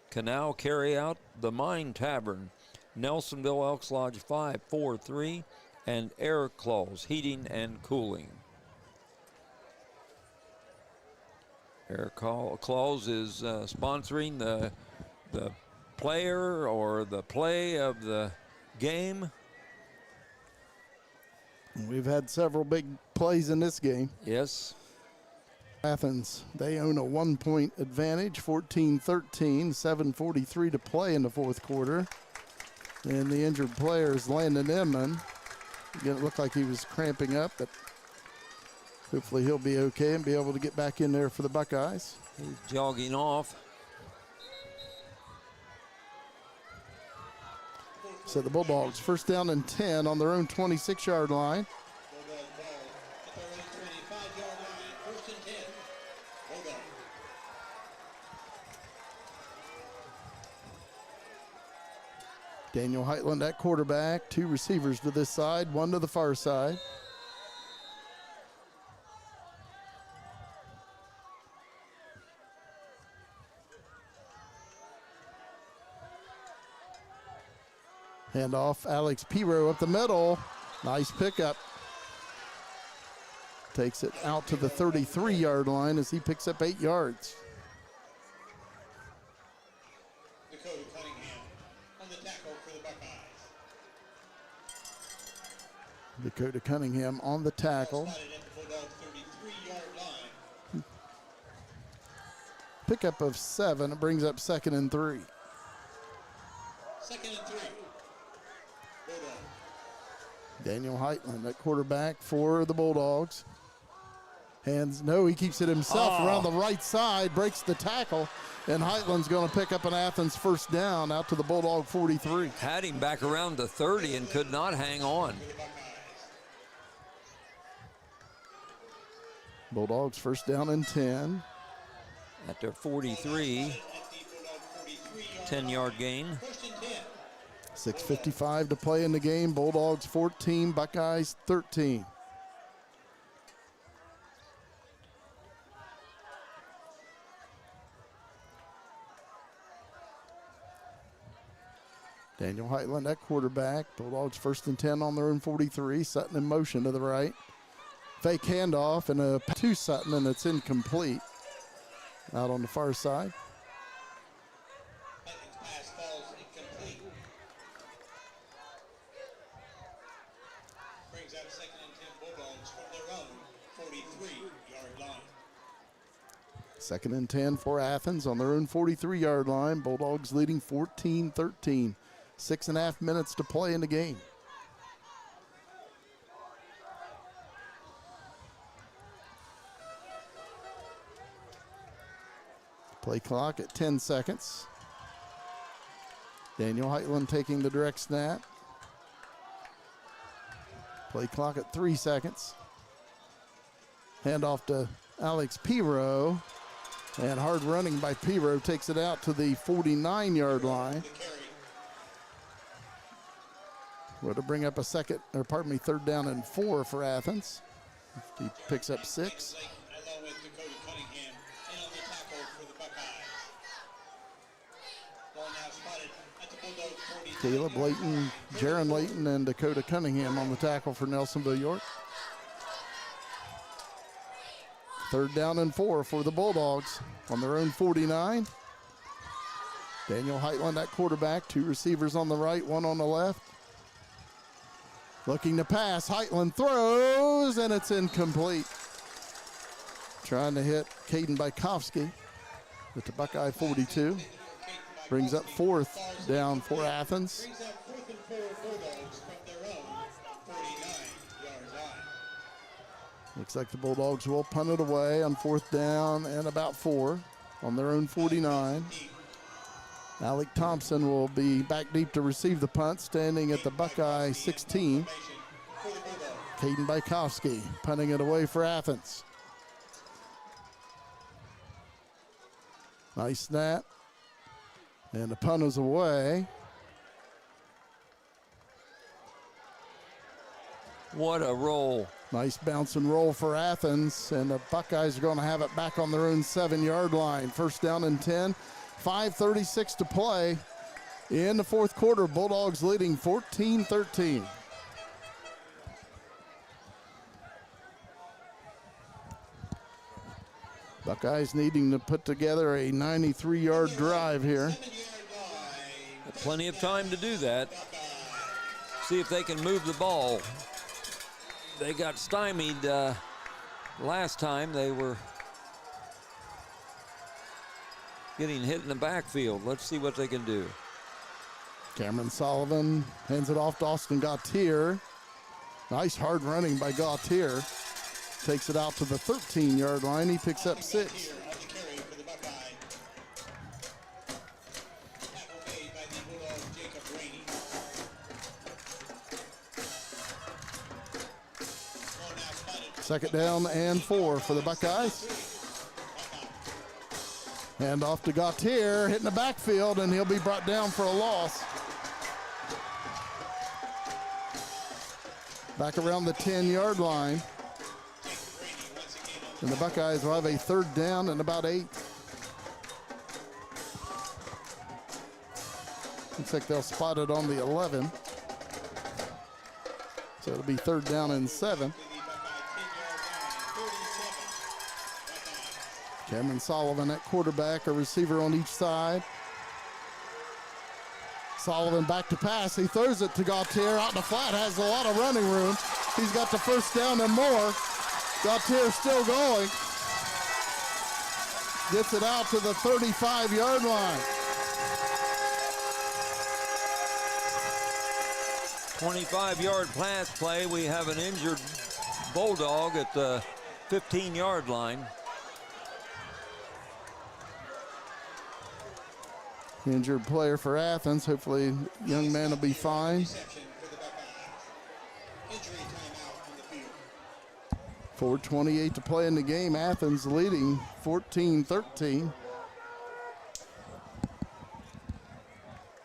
Canal Carryout, The Mine Tavern, Nelsonville Elks Lodge 543, and Air Claws Heating and Cooling. Air Claws is sponsoring the player or the play of the game. We've had several big plays in this game. Yes. Athens, they own a 1-point advantage, 14-13, 7:43 to play in the fourth quarter. And the injured player is Landon Inman. Again, it looked like he was cramping up, but hopefully he'll be okay and be able to get back in there for the Buckeyes. He's jogging off. So the Bulldogs first down and 10 on their own 26-yard line. Bulldog ball at their own 25-yard line. First and 10. Bulldog. Daniel Heitland at quarterback, 2 receivers to this side, 1 to the far side. Handoff, Alex Piro up the middle. Nice pickup. Takes it out to the 33-yard line as he picks up 8 yards. Dakota Cunningham on the tackle for the Buckeyes. Dakota Cunningham on the tackle. Spotted at the Bulldog 33-yard line. Pickup of 7. It brings up 2nd and 3. Second and 3. Bulldog. Daniel Heitland at quarterback for the Bulldogs. He keeps it himself around the right side, breaks the tackle, and Heitland's going to pick up an Athens first down out to the Bulldog 43. Had him back around the 30 and could not hang on. Bulldogs first down and 10. At their 43, 10-yard gain. First and 10. 6:55 to play in the game. Bulldogs 14, Buckeyes 13. Daniel Heitland at quarterback. Bulldogs first and 10 on their own 43. Sutton in motion to the right. Fake handoff and a to Sutton, and it's incomplete. Out on the far side. Heitland's pass falls incomplete. Brings up second and 10 Bulldogs from their own 43-yard line. 2nd and 10 for Athens on their own 43-yard line. Bulldogs leading 14-13. 6.5 minutes to play in the game. Play clock at 10 seconds. Daniel Heitland taking the direct snap. Play clock at 3 seconds. Handoff to Alex Piro. And hard running by Piro takes it out to the 49-yard line. Well, to bring up a third down and 4 for Athens. He picks up 6. Along with Dakota Cunningham in on the tackle for the Buckeyes. Ball now spotted at the Bulldog 40. Caleb Layton, Jaron Layton, and Dakota Cunningham on the tackle for Nelsonville-York. Third down and 4 for the Bulldogs on their own 49. Daniel Heitland at quarterback, 2 receivers on the right, 1 on the left. Looking to pass, Heitland throws, and it's incomplete. Trying to hit Caden Bykowski at the Buckeye 42. Brings up 4th down for Athens. Brings up 4th and 4 Bulldogs from their own 49-yard line. Looks like the Bulldogs will punt it away on 4th down and about 4 on their own 49. Alec Thompson will be back deep to receive the punt, standing at the Buckeye 16. Caden Bykowski punting it away for Athens. Nice snap. And the punt is away. What a roll. Nice bounce and roll for Athens, and the Buckeyes are going to have it back on their own 7-yard line. First down and 10, 5:36 to play in the fourth quarter. Bulldogs leading 14-13. Buckeyes needing to put together a 93-yard drive here. Plenty of time to do that. See if they can move the ball. They got stymied last time. They were getting hit in the backfield. Let's see what they can do. Cameron Sullivan hands it off to Austin Gautier. Nice hard running by Gautier. Takes it out to the 13-yard line. He picks up 6. Second down and 4 for the Buckeyes. Hand off to Gautier, hitting the backfield, and he'll be brought down for a loss. Back around the 10-yard line. And the Buckeyes will have a third down and about 8. Looks like they'll spot it on the 11. So it'll be third down and 7. Cameron Sullivan at quarterback, a receiver on each side. Sullivan back to pass. He throws it to Gautier out in the flat, has a lot of running room. He's got the first down and more. Gautier still going. Gets it out to the 35-yard line. 25-yard pass play. We have an injured Bulldog at the 15-yard line. Injured player for Athens. Hopefully, young man will be fine. 4:28 to play in the game. Athens leading 14-13.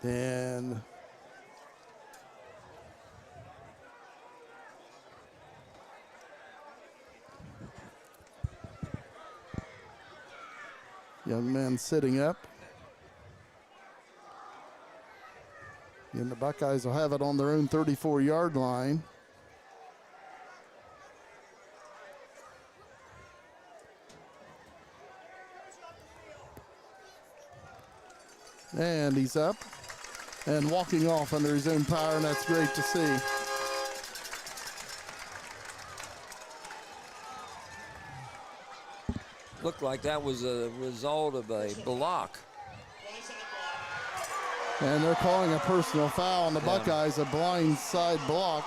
And young man sitting up. And the Buckeyes will have it on their own 34-yard line. And he's up and walking off under his own power, and that's great to see. Looked like that was a result of a block. And they're calling a personal foul on the Buckeyes, a blind side block.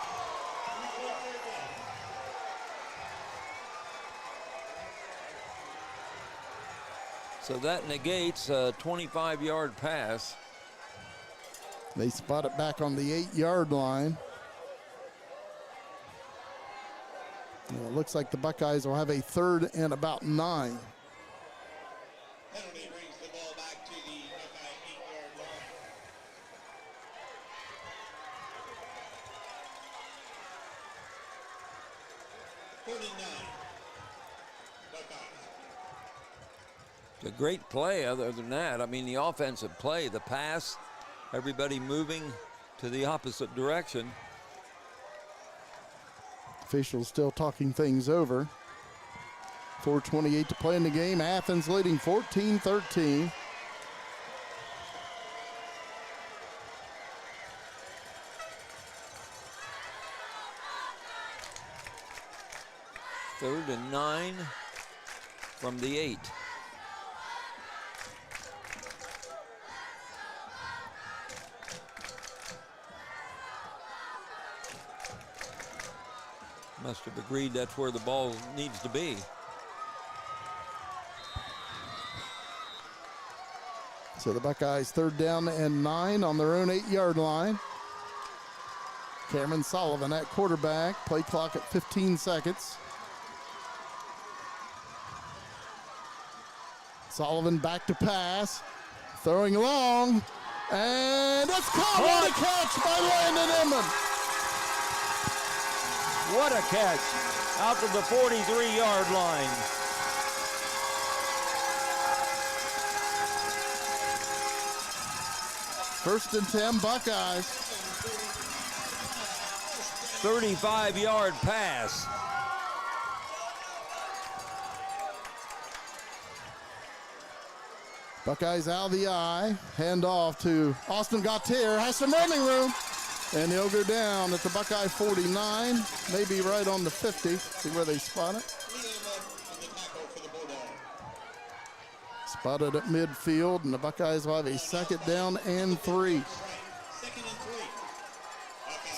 So that negates a 25-yard pass. They spot it back on the 8-yard line. And it looks like the Buckeyes will have a third and about 9. Penalty brings the ball back to the Buckeye 8-yard line. It's a great play other than that. I mean, the offensive play, the pass, everybody moving to the opposite direction. Officials still talking things over. 4:28 to play in the game. Athens leading 14-13. Third and 9 from the 8. Must have agreed that's where the ball needs to be. So the Buckeyes 3rd down and 9 on their own 8-yard line. Cameron Sullivan at quarterback. Play clock at 15 seconds. Sullivan back to pass. Throwing long. And it's caught. What a catch by Landon Inman. What a catch out to the 43-yard line. First and 10 Buckeyes. 35-yard pass. Buckeyes out of the eye. Hand off to Austin Gautier. Has some running room. And he'll go down at the Buckeye 49. Maybe right on the 50. See where they spot it. Spotted at midfield. And the Buckeyes will have a 2nd down and 3.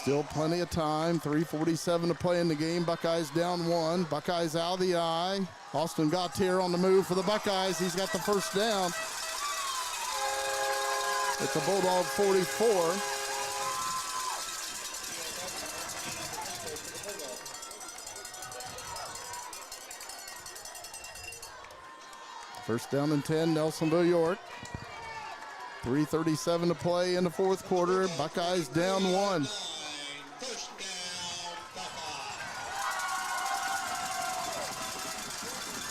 Still plenty of time. 3:47 to play in the game. Buckeyes down 1. Buckeyes out of the eye. Austin Gautier on the move for the Buckeyes. He's got the first down. It's a Bulldog 44. First down and 10, Nelsonville-York. 3:37 to play in the 4th quarter. Buckeyes down 1.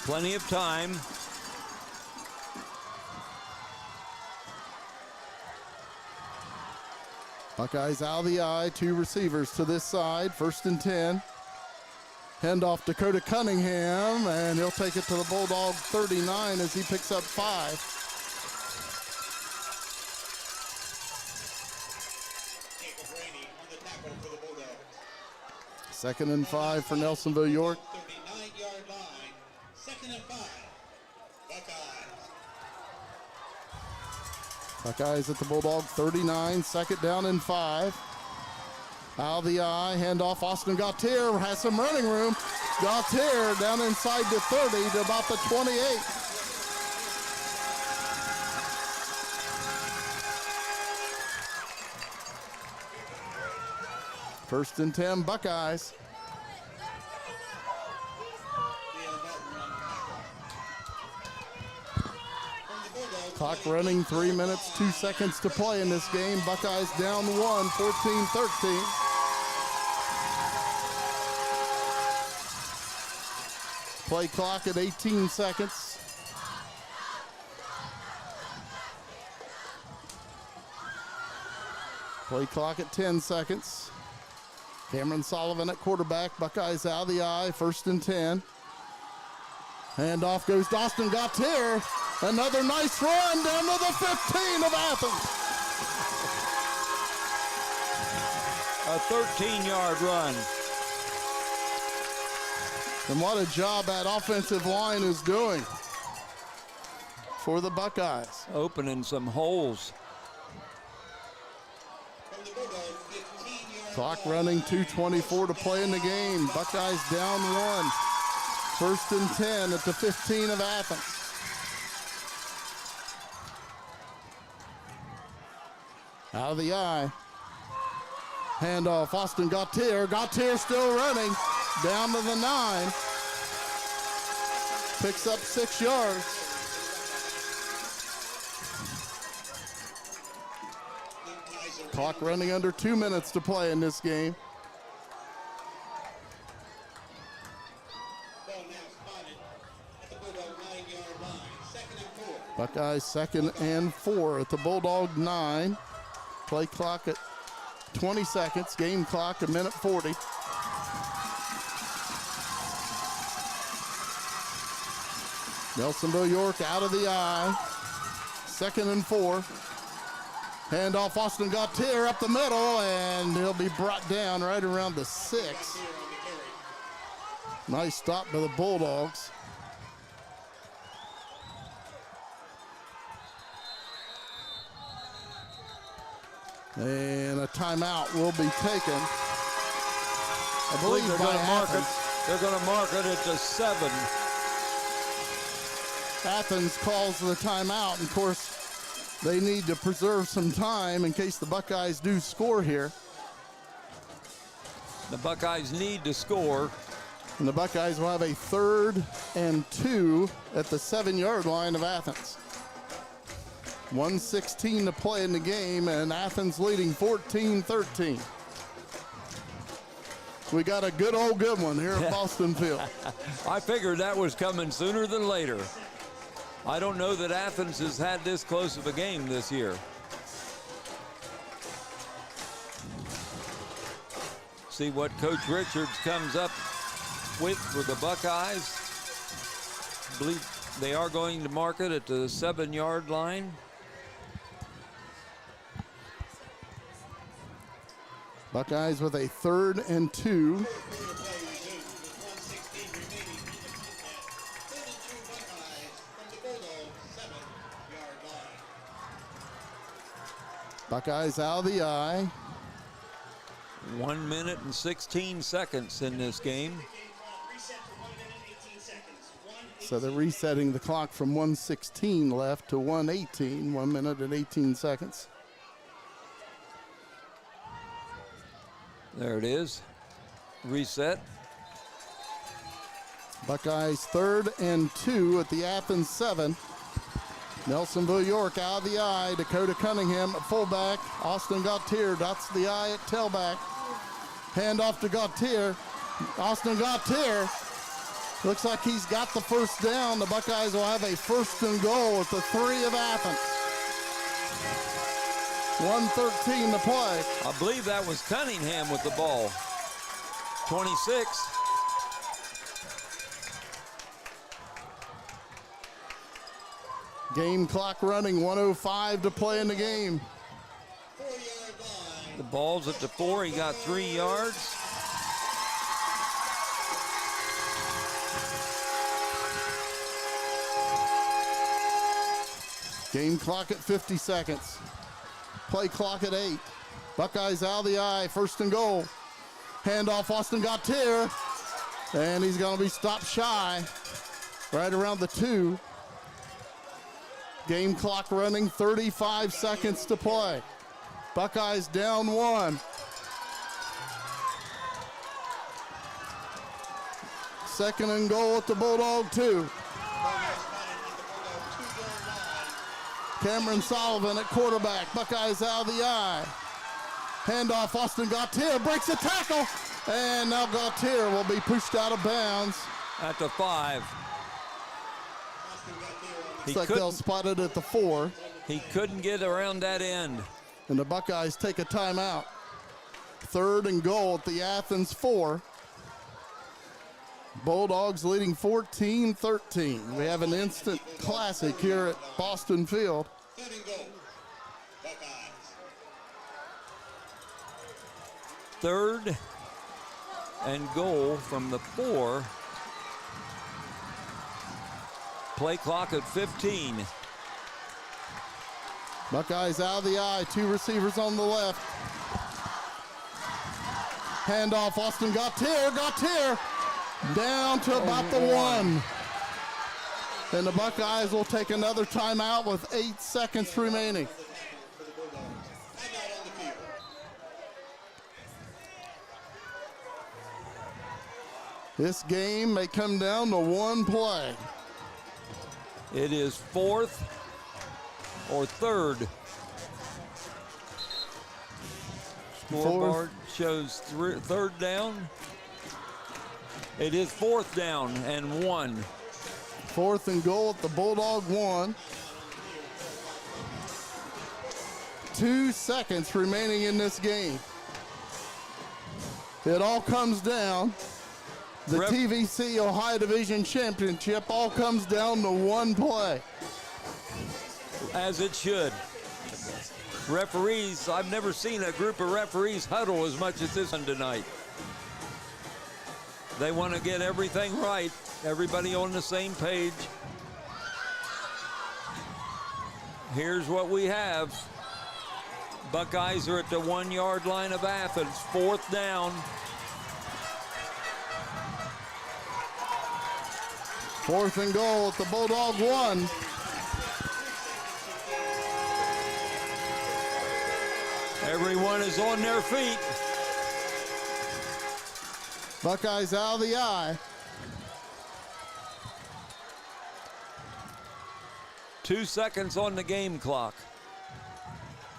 Plenty of time. Buckeyes out of the eye. 2 receivers to this side. First and 10. Handoff Dakota Cunningham, and he'll take it to the Bulldog 39 as he picks up 5. Second and 5 for Nelsonville-York. 39-yard line. 2nd and 5. Buckeyes at the Bulldog 39, 2nd down and 5. Out of the eye, handoff Austin Gautier has some running room. Gautier down inside the 30 to about the 28. First and 10 Buckeyes. Clock running, 3 minutes, 2 seconds to play in this game. Buckeyes down 1, 14-13. Play clock at 18 seconds. Play clock at 10 seconds. Cameron Sullivan at quarterback. Buckeyes out of the eye, 1st and 10. Handoff goes to Austin Gautier. Another nice run down to the 15 of Athens. A 13-yard run. And what a job that offensive line is doing for the Buckeyes. Opening some holes. Clock running, 2:24 to play in the game. Buckeyes down 1. 1st and 10 at the 15 of Athens. Out of the eye. Handoff, Austin Gautier. Gautier still running. Down to the 9. Picks up 6 yards. Clock running under 2 minutes to play in this game. Buckeyes 2nd and 4 at the Bulldog 9. Play clock at 20 seconds. Game clock a minute 40. Nelsonville-York out of the eye. 2nd and 4. Handoff Austin Gautier up the middle, and he'll be brought down right around the 6. Nice stop by the Bulldogs. And a timeout will be taken. I believe they're by going to mark it. Athens. They're going to mark it at the 7. Athens calls the timeout, and of course, They need to preserve some time in case the Buckeyes do score here. The Buckeyes need to score. And the Buckeyes will have a 3rd and 2 at the 7-yard line of Athens. 1:16 to play in the game, and Athens leading 14-13. We got a good one here at Boston Field. I figured that was coming sooner than later. I don't know that Athens has had this close of a game this year. See what Coach Richards comes up with for the Buckeyes. I believe they are going to mark it at the 7-yard line. Buckeyes with a 3rd and 2. Buckeyes out of the eye. 1 minute and 16 seconds in this game. So they're resetting the clock from 1:16 left to 1:18, 1 minute and 18 seconds. There it is. Reset. Buckeyes 3rd and 2 at the Athens 7. Nelsonville-York out of the eye. Dakota Cunningham at fullback. Austin Gautier dots the eye at tailback. Hand off to Gautier. Austin Gautier looks like he's got the first down. The Buckeyes will have a 1st and goal at the 3 of Athens. 1:13 to play. I believe that was Cunningham with the ball. 26. Game clock running, 1:05 to play in the game. The ball's at the 4. He got 3 yards. Game clock at 50 seconds. Play clock at 8. Buckeyes out of the eye, 1st and goal. Handoff Austin Gautier. And he's going to be stopped shy right around the 2. Game clock running, 35 seconds to play. Buckeyes down 1. Second and goal at the Bulldog 2. Cameron Sullivan at quarterback. Buckeyes out of the eye. Handoff Austin Gautier breaks a tackle. And now Gautier will be pushed out of bounds. At the 5. Looks like they'll spot it at the 4. He couldn't get around that end. And the Buckeyes take a timeout. 3rd and goal at the Athens 4. Bulldogs leading 14-13. We have an instant classic here at Boston Field. 3rd and goal. Buckeyes. 3rd and goal from the 4. Play clock at 15. Buckeyes out of the eye. 2 receivers on the left. Handoff Austin Gautier. Gautier down to about the 1. And the Buckeyes will take another timeout with 8 seconds remaining. This game may come down to 1 play. It is 4th or 3rd. Scoreboard shows 3rd down. It is 4th down and 1. 4th and goal at the Bulldog 1. 2 seconds remaining in this game. It all comes down. The TVC Ohio Division Championship all comes down to 1 play. As it should. Referees, I've never seen a group of referees huddle as much as this one tonight. They want to get everything right. Everybody on the same page. Here's what we have. Buckeyes are at the 1-yard line of Athens. 4th down. 4th and goal at the Bulldog 1. Everyone is on their feet. Buckeyes out of the eye. 2 seconds on the game clock.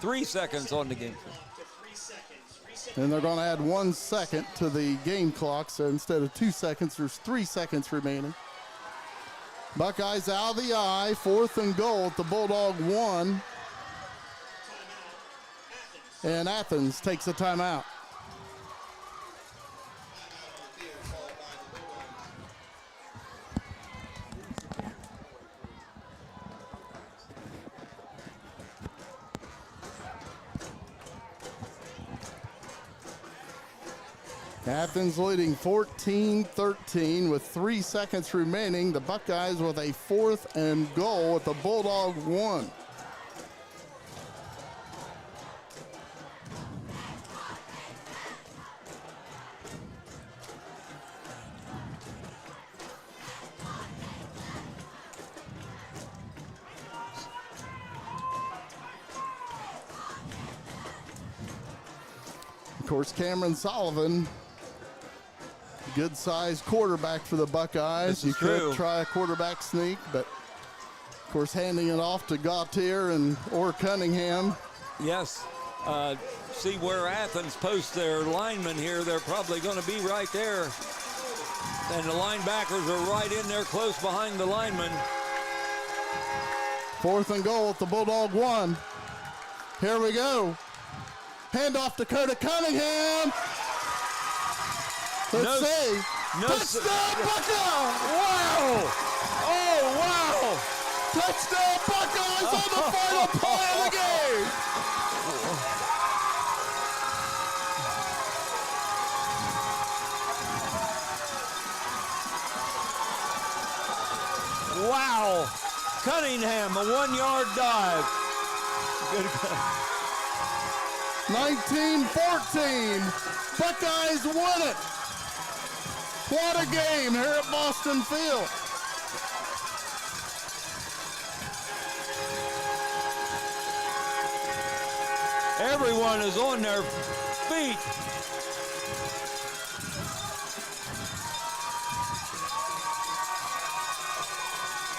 3 seconds on the game clock. And they're going to add 1 second to the game clock. So instead of 2 seconds, there's 3 seconds remaining. Buckeyes out of the eye. 4th and goal at the Bulldog 1. And Athens takes a timeout. Athens leading 14-13 with 3 seconds remaining. The Buckeyes with a 4th and goal at the Bulldog 1. Of course, Cameron Sullivan, good-sized quarterback for the Buckeyes. You could try a quarterback sneak, but of course handing it off to Gautier or Cunningham. Yes. See where Athens posts their linemen here. They're probably going to be right there. And the linebackers are right in there close behind the linemen. 4th and goal at the Bulldog 1. Here we go. Handoff to Dakota Cunningham. Let's see. Touchdown, Buckeyes! Wow! Oh, wow! Touchdown, Buckeyes on the final play of the game! Wow! Cunningham, a 1-yard dive. Good. 19-14. Buckeyes win it. What a game here at Boston Field. Everyone is on their feet.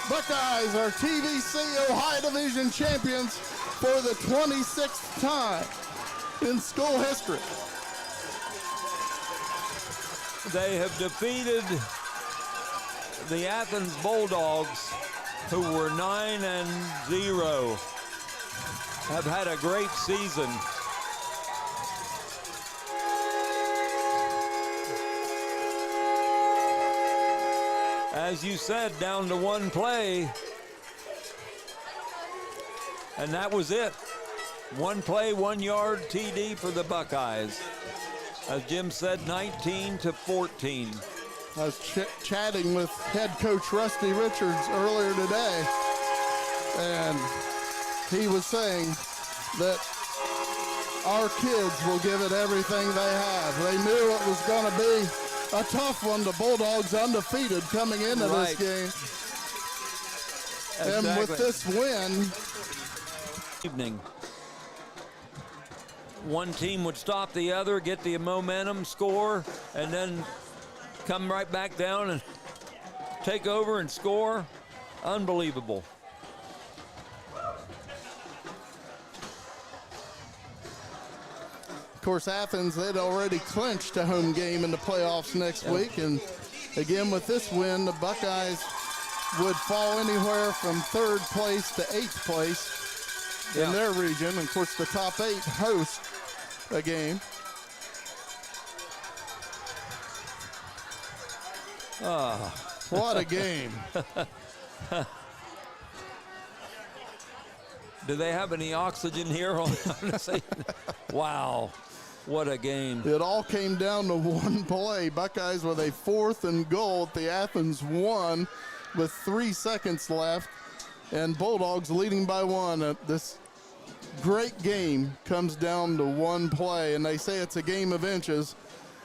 Buckeyes are TVC Ohio Division champions for the 26th time in school history. They have defeated the Athens Bulldogs, who were 9-0. Have had a great season. As you said, down to one play. And that was it. One play, 1 yard TD for the Buckeyes. As Jim said, 19-14. I was chatting with head coach Rusty Richards earlier today, and he was saying that our kids will give it everything they have. They knew it was going to be a tough one. The Bulldogs undefeated coming into this game. Exactly. And with this win, Evening. One team would stop the other, get the momentum, score, and then come right back down and take over and score. Unbelievable. of course, Athens, they'd already clinched a home game in the playoffs next week. And again, with this win, the Buckeyes would fall anywhere from 3rd place to 8th place in their region. And of course, the top 8 host a game. What a game. Do they have any oxygen here? Wow, what a game. It all came down to one play. Buckeyes with a 4th and goal at the Athens 1 with 3 seconds left. And Bulldogs leading by 1. This great game comes down to one play. And they say it's a game of inches.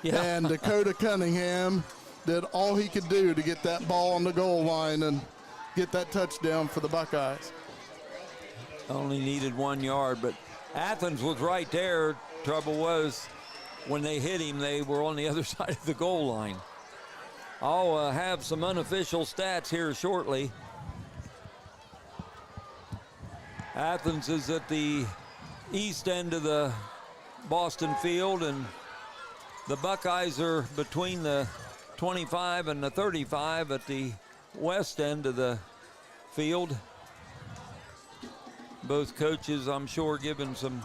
Yeah. And Dakota Cunningham did all he could do to get that ball on the goal line and get that touchdown for the Buckeyes. Only needed 1 yard, but Athens was right there. Trouble was, when they hit him, they were on the other side of the goal line. I'll have some unofficial stats here shortly. Athens is at the east end of the Boston field, and the Buckeyes are between the 25 and the 35 at the west end of the field. Both coaches, I'm sure, giving some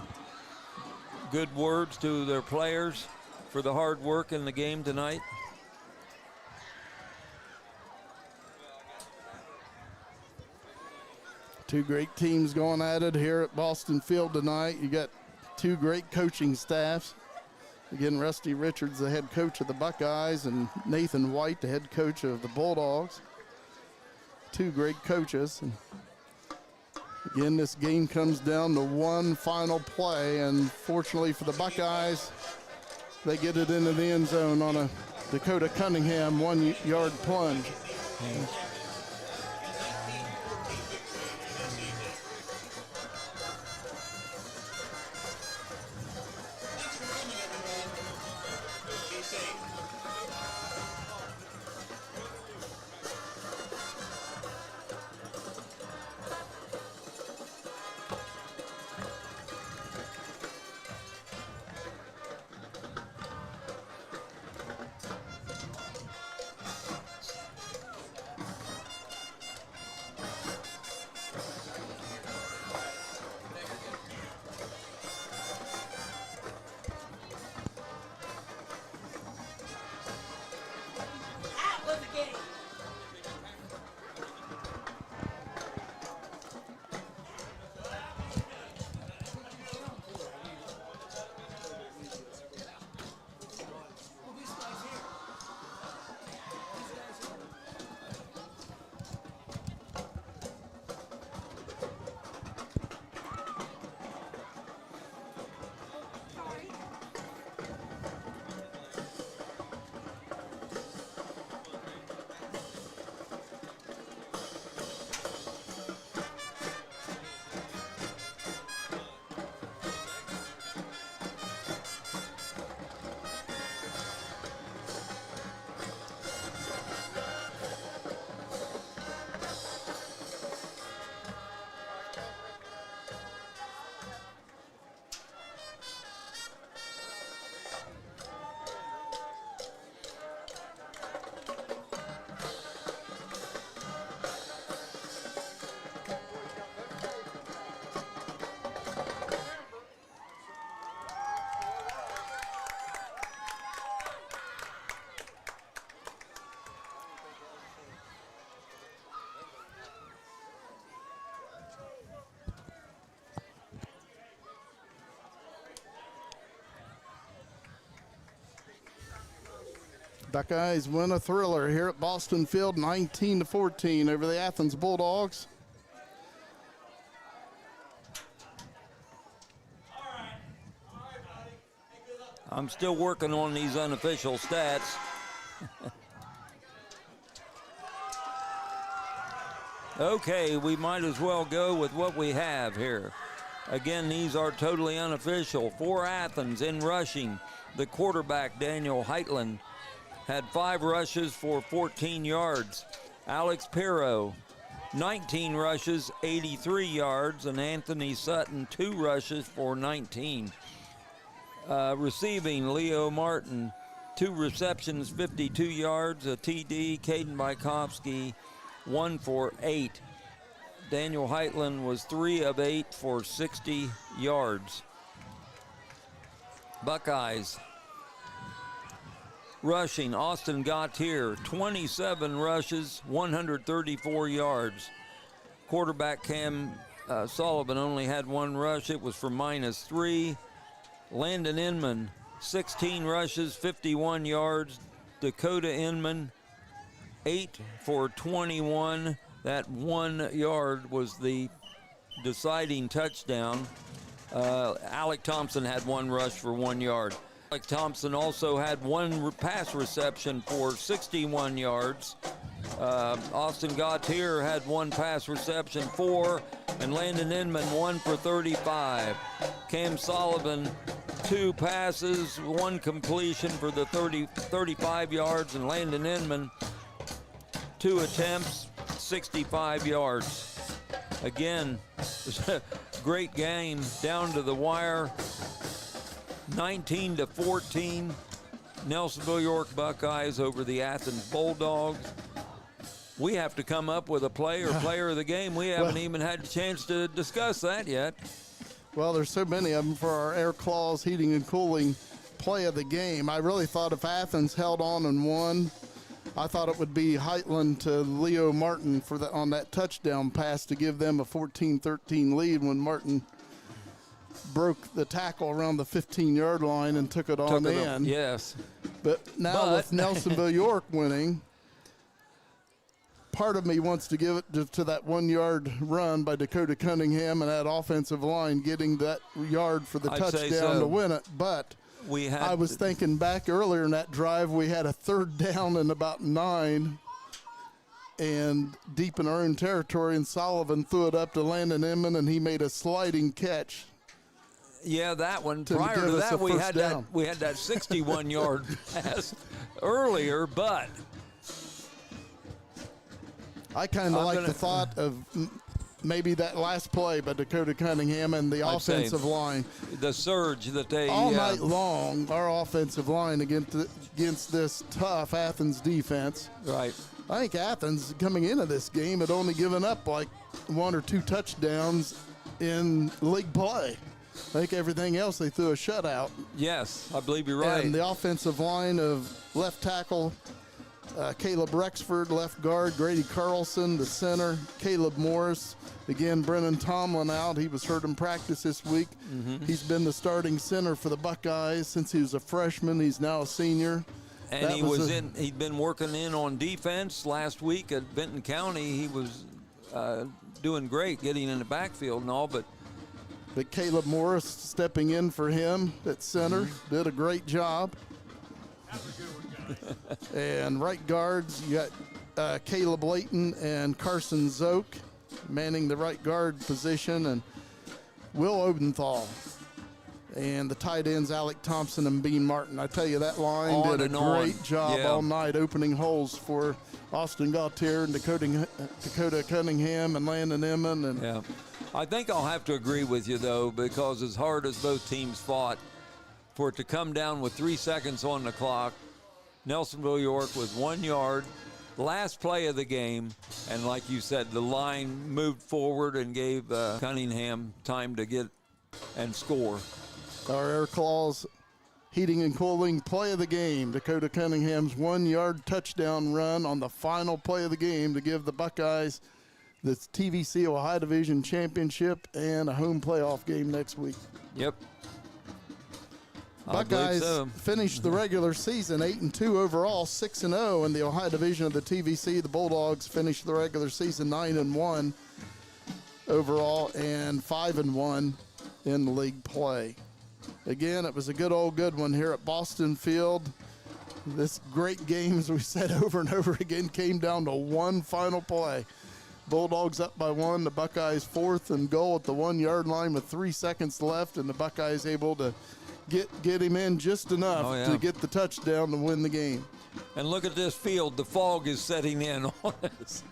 good words to their players for the hard work in the game tonight. Two great teams going at it here at Boston Field tonight. You got two great coaching staffs. Again, Rusty Richards, the head coach of the Buckeyes, and Nathan White, the head coach of the Bulldogs. Two great coaches. And again, this game comes down to one final play, and fortunately for the Buckeyes, they get it into the end zone on a Dakota Cunningham 1-yard plunge. Buckeyes win a thriller here at Boston Field, 19-14 over the Athens Bulldogs. I'm still working on these unofficial stats. Okay, we might as well go with what we have here. Again, these are totally unofficial. For Athens in rushing, the quarterback, Daniel Heitland, had 5 rushes for 14 yards. Alex Pirro, 19 rushes, 83 yards, and Anthony Sutton, 2 rushes for 19. Receiving, Leo Martin, 2 receptions, 52 yards, a TD. Caden Bykovsky, 1 for 8. Daniel Heitland was 3 of 8 for 60 yards. Buckeyes rushing, Austin Gautier, 27 rushes, 134 yards. Quarterback Cam Sullivan only had 1 rush. It was for -3. Landon Inman, 16 rushes, 51 yards. Dakota Inman, 8 for 21. That 1 yard was the deciding touchdown. Alec Thompson had 1 rush for 1 yard. Alec Thompson also had 1 pass reception for 61 yards. Austin Gautier had 1 pass reception, 4, And Landon Inman 1 for 35. Cam Sullivan 2 passes, 1 completion for the 35 yards, and Landon Inman 2 attempts, 65 yards. Again, great game down to the wire. 19-14, Nelsonville-York Buckeyes over the Athens Bulldogs. We have to come up with a player of the game. We haven't even had a chance to discuss that yet. Well, there's so many of them for our Air Claws Heating and Cooling play of the game. I really thought if Athens held on and won, I thought it would be Heitland to Leo Martin on that touchdown pass to give them a 14-13 lead when Martin broke the tackle around the 15-yard line and took it on in. Yes. But now with Nelsonville-York winning, part of me wants to give it to that 1-yard run by Dakota Cunningham and that offensive line getting that yard for the touchdown to win it. But I was thinking back earlier in that drive, we had a 3rd down and about 9 and deep in our own territory, and Sullivan threw it up to Landon Inman, and he made a sliding catch. Yeah, that one. Prior to that, we had that 61-yard pass earlier, but I kind of like the thought of maybe that last play by Dakota Cunningham and the offensive line. The surge that they all night long, our offensive line against this tough Athens defense. Right. I think Athens coming into this game had only given up like 1 or 2 touchdowns in league play. I think everything else they threw a shutout. Yes, I believe you're right. And the offensive line of left tackle Caleb Rexford, left guard Grady Carlson, the center Caleb Morris. Again, Brennan Tomlin out. He was hurt in practice this week. Mm-hmm. He's been the starting center for the Buckeyes since he was a freshman. He's now a senior. And he'd been working in on defense last week at Benton County. He was doing great, getting in the backfield and all, but Caleb Morris stepping in for him at center, did a great job. And right guards, you got Caleb Layton and Carson Zoke manning the right guard position, and Will Odenthal. And the tight ends, Alec Thompson and Bean Martin. I tell you, that line did a great job all night opening holes for Austin Gautier and Dakota Cunningham and Landon Inman. And I think I'll have to agree with you, though, because as hard as both teams fought, for it to come down with 3 seconds on the clock, Nelsonville-York with 1 yard, last play of the game, and like you said, the line moved forward and gave Cunningham time to get and score. Our Air Claws Heating and Cooling play of the game, Dakota Cunningham's 1 yard touchdown run on the final play of the game to give the Buckeyes the TVC Ohio Division Championship and a home playoff game next week. Yep. Buckeyes finished the regular season 8-2 overall, 6-0 in the Ohio Division of the TVC. The Bulldogs finished the regular season 9-1 overall and 5-1 in the league play. Again, it was a good one here at Boston Field. This great game, as we said over and over again, came down to one final play. Bulldogs up by 1. The Buckeyes 4th and goal at the 1 yard line with 3 seconds left, and the Buckeyes able to get him in just enough to get the touchdown to win the game. And look at this field. The fog is setting in on us.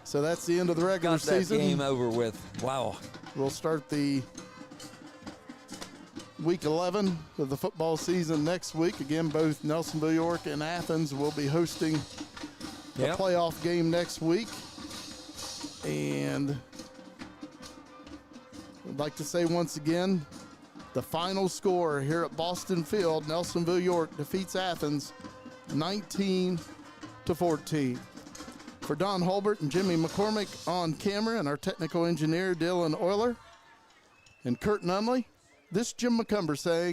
So that's the end of the regular season. Game over with. Wow. We'll start the week 11 of the football season next week. Again, both Nelsonville-York and Athens will be hosting a playoff game next week. And I'd like to say once again, the final score here at Boston Field, Nelsonville-York defeats Athens 19-14. For Don Holbert and Jimmy McCormick on camera, and our technical engineer Dylan Euler and Kurt Nunley, this is Jim McCumber saying,